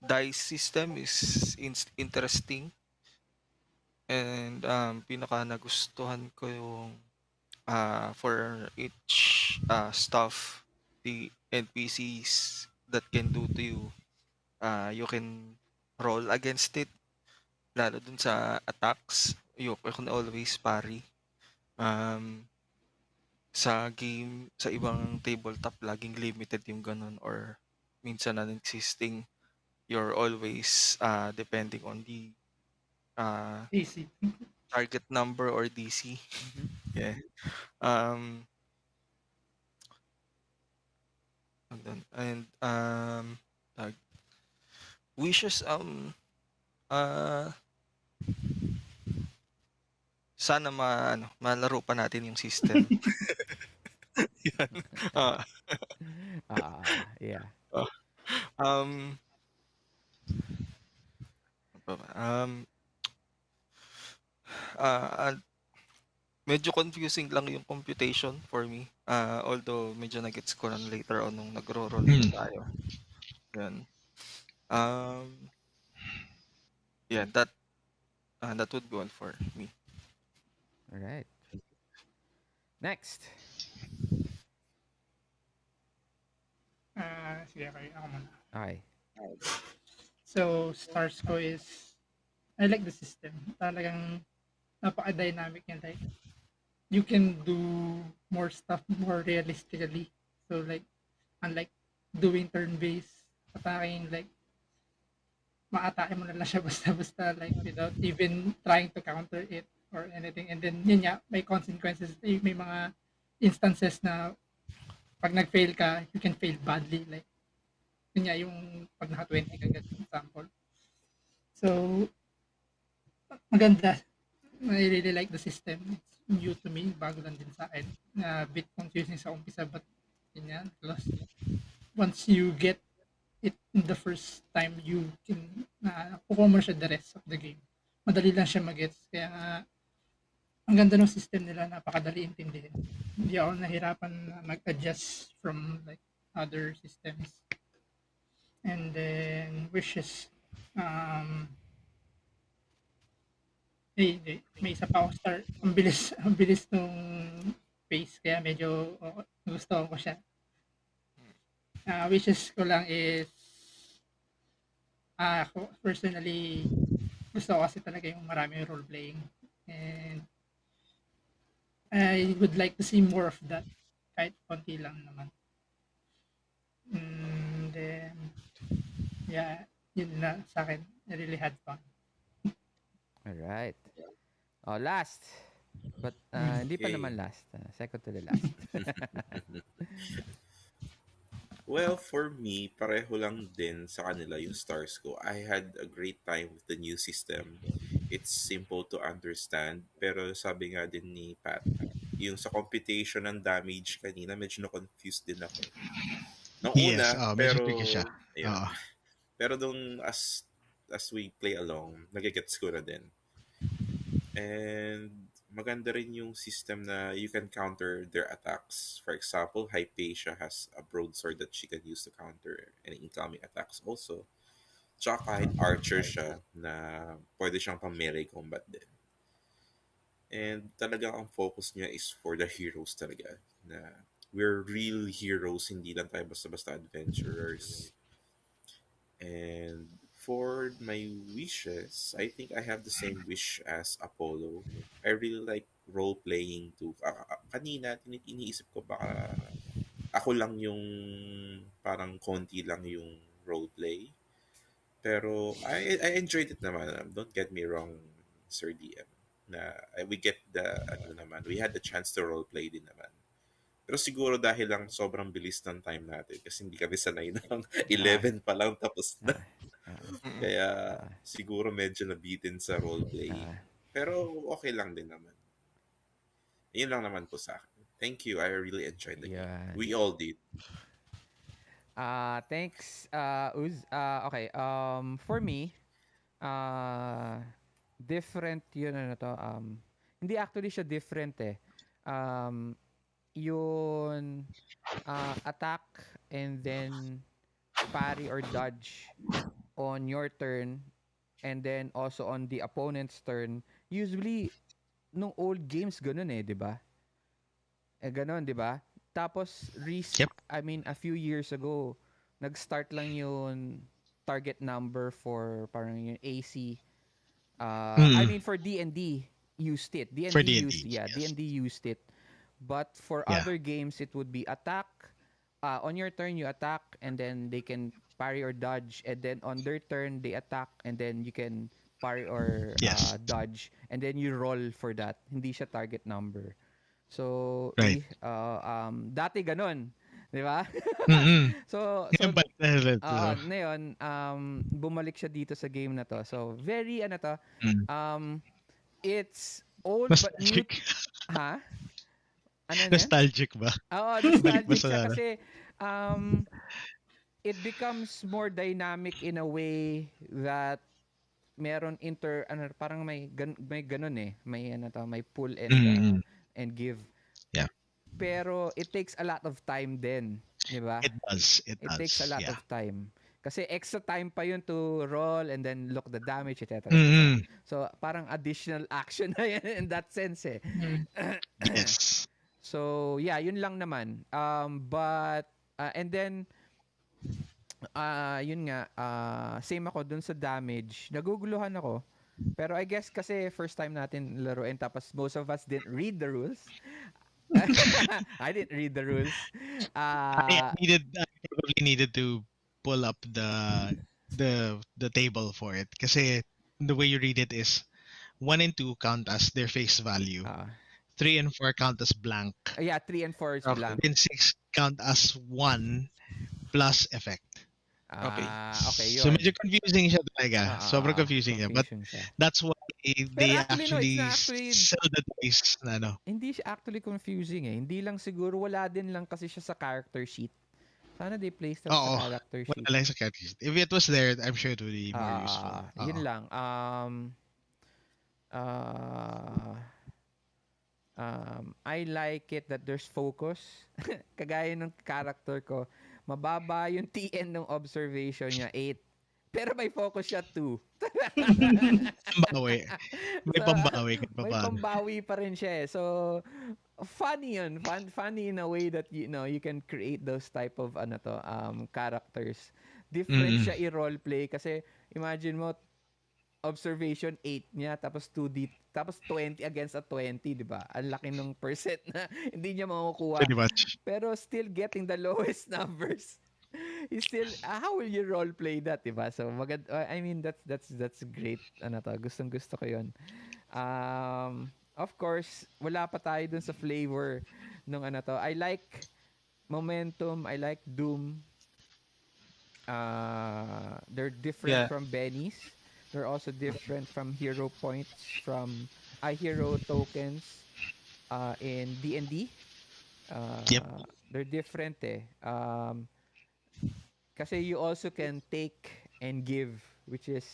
dice system is interesting. And pinaka nagustuhan ko yung for each stuff, the NPCs that can do to you, you can roll against it. Lalo dun sa attacks, you can always parry. Sa game, sa ibang tabletop, laging limited yung ganun or minsan non-existing. You're always depending on the Easy. target number or DC. Mhm. Yeah. Um, and tag- wishes uh sana malaro pa natin yung system. Yan. Ah, Yeah. um ano pa ba? Ah, medyo confusing lang yung computation for me. Although medyo nagets ko na later on nung nagro-roll tayo. Yan. Yeah, that would be all for me. All right. Next. Sige, okay. Ako muna. Okay. So, stars ko is, I like the system. Talagang napaka-dynamic niya. Like, you can do more stuff more realistically. So, like, unlike doing turn-based attacking, like, maatake mo na lang siya basta-basta, like, without even trying to counter it or anything. And then, yun nga, may consequences. May mga instances na pag nag-fail ka, you can fail badly. Like, yun nga, yung pag naka-20 ka, ganun, example. So, maganda. I really like the system. It's new to me. Bago lang din sa akin. Bit confusing sa umpisa, but yun yan. Plus, once you get it the first time, you can kukuha mo siya the rest of the game. Madali lang siya mag-gets. Kaya nga, ang ganda ng system nila, napakadali intindihin. Hindi ako nahirapan na mag-adjust from like other systems. And then, wishes. May isa pa ako star. Ang bilis nung pace. Kaya medyo gusto ko siya. Wishes ko lang is, ako personally, gusto ko kasi talaga yung maraming role-playing. And I would like to see more of that. Kahit konti lang naman. Then, yeah, yun na sa akin. I really had fun. Alright. Oh, last. But hindi pa Okay. naman last. Second to the last. Well, for me, pareho lang din sa kanila yung stars ko. I had a great time with the new system. It's simple to understand, pero sabi nga din ni Pat, yung sa computation ng damage kanina, medyo na-confused din ako. Nung Yes, una, medyo tricky siya. ayun. Pero dun as we play along, nagigets ko na din. And maganda rin yung system na you can counter their attacks. For example, Hypatia has a broadsword that she can use to counter any incoming attacks also. Tsaka kahit archer siya na pwede siyang pang melee combat din. And talaga ang focus niya is for the heroes talaga. Na we're real heroes, hindi lang tayo basta-basta adventurers. And for my wishes, I think I have the same wish as Apollo. I really like role-playing too. Kanina, iniisip ko baka ako lang yung parang konti lang yung roleplay. Pero I enjoyed it naman. Don't get me wrong, Sir DM. Na we get the we had the chance to roleplay din naman. Pero siguro dahil lang sobrang bilis ng time natin kasi hindi kami sanay ng 11 pa lang tapos na. Kaya siguro medyo nabitin sa roleplaying. Pero okay lang din naman. Yun lang naman po sa akin. Thank you. I really enjoyed the game. We all did. Thanks, Uz. Okay, for me, different yun hindi actually siya different eh. Yun attack and then parry or dodge on your turn and then also on the opponent's turn. Usually, nung old games ganun eh, di ba? Ganun, di ba? Tapos, a few years ago, nag-start lang yung target number for parang yung AC. For D&D, used it. D&D used it. But for other games, it would be attack. On your turn, you attack, and then they can parry or dodge. And then on their turn, they attack, and then you can parry or dodge. And then you roll for that. Hindi siya target number. So, dati ganun. Di ba? so ngayon, bumalik siya dito sa game na to. So, very, it's old but new. Ha? Nostalgic ba? Oo, nostalgic siya kasi it becomes more dynamic in a way that meron parang may ganun eh. May may pull and give. Yeah. Pero it takes a lot of time din, di ba? It does. It takes a lot of time. Kasi extra time pa yun to roll and then look the damage, etc. So, parang additional action na yan in that sense eh. Yes. So, yeah, yun lang naman. And then, yun nga, same ako dun sa damage. Naguguluhan ako. Pero I guess kasi first time natin laruin tapos most of us didn't read the rules. I didn't read the rules. I probably needed to pull up the table for it. Kasi the way you read it is 1 and 2 count as their face value. 3 and 4 count as blank. 3 and 4 is blank. And 6 count as 1 plus effect. Okay, yun. So medyo confusing siya talaga. Sobrang confusing siya. But that's why they actually sell the dice na Hindi siya actually confusing eh. Hindi lang siguro, wala din lang kasi siya sa character sheet. Sana they placed it sa character sheet. Wala lang sa character sheet. If it was there, I'm sure it would be more useful. Yun lang. I like it that there's focus. Kagaya ng character ko, mababa yung TN ng observation niya, 8. Pero may focus siya, 2. Pambawi. May pambawi. May pambawi pa rin siya eh. So, funny yun. Funny in a way that, you can create those type of, characters. Different siya i-roleplay kasi, imagine mo, observation 8 niya, tapos 2D, tapos 20 against a 20, di ba? Ang laki ng percent na hindi niya makukuha. Pretty much. Pero still getting the lowest numbers. He's still, how will you role play that, di ba? So, I mean, that's great. Ano to, gustong-gusto ko yun. Of course, wala pa tayo dun sa flavor nung ano to. I like Momentum, I like Doom. They're different Yeah. from Benny's. They're also different from hero points, from hero tokens in D&D. Yep. They're different eh. Kasi you also can take and give, which is,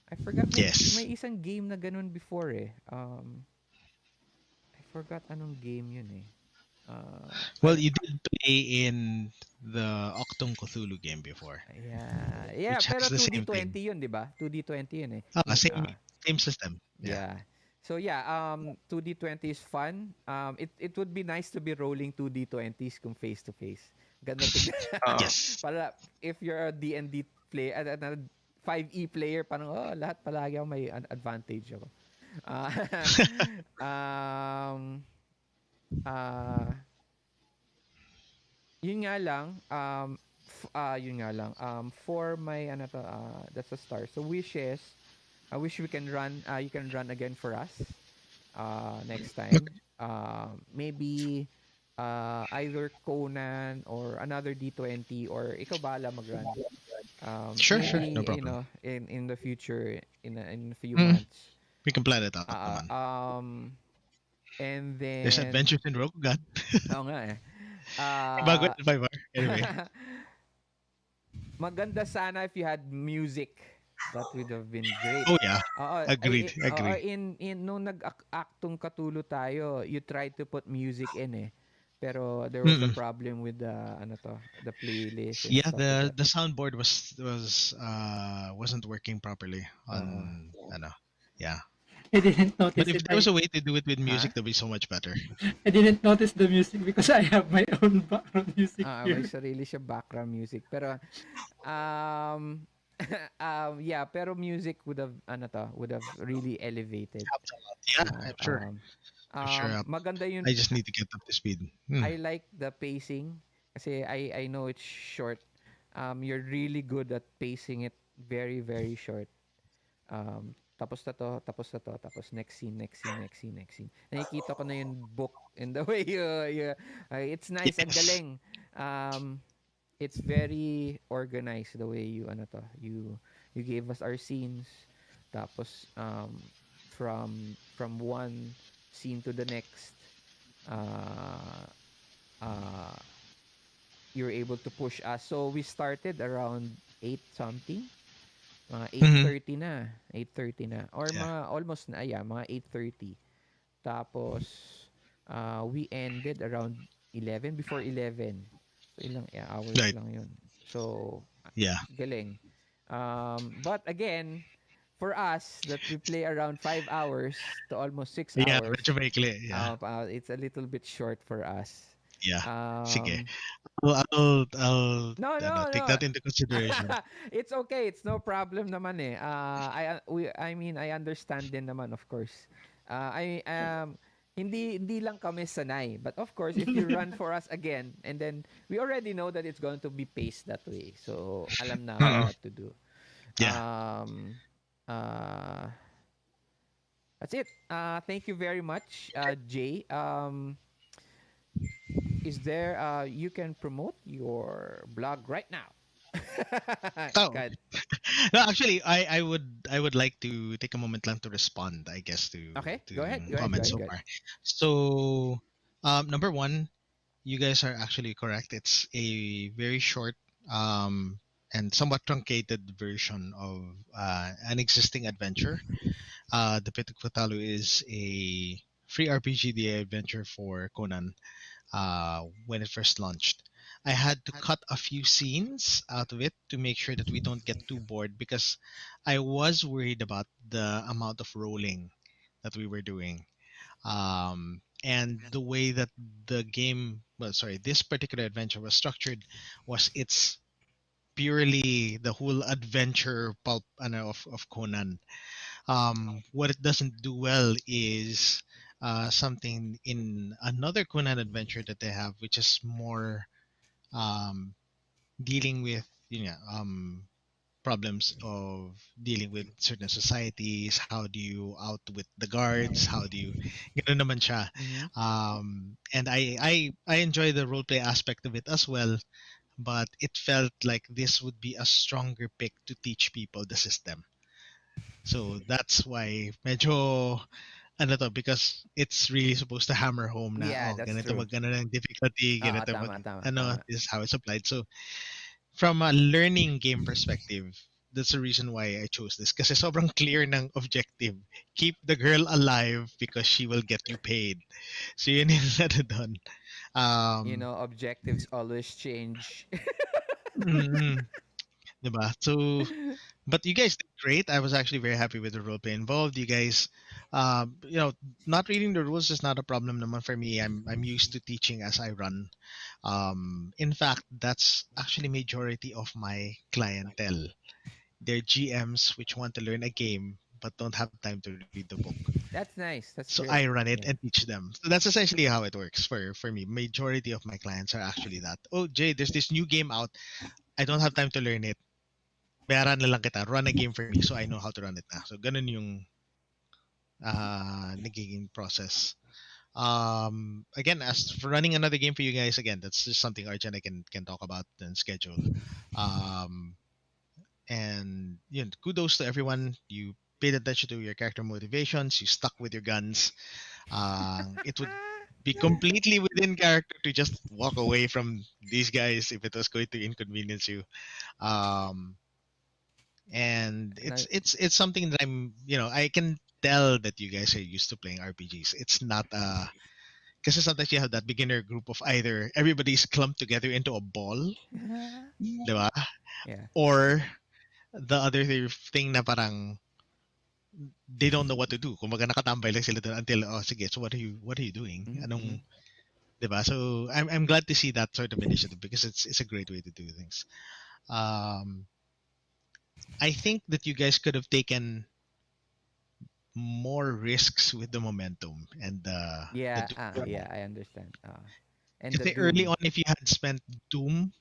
I forgot, Yes. may isang game na ganun before eh. I forgot anong game yun eh. Well, you did play in the Octung Cthulhu game before. Yeah, Which pero has the same 2D20 yun, di ba? 2D20 yun eh. Same system. Yeah. Yeah. So yeah, 2D20 is fun. It would be nice to be rolling 2D20s kung face to face. Ganda tignan. Yes. Para if you're a D&D player, 5e player, parang lahat palagi ako may advantage ako. Yun nga lang, for my that's a star. So wishes, I wish we can run you can run again for us next time. Maybe either Conan or another D20, or ikaw bahala mag-run. Sure, maybe, no problem. You know, in the future, in a few months. We can plan it out naman. And then There's Adventures in Rokugan. Oo nga eh. Bago yung 5 hour. Anyway. Maganda sana if you had music. That would have been great. Oh yeah. Agreed. Nung nag-actong Cthulhu tayo, you tried to put music in eh. Pero there was a problem with the playlist. And Yeah, stuff like the soundboard wasn't working properly on yeah. I didn't notice But if it. there was a way to do it with music, that'd be so much better. I didn't notice the music because I have my own background music here. May sarili siya background music. Pero yeah, pero music would have really elevated. Yeah, I'm sure. Sure. Maganda yun. I just need to get up to speed. I like the pacing kasi I know it's short. You're really good at pacing it very, very short. Tapos na to, tapos next scene. Nakikita ko na yung book in the way it's nice. Ang galing. It's very organized the way you gave us our scenes. Tapos from one scene to the next, you're able to push us. So we started around 8 something. Mga 8:30 na. Or mga almost na, mga 8:30. Tapos, we ended around 11, before 11. So, ilang hours lang yun. So, galing. But again, for us, that we play around 5 hours to almost 6 hours. Yeah, medyo maikli. Yeah. It's a little bit short for us. Yeah. Sige. I'll take that into consideration. It's okay. It's no problem naman eh. I mean, I understand din naman, of course. Hindi lang kami sanay. But of course, if you run for us again, and then we already know that it's going to be paced that way. So, alam na what to do. Yeah. That's it. Thank you very much, Jay. Is there you can promote your blog right now? No, actually, I would like to take a moment lang to respond, I guess, to Go ahead. comments so far. So, number one, you guys are actually correct. It's a very short and somewhat truncated version of an existing adventure. The Pit of Kutallu is a free RPG adventure for Conan when it first launched. I had to cut a few scenes out of it to make sure that we don't get too bored, because I was worried about the amount of rolling that we were doing. And the way that the game, this particular adventure was structured was it's purely the whole adventure pulp of Conan. What it doesn't do well is something in another Conan adventure that they have, which is more um, dealing with problems of dealing with certain societies. How do you outwit the guards? How do you ganun naman siya. Mm-hmm. And I enjoy the roleplay aspect of it as well, but it felt like this would be a stronger pick to teach people the system. So that's why medyo ano to, because it's really supposed to hammer home na Yeah, that's ganito true. magano ng difficulty, ganito mag Tama, tama, ano, tama. this is how it's applied. So from a learning game perspective, that's the reason why I chose this. Kasi sobrang clear ng objective. Keep the girl alive because she will get you paid. So yun yung ano doon. You know, objectives always change. Mm, diba? So, but you guys did great. I was actually very happy with the roleplay involved. You guys, not reading the rules is not a problem naman for me. I'm used to teaching as I run. In fact, that's actually majority of my clientele. They're GMs which want to learn a game but don't have time to read the book. That's nice. That's So great. I run it Yeah. and teach them. So that's essentially how it works for me. Majority of my clients are actually that. Oh, Jay, there's this new game out. I don't have time to learn it. Bayaran na lang kita. Run a game for me so I know how to run it na. So ganun yung nagiging process. Again, as for running another game for you guys, again, that's just something Arjan and I can talk about and schedule. And kudos to everyone. You paid attention to your character motivations. You stuck with your guns. It would be completely within character to just walk away from these guys if it was going to inconvenience you. And it's something that I can tell that you guys are used to playing RPGs. It's not because sometimes you have that beginner group of either everybody's clumped together into a ball, diba? Yeah. Or the other thing na parang they don't know what to do. Kumbaga nakatambay lang sila doon until sige, so what are you doing? Anong diba? So I'm glad to see that sort of initiative because it's a great way to do things. I think that you guys could have taken more risks with the momentum and the I understand. And the kasi early Doom. on, if you had spent Doom,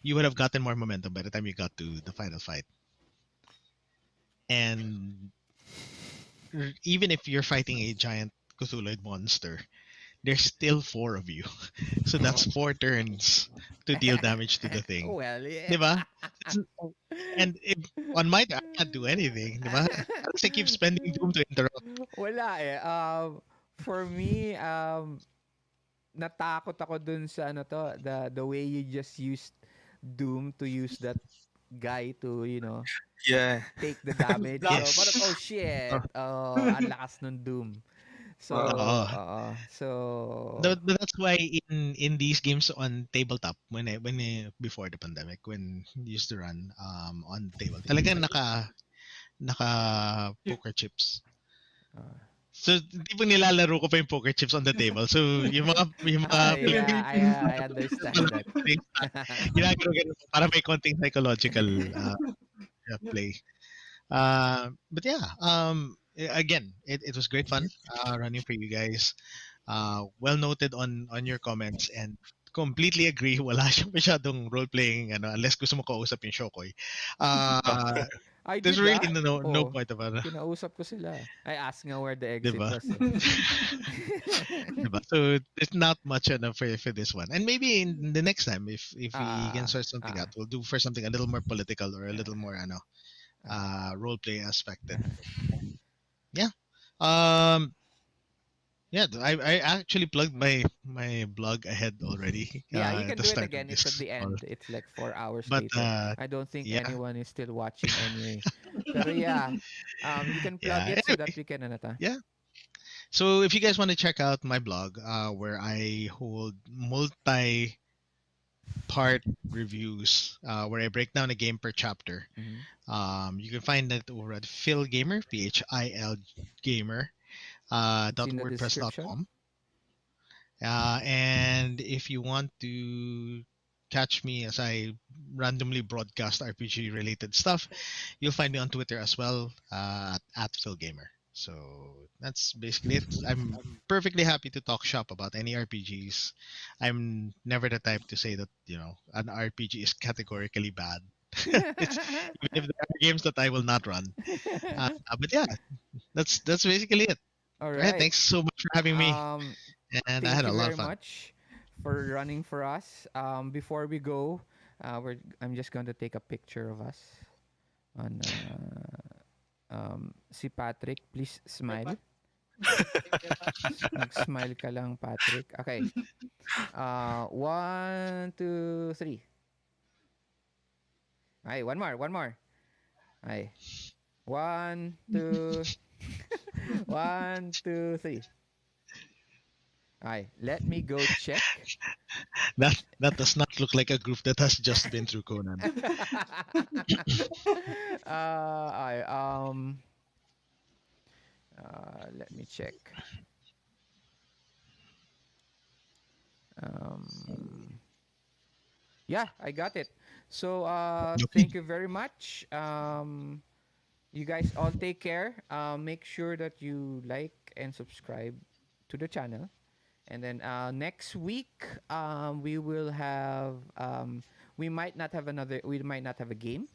you would have gotten more momentum by the time you got to the final fight. And even if you're fighting a giant Cthulhu monster, there's still 4 of you. So that's 4 turns to deal damage to the thing. Well, yeah. Diba? And on my turn, I can't do anything. Diba? Unless I keep spending Doom to interrupt. Wala eh. For me, natakot ako dun sa the way you just used Doom to use that guy to, Yeah. take the damage. Yes. So, parang, oh shit. Ang lakas ng Doom. So, But that's why in these games on tabletop when before the pandemic when we used to run on table talagang naka poker chips. So tipong nilalaro ko pa yung poker chips on the table. So yung mga I understand that. ginagawa ganun para may konting psychological play. But yeah, again, it was great fun running for you guys. Well noted on your comments and completely agree. Wala siyang masyadong role-playing unless gusto mo kausap yung Shokoy. I There's did really no point of Kinausap ko sila. I asked nga where the exit diba? was. Diba? So there's not much for this one. And maybe in the next time if we can sort something out, we'll do for something a little more political or a little more role-play aspected. Yeah. Yeah, I actually plugged my blog ahead already. Yeah, you can to do it start again. this It's at the call. end. It's like 4 hours But later. I don't think yeah. anyone is still watching anyway. Pero yeah, you can plug it so that we can Yeah. So if you guys want to check out my blog, where I hold multi-part reviews, where I break down a game per chapter, you can find that over at Phil Gamer, PHIL Gamer. .wordpress.com. And if you want to catch me as I randomly broadcast RPG related stuff, you'll find me on Twitter as well at PhilGamer. So that's basically it. I'm perfectly happy to talk shop about any RPGs. I'm never the type to say that an RPG is categorically bad. It's even if there are games that I will not run. But yeah, that's basically it. All All right, right. thanks so much for having me, Um, and I Thank had you a lot very of fun. much for running for us. Before we go, I'm just going to take a picture of us on si Patrick. Please smile. Mag-smile ka lang, Patrick. Okay. 1, 2, 3. Ay, one more. Ay. 1, 2, 1, 2, 3. Ay, let me go check. That does not look like a group that has just been through Conan. Ay, let me check. Yeah, I got it. So, thank you very much. You guys all take care. Make sure that you like and subscribe to the channel. And then next week, we will have. We might not have a game.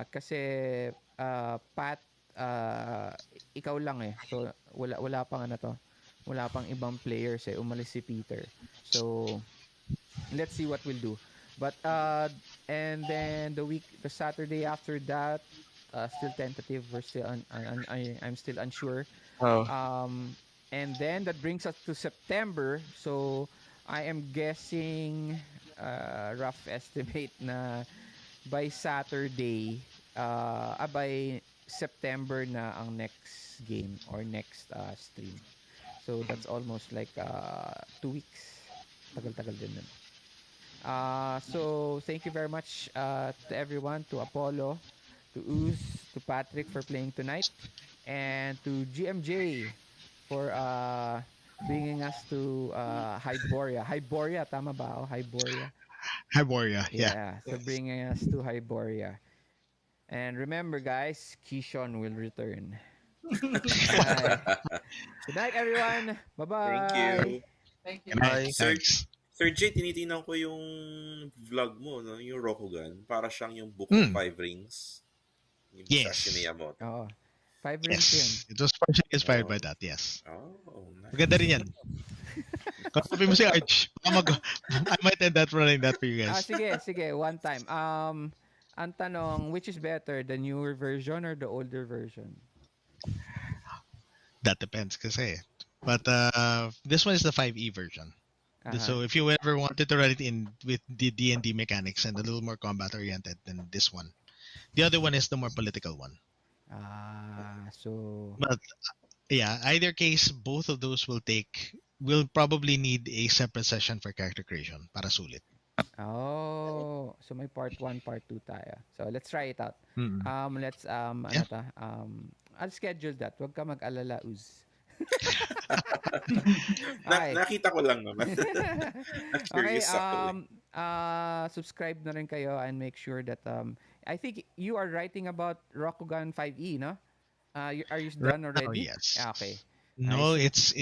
Kasi Pat, ikaw lang eh. So wala pang ano to. Wala pang ibang players eh. Umalis si Peter. So let's see what we'll do. But and then the Saturday after that, still tentative. We're still I'm still unsure. Oh. And then that brings us to September. So I am guessing rough estimate na by Saturday, by September na ang next game or next stream. So that's almost like 2 weeks. Tagal-tagal din nun. So thank you very much to everyone, to Apollo, to Uz, to Patrick for playing tonight, and to GMJ for bringing us to Hyboria. Hyboria, tama ba? Hyboria. Hyboria, yeah. Yeah, so bringing us to Hyboria. And remember, guys, Ke-shon will return. Good night, everyone. Bye-bye. Thank you. Thank you. Bye. Sir Jay, tinitingnan ko yung vlog mo, no? Yung Rokugan. Para siyang yung Book of Five Rings. Yung Yes. sa Shineamot. Oo. 5 rings yun. Yes. It was partially inspired by that, yes. Oh, nice. Maganda rin yan. Kasabi mo si Arch. I might end that running that for you guys. Sige. One time. Ang tanong, which is better, the newer version or the older version? That depends kasi. But this one is the 5e version. So if you ever wanted to run it in with the D&D mechanics and a little more combat oriented than this one. The other one is the more political one. So... But yeah, either case, both of those will probably need a separate session for character creation para sulit. Oh, so may part 1, part 2 tayo. So let's try it out. Let's I'll schedule that. Huwag ka mag-alala, Uz. Nakita ko lang naman. Okay, subscribe na rin kayo and make sure that I think you are writing about Rokugan 5e, no? Are you done already? Yes. Okay. No, it's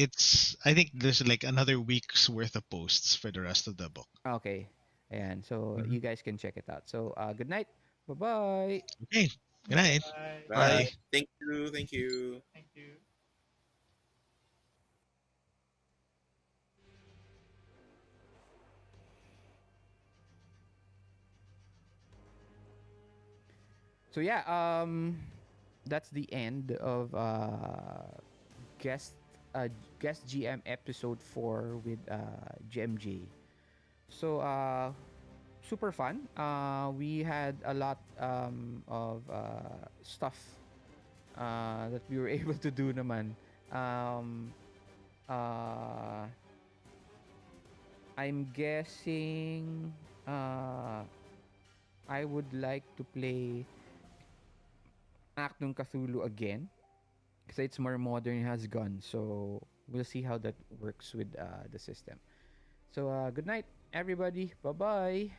I think there's like another week's worth of posts for the rest of the book. Okay. Ayan, so you guys can check it out. So good night. Bye-bye. Okay. Good night. Bye. Thank you. Thank you. So yeah, that's the end of guest GM episode 4 with GMJ. So super fun. We had a lot of stuff that we were able to do naman. I'm guessing I would like to play Act ng Cthulhu again because it's more modern, it has guns, so we'll see how that works with the system. So good night. everybody. Bye-bye.